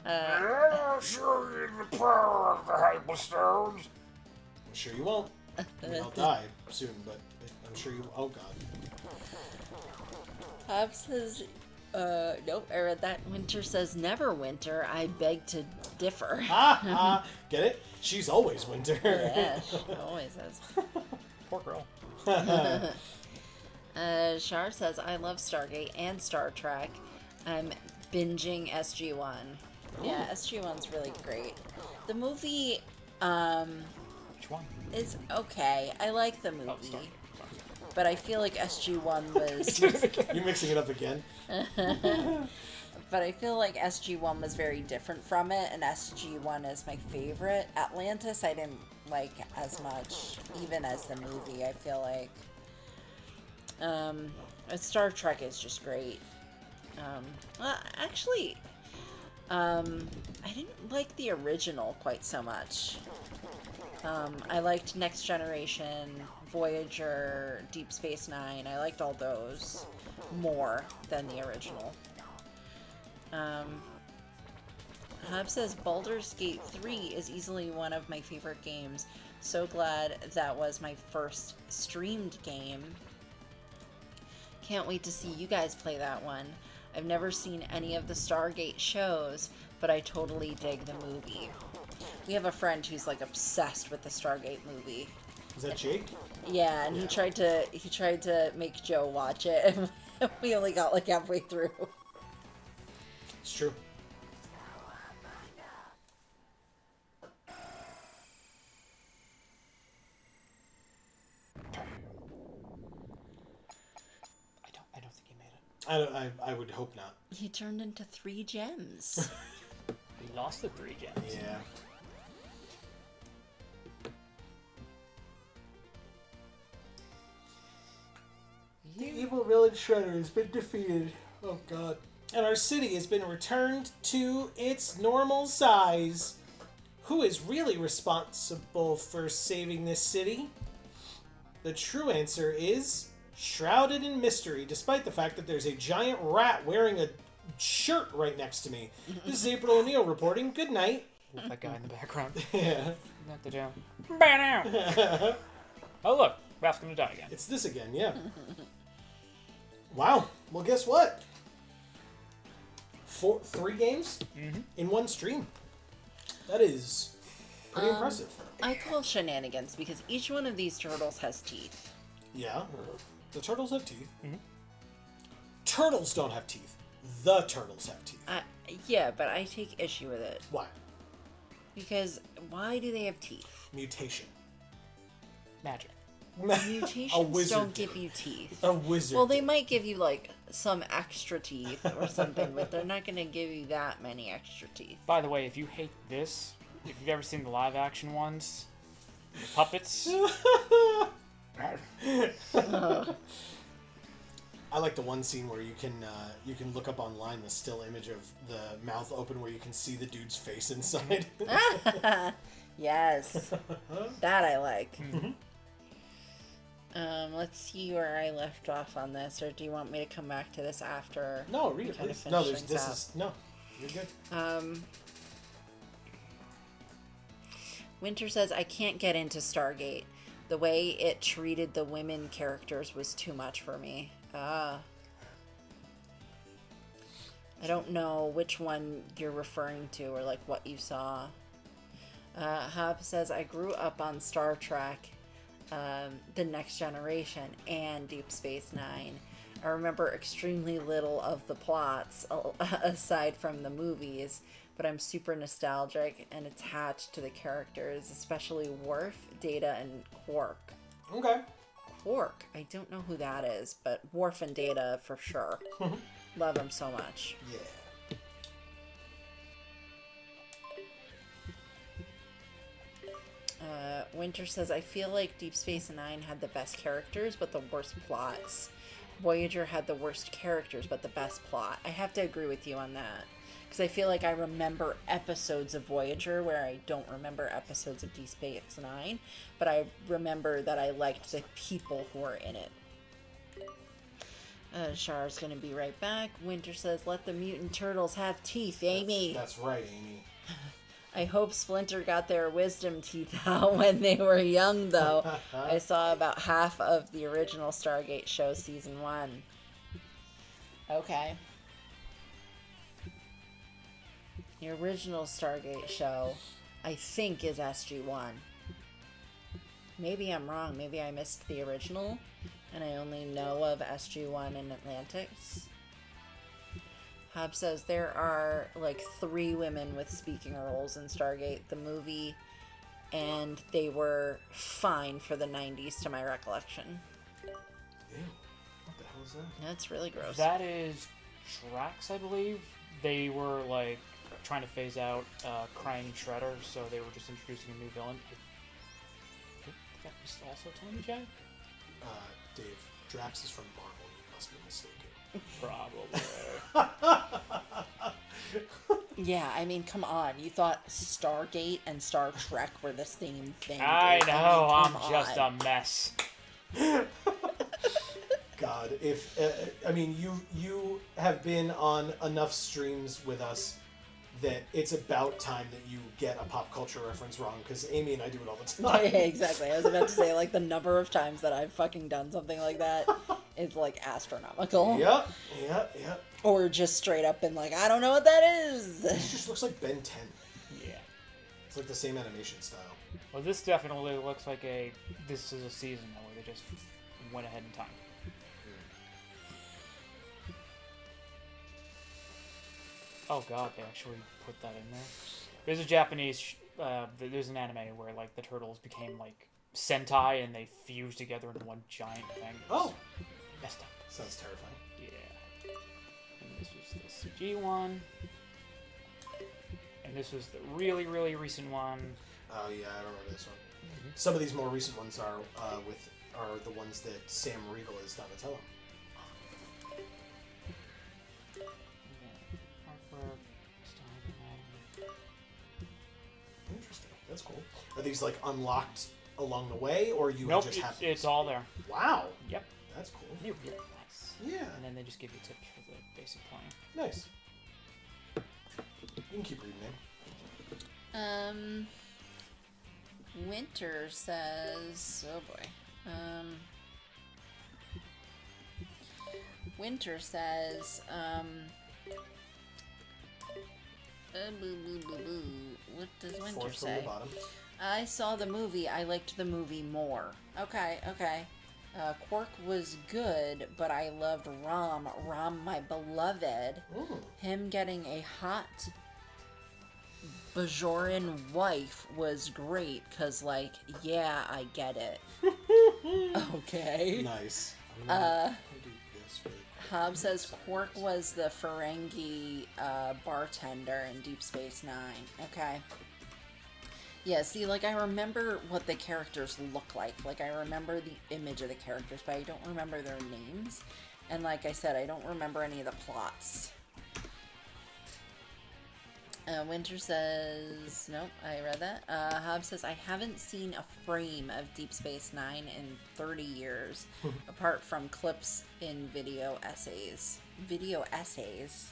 I'll show you the power of the Hyperstones. I'm sure you won't. I mean, I'll die soon, but I'm sure you. Oh God. Hob says, nope, I read that. Winter says, never winter. I beg to differ. Get it? She's always Winter. Yeah, she always is. Poor girl. Shar says, I love Stargate and Star Trek. I'm binging SG-1. Yeah, SG-1's really great. The movie, Which one? is okay. I like the movie. Oh, sorry. But I feel like SG-1 was... You're mixing it up again. But I feel like SG-1 was very different from it, and SG-1 is my favorite. Atlantis I didn't like as much, even as the movie, I feel like. Star Trek is just great. Actually, I didn't like the original quite so much. I liked Next Generation, Voyager, Deep Space Nine. I liked all those more than the original. Hub says Baldur's Gate 3 is easily one of my favorite games. So glad that was my first streamed game. Can't wait to see you guys play that one. I've never seen any of the Stargate shows, but I totally dig the movie. We have a friend who's like obsessed with the Stargate movie. Is that Jake? Yeah, and he tried to make Joe watch it, and we only got like halfway through. It's true. I don't think he made it. I would hope not. He turned into 3 gems. He lost the 3 gems. Yeah. The evil villain Shredder has been defeated. Oh God. And our city has been returned to its normal size. Who is really responsible for saving this city? The true answer is shrouded in mystery, despite the fact that there's a giant rat wearing a shirt right next to me. This is April O'Neil reporting. Good night. With that guy in the background. Yeah. Not the jam. Bam! Oh look, Ralph's gonna die again. It's this again, yeah. Wow. Well, guess what? 3 games in one stream. That is pretty impressive. I call shenanigans because each one of these turtles has teeth. Yeah. The turtles have teeth. Turtles don't have teeth. The turtles have teeth. Yeah, but I take issue with it. Why? Because why do they have teeth? Mutation. Magic. Mutations wizard don't did give you teeth. A wizard. Well, they did. might give you, like, some extra teeth or something, but they're not going to give you that many extra teeth. By the way, if you hate this, if you've ever seen the live action ones, the puppets. I like the one scene where you can look up online the still image of the mouth open where you can see the dude's face inside. Yes. That I like. Let's see where I left off on this, or do you want me to come back to this after? No, read we it, kinda please. finish No, things this up? is no. You're good. Winter says, I can't get into Stargate. The way it treated the women characters was too much for me. I don't know which one you're referring to or like what you saw. Hub says, I grew up on Star Trek, The Next Generation, and Deep Space Nine. I remember extremely little of the plots aside from the movies, but I'm super nostalgic and attached to the characters, especially Worf, Data, and Quark. Okay. Quark, I don't know who that is, but Worf and Data for sure. Love them so much. Yeah. Winter says, I feel like Deep Space Nine had the best characters, but the worst plots. Voyager had the worst characters, but the best plot. I have to agree with you on that. Because I feel like I remember episodes of Voyager where I don't remember episodes of Deep Space Nine, but I remember that I liked the people who were in it. Char's gonna be right back. Winter says, let the mutant turtles have teeth, Amy. That's right, Amy. I hope Splinter got their wisdom teeth out when they were young, though. I saw about half of the original Stargate show, season 1. Okay. The original Stargate show, I think, is SG-1. Maybe I'm wrong. Maybe I missed the original, and I only know of SG-1 in Atlantis. Hob says there are like 3 women with speaking roles in Stargate, the movie, and they were fine for the 90s to my recollection. Ew. What the hell is that? That's really gross. That is Drax, I believe. They were like trying to phase out Krang and Shredder, so they were just introducing a new villain. I think that was also Tommy Jack? Dave, Drax is from Marvel. You must be mistaken. Probably. Yeah, I mean, come on. You thought Stargate and Star Trek were the same thing. I Dave. know, mean, I'm just a mess. God, if I mean you have been on enough streams with us that it's about time that you get a pop culture reference wrong, because Amy and I do it all the time. Yeah, exactly. I was about to say, like, the number of times that I've fucking done something like that is, like, astronomical. Yep. Or just straight up been like, I don't know what that is. This just looks like Ben 10. Yeah. It's like the same animation style. Well, this definitely looks like this is a season though, where they just went ahead in time. Oh god, they actually put that in there. There's a Japanese, there's an anime where like the turtles became like Sentai and they fused together into one giant thing. Oh! Messed up. Sounds terrifying. Yeah. And this was the CG one. And this was the really, really recent one. Oh yeah, I remember this one. Some of these more recent ones are the ones that Sam Riegel is Donatello. Interesting. That's cool. Are these like unlocked along the way, or you Nope, just have? it's all there. Wow. Yep. That's cool. Yep. Nice. Yeah. And then they just give you tips for the basic playing. Nice. You can keep reading it. Winter says, oh boy. Winter says, boo, boo, boo, boo. What does Winter Fourth from say? the bottom. I saw the movie. I liked the movie more. Okay. Quark was good, but I loved Rom. Rom, my beloved. Ooh. Him getting a hot Bajoran wife was great, because, like, yeah, I get it. Okay. Nice. I'm gonna do this really quick. Hobb says Quark was the Ferengi bartender in Deep Space Nine. Okay. Yeah, see, like, I remember what the characters look like. Like, I remember the image of the characters, but I don't remember their names. And like I said, I don't remember any of the plots. Winter says... Nope, I read that. Hobb says, I haven't seen a frame of Deep Space Nine in 30 years, apart from clips in video essays. Video essays?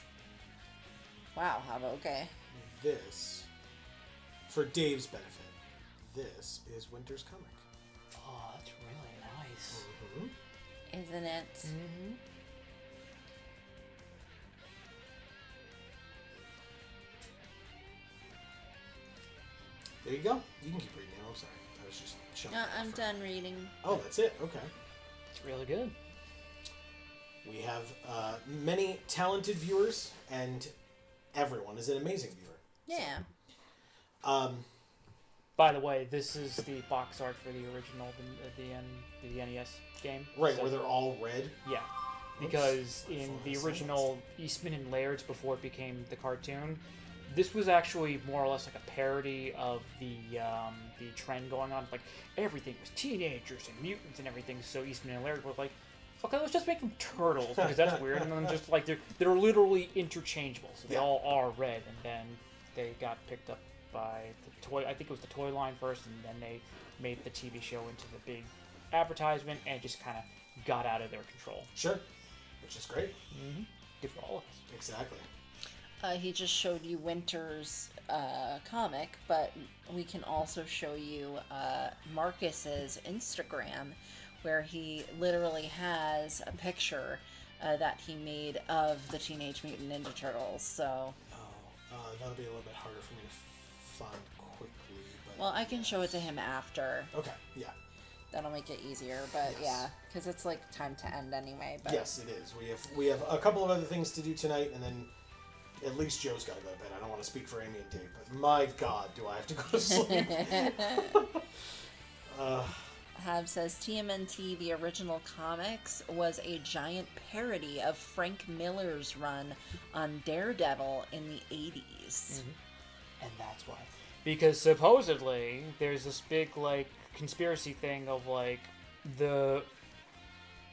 Wow, Hobb, okay. This, for Dave's benefit, this is Winter's comic. Oh, that's really nice. Mm-hmm. Isn't it? Mm-hmm. There you go. You can keep reading it. I'm sorry. I was just showing it I'm off. done reading. Oh, that's it. Okay. It's really good. We have many talented viewers, and everyone is an amazing viewer. Yeah. By the way, this is the box art for the original, the NES game. Right, So- where they're all red. Yeah, because Oops. in the That's original Eastman and Laird's, before it became the cartoon, this was actually more or less like a parody of the trend going on. Like, everything was teenagers and mutants and everything. So Eastman and Laird were like, okay, let's just make them turtles, because that's weird. And then just like they're literally interchangeable, so they all are red. And then they got picked up by the toy. I think it was the toy line first, and then they made the TV show into the big advertisement, and it just kind of got out of their control. Sure. Which is great. Mm-hmm. Good for all of us. Exactly. He just showed you Winter's comic, but we can also show you Marcus's Instagram, where he literally has a picture that he made of the Teenage Mutant Ninja Turtles. So, That'll be a little bit harder for me to find quickly. But well, I can show it to him after. Okay. Yeah. That'll make it easier. But Yes. yeah, because it's like time to end anyway. But Yes, it is. We have a couple of other things to do tonight, and then at least Joe's got to go to bed. I don't want to speak for Amy and Dave, but my God, do I have to go to sleep? Hab says TMNT, the original comics, was a giant parody of Frank Miller's run on Daredevil in the 80s. And that's why. Because supposedly there's this big like conspiracy thing of like the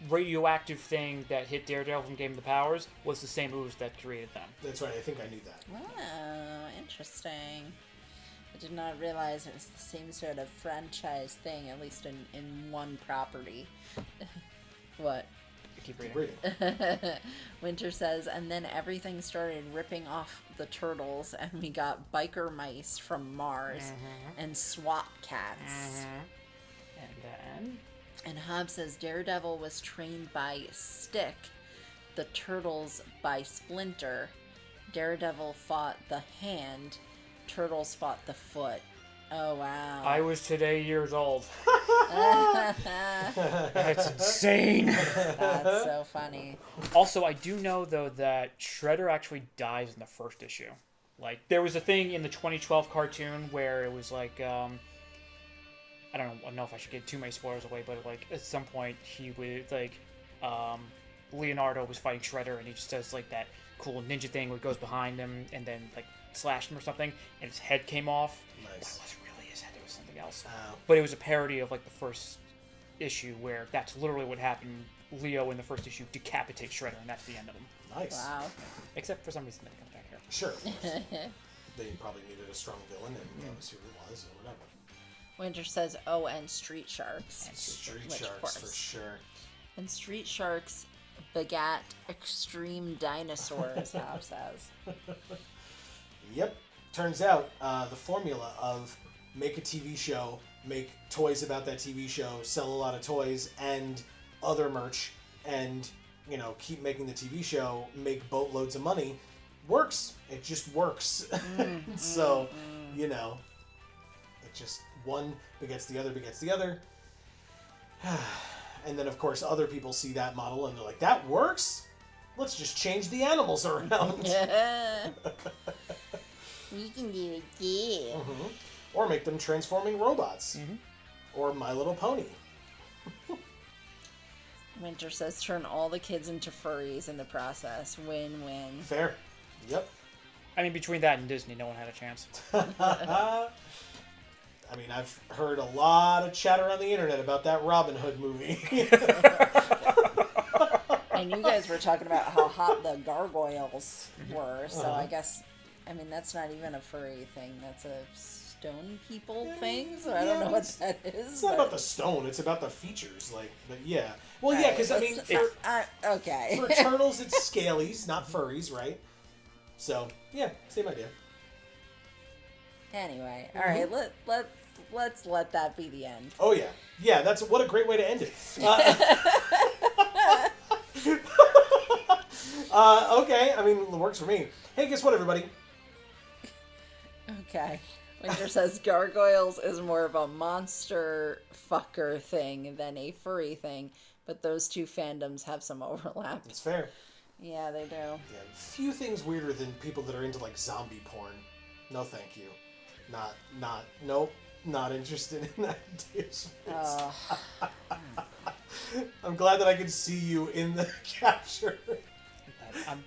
radioactive thing that hit Daredevil from Game of the Powers was the same ooze that created them. That's right. I think I knew that. Wow, interesting. I did not realize it was the same sort of franchise thing, at least in one property. What? Keep Keep reading. reading. Winter says, and then everything started ripping off the turtles, and we got biker mice from Mars and SWAT cats. And then And Hobbs says Daredevil was trained by Stick, the Turtles by Splinter. Daredevil fought the hand, Turtles fought the foot. Oh, wow. I was today years old. That's insane. That's so funny. Also, I do know though that Shredder actually dies in the first issue. Like, there was a thing in the 2012 cartoon where it was like, I don't know if I should give too many spoilers away, but like at some point he would like, Leonardo was fighting Shredder, and he just does like that cool ninja thing where he goes behind him and then like slashed him or something, and his head came off. Nice. That wasn't really his head; it was something else. Wow. But it was a parody of like the first issue where that's literally what happened. Leo in the first issue decapitates Shredder, and that's the end of him. Nice. Wow. Except for some reason that he comes back here. Sure. Of course. They probably needed a strong villain, and that was who it was, or whatever. Winter says, oh, and Street Sharks. Street Which, of Sharks course. for sure. And Street Sharks begat extreme dinosaurs, Hobbs says. Yep. Turns out the formula of make a TV show, make toys about that TV show, sell a lot of toys and other merch, and keep making the TV show, make boatloads of money, works. It just works. So it just one begets the other begets the other. And then, of course, other people see that model and they're like, that works? Let's just change the animals around. We can do it, yeah. Or make them transforming robots. Or My Little Pony. Winter says turn all the kids into furries in the process. Win-win. Fair. Yep. I mean, between that and Disney, no one had a chance. I mean, I've heard a lot of chatter on the internet about that Robin Hood movie. And you guys were talking about how hot the gargoyles were, so I guess, I mean, that's not even a furry thing. That's a stone people thing, so I don't know what that is. It's not about the stone, it's about the features. Like, but yeah. Well, yeah, because, I mean, okay. for turtles, it's scalies, not furries, right? So, yeah, same idea. Anyway, all right, let's let that be the end. Oh, yeah. Yeah, that's what a great way to end it. Okay, I mean, it works for me. Hey, guess what, everybody? Okay. Winter says gargoyles is more of a monster fucker thing than a furry thing, but those two fandoms have some overlap. It's fair. Yeah, they do. Yeah, few things weirder than people that are into, like, zombie porn. No, thank you. Nope. Not interested in that dish. I'm glad that I could see you in the capture.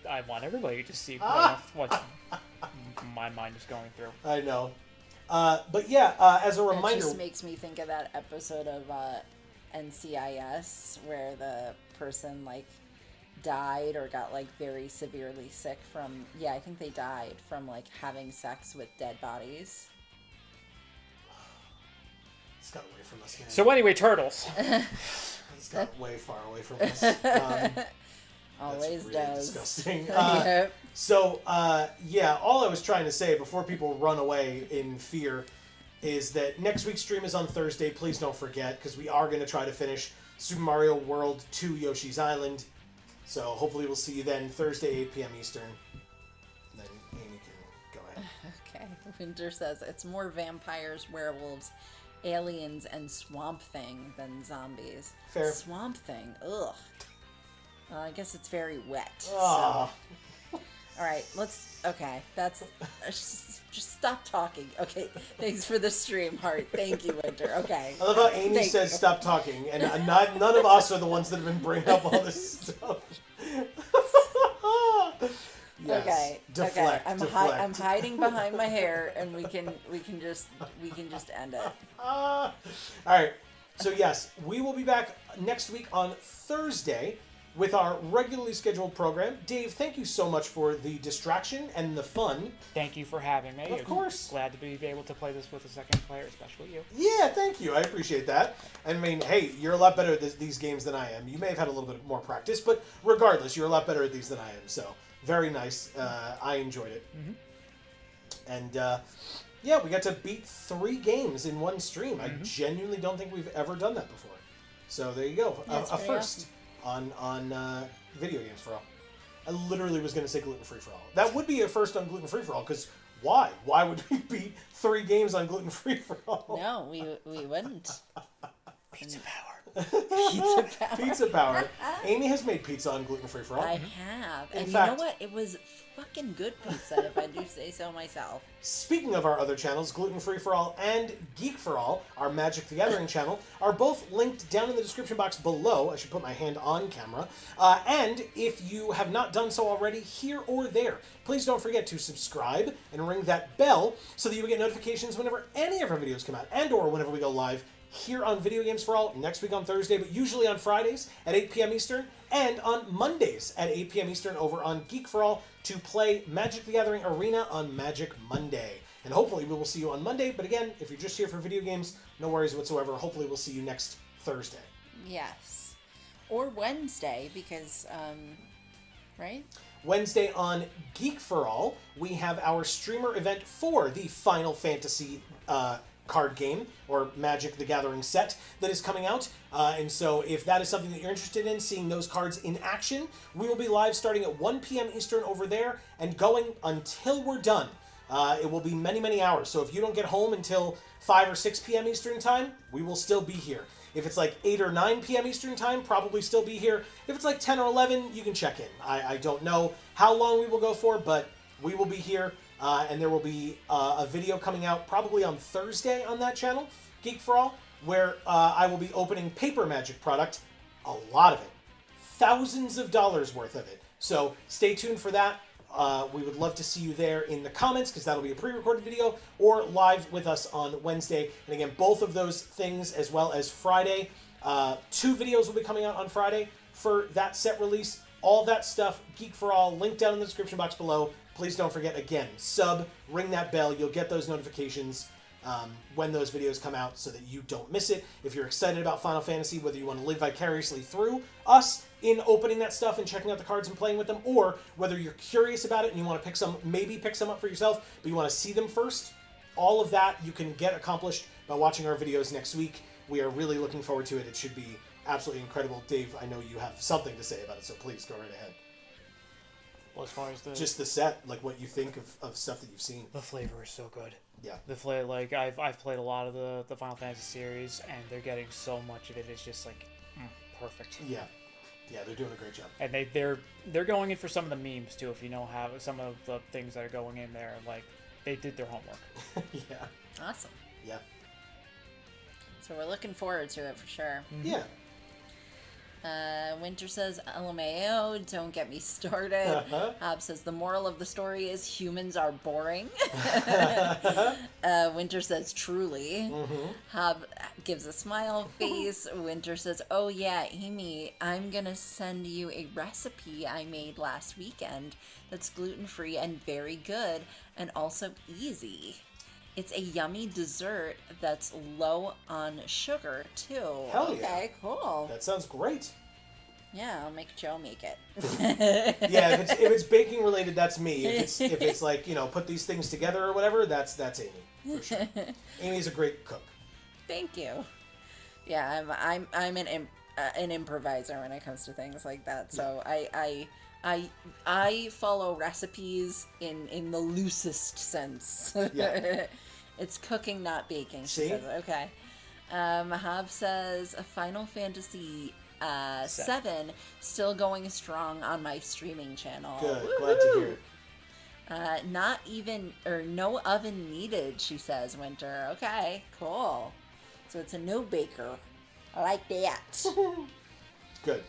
I want everybody to see what my mind is going through. I know. But yeah, as a reminder... It just makes me think of that episode of NCIS where the person, like, died or got, like, very severely sick from... Yeah, I think they died from, like, having sex with dead bodies. It's got away from us, man. So anyway, turtles. It's got way far away from us. Always really does. Disgusting. Yep. So, yeah, all I was trying to say before people run away in fear is that next week's stream is on Thursday. Please don't forget, because we are going to try to finish Super Mario World 2 Yoshi's Island. So hopefully we'll see you then Thursday, 8 p.m. Eastern. Then Amy can go ahead. Okay. Winter says it's more vampires, werewolves, aliens, and Swamp Thing than zombies. Fair. Swamp Thing. Ugh. Well, I guess it's very wet. Ah. So. All right, okay, that's... Just stop talking. Okay, thanks for the stream, Heart. Thank you, Winter. Okay. I love how Amy says stop talking, and none of us are the ones that have been bringing up all this stuff. Yes. Okay. Deflect. Okay. Deflect. I'm hiding behind my hair, and we can just end it. All right. So yes, we will be back next week on Thursday with our regularly scheduled program. Dave, thank you so much for the distraction and the fun. Thank you for having me. Of course. Glad to be able to play this with a second player, especially you. Yeah, thank you. I appreciate that. I mean, hey, you're a lot better at these games than I am. You may have had a little bit more practice, but regardless, you're a lot better at these than I am. So, very nice. I enjoyed it. And, yeah, we got to beat 3 games in one stream. I genuinely don't think we've ever done that before. So, there you go. A first. Awesome. On Video Games for All. I literally was going to say Gluten Free for All. That would be a first on Gluten Free for All, because why? Why would we beat 3 games on Gluten Free for All? No, we wouldn't. Pizza power. Pizza power. Pizza power. Amy has made pizza on Gluten Free for All. I have. In And fact, you know what? It was fucking good pizza, if I do say so myself. Speaking of our other channels, Gluten Free for All and Geek for All, our Magic the Gathering channel, are both linked down in the description box below. I should put my hand on camera. And if you have not done so already, here or there, please don't forget to subscribe and ring that bell so that you will get notifications whenever any of our videos come out and or whenever we go live here on Video Games for All next week on Thursday, but usually on Fridays at 8 p.m. Eastern and on Mondays at 8 p.m. Eastern over on Geek for All to play Magic the Gathering Arena on Magic Monday. And hopefully we will see you on Monday, but again, if you're just here for video games, no worries whatsoever. Hopefully we'll see you next Thursday. Yes. Or Wednesday, because, right? Wednesday on Geek for All, we have our streamer event for the Final Fantasy card game, or Magic the Gathering set that is coming out. And so if that is something that you're interested in, seeing those cards in action, we will be live starting at 1 p.m. Eastern over there and going until we're done. It will be many, many hours. So if you don't get home until 5 or 6 p.m. Eastern Time, we will still be here. If it's like 8 or 9 p.m. Eastern Time, probably still be here. If it's like 10 or 11, you can check in. I don't know how long we will go for, but we will be here. And there will be a video coming out probably on Thursday on that channel, Geek for All, where I will be opening paper magic product. A lot of it. Thousands of dollars worth of it. So stay tuned for that. We would love to see you there in the comments, because that'll be a pre-recorded video, or live with us on Wednesday. And again, both of those things, as well as Friday. 2 videos will be coming out on Friday for that set release. All that stuff, Geek for All, link down in the description box below. Please don't forget, again, sub, ring that bell. You'll get those notifications when those videos come out, so that you don't miss it. If you're excited about Final Fantasy, whether you want to live vicariously through us in opening that stuff and checking out the cards and playing with them, or whether you're curious about it and you want to pick some up for yourself, but you want to see them first, all of that you can get accomplished by watching our videos next week. We are really looking forward to it. It should be absolutely incredible. Dave, I know you have something to say about it, so please go right ahead. Well, as far as Just the set, like what you think of stuff that you've seen. the flavor is so good. Yeah. The flavor, like I've played a lot of the Final Fantasy series, and they're getting so much of it. It's just like perfect. Yeah. Yeah, they're doing a great job. And they're going in for some of the memes too. If you know how some of the things that are going in there, like they did their homework. Yeah. Awesome. Yeah. So we're looking forward to it for sure. Yeah. Winter says, LMAO, don't get me started. Hob says, the moral of the story is humans are boring. Winter says, truly. Hob gives a smile face. Winter says, oh yeah, Amy, I'm gonna send you a recipe I made last weekend that's gluten-free and very good, and also easy. It's a yummy dessert that's low on sugar, too. Hell yeah. Okay, cool. That sounds great. Yeah, I'll make Joe make it. Yeah, if it's baking related, that's me. If it's like, put these things together or whatever, that's Amy for sure. Amy's a great cook. Thank you. Yeah, I'm an improviser when it comes to things like that. So I follow recipes in the loosest sense. Yeah. It's cooking, not baking. She See? says. Okay. Mahab says Final Fantasy 7 still going strong on my streaming channel. Good. Woo-hoo! Glad to hear it. Not even, or no oven needed, she says, Winter. Okay, cool. So it's a no baker. I like that. Good.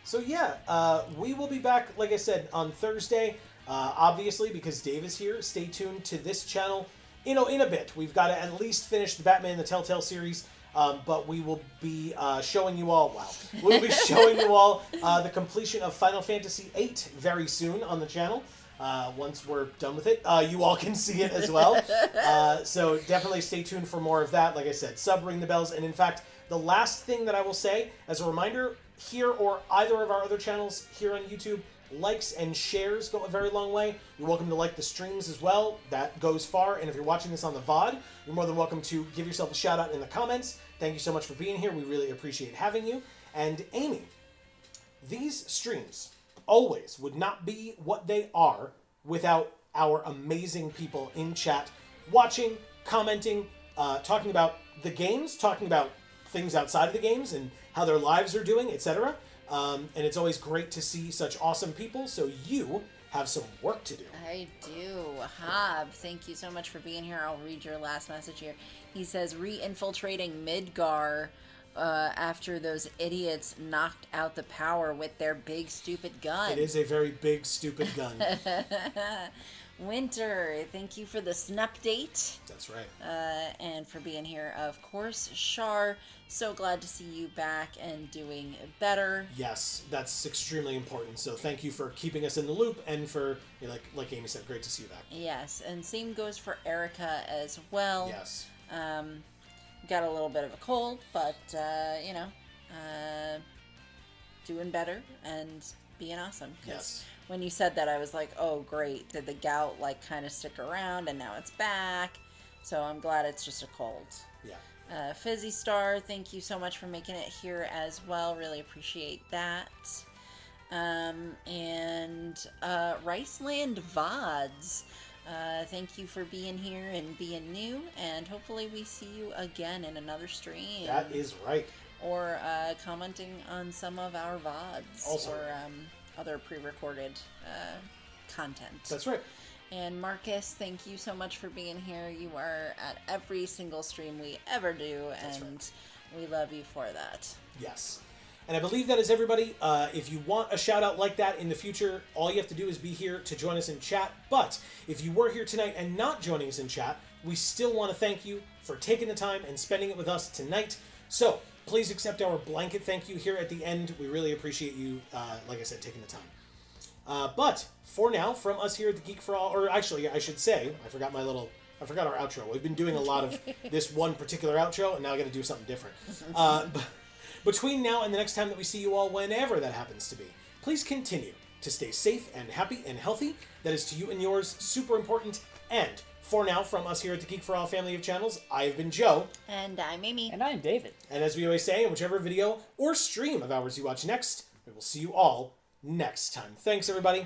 So yeah, we will be back, like I said, on Thursday. Obviously, because Dave is here, stay tuned to this channel. In a bit, we've got to at least finish the Batman the Telltale series. But we will be showing you all. Wow, we'll be showing you all the completion of Final Fantasy VIII very soon on the channel. Once we're done with it, you all can see it as well. So definitely stay tuned for more of that. Like I said, sub, ring the bells, and in fact, the last thing that I will say as a reminder, here or either of our other channels here on YouTube, likes and shares go a very long way. You're welcome to like the streams as well. That goes far. And if you're watching this on the VOD, you're more than welcome to give yourself a shout out in the comments. Thank you so much for being here. We really appreciate having you. And Amy, these streams always would not be what they are without our amazing people in chat, watching, commenting, talking about the games, talking about things outside of the games and how their lives are doing, etc. And it's always great to see such awesome people, so you have some work to do. I do. Hob, thank you so much for being here. I'll read your last message here. He says, re-infiltrating Midgar after those idiots knocked out the power with their big, stupid gun. It is a very big, stupid gun. Winter, thank you for the snupdate. That's right. And for being here, of course. Shar, so glad to see you back and doing better. Yes, that's extremely important. So thank you for keeping us in the loop, and for, like Amy said, great to see you back. Yes, and same goes for Erica as well. Yes. Got a little bit of a cold, but, doing better and being awesome. 'Cause Yes. when you said that, I was like, oh, great. Did the gout, kind of stick around, and now it's back? So I'm glad it's just a cold. Yeah. Fizzy Star, thank you so much for making it here as well. Really appreciate that. And Riceland VODs. Thank you for being here and being new, and hopefully we see you again in another stream. That is right. Or commenting on some of our VODs Also. or other pre-recorded content. That's right. And Marcus, thank you so much for being here. You are at every single stream we ever do, and we love you for that. Yes. And I believe that is everybody. If you want a shout out like that in the future, all you have to do is be here to join us in chat. But if you were here tonight and not joining us in chat, we still want to thank you for taking the time and spending it with us tonight. So please accept our blanket thank you here at the end. We really appreciate you, like I said, taking the time. But for now, from us here at the Geek for All, or actually, I should say, I forgot our outro. We've been doing a lot of this one particular outro, and now I got to do something different. But between now and the next time that we see you all, whenever that happens to be, please continue to stay safe and happy and healthy. That is to you and yours super important. And for now, from us here at the Geek for All family of channels, I have been Joe. And I'm Amy. And I'm David. And as we always say, in whichever video or stream of ours you watch next, we will see you all next time. Thanks, everybody.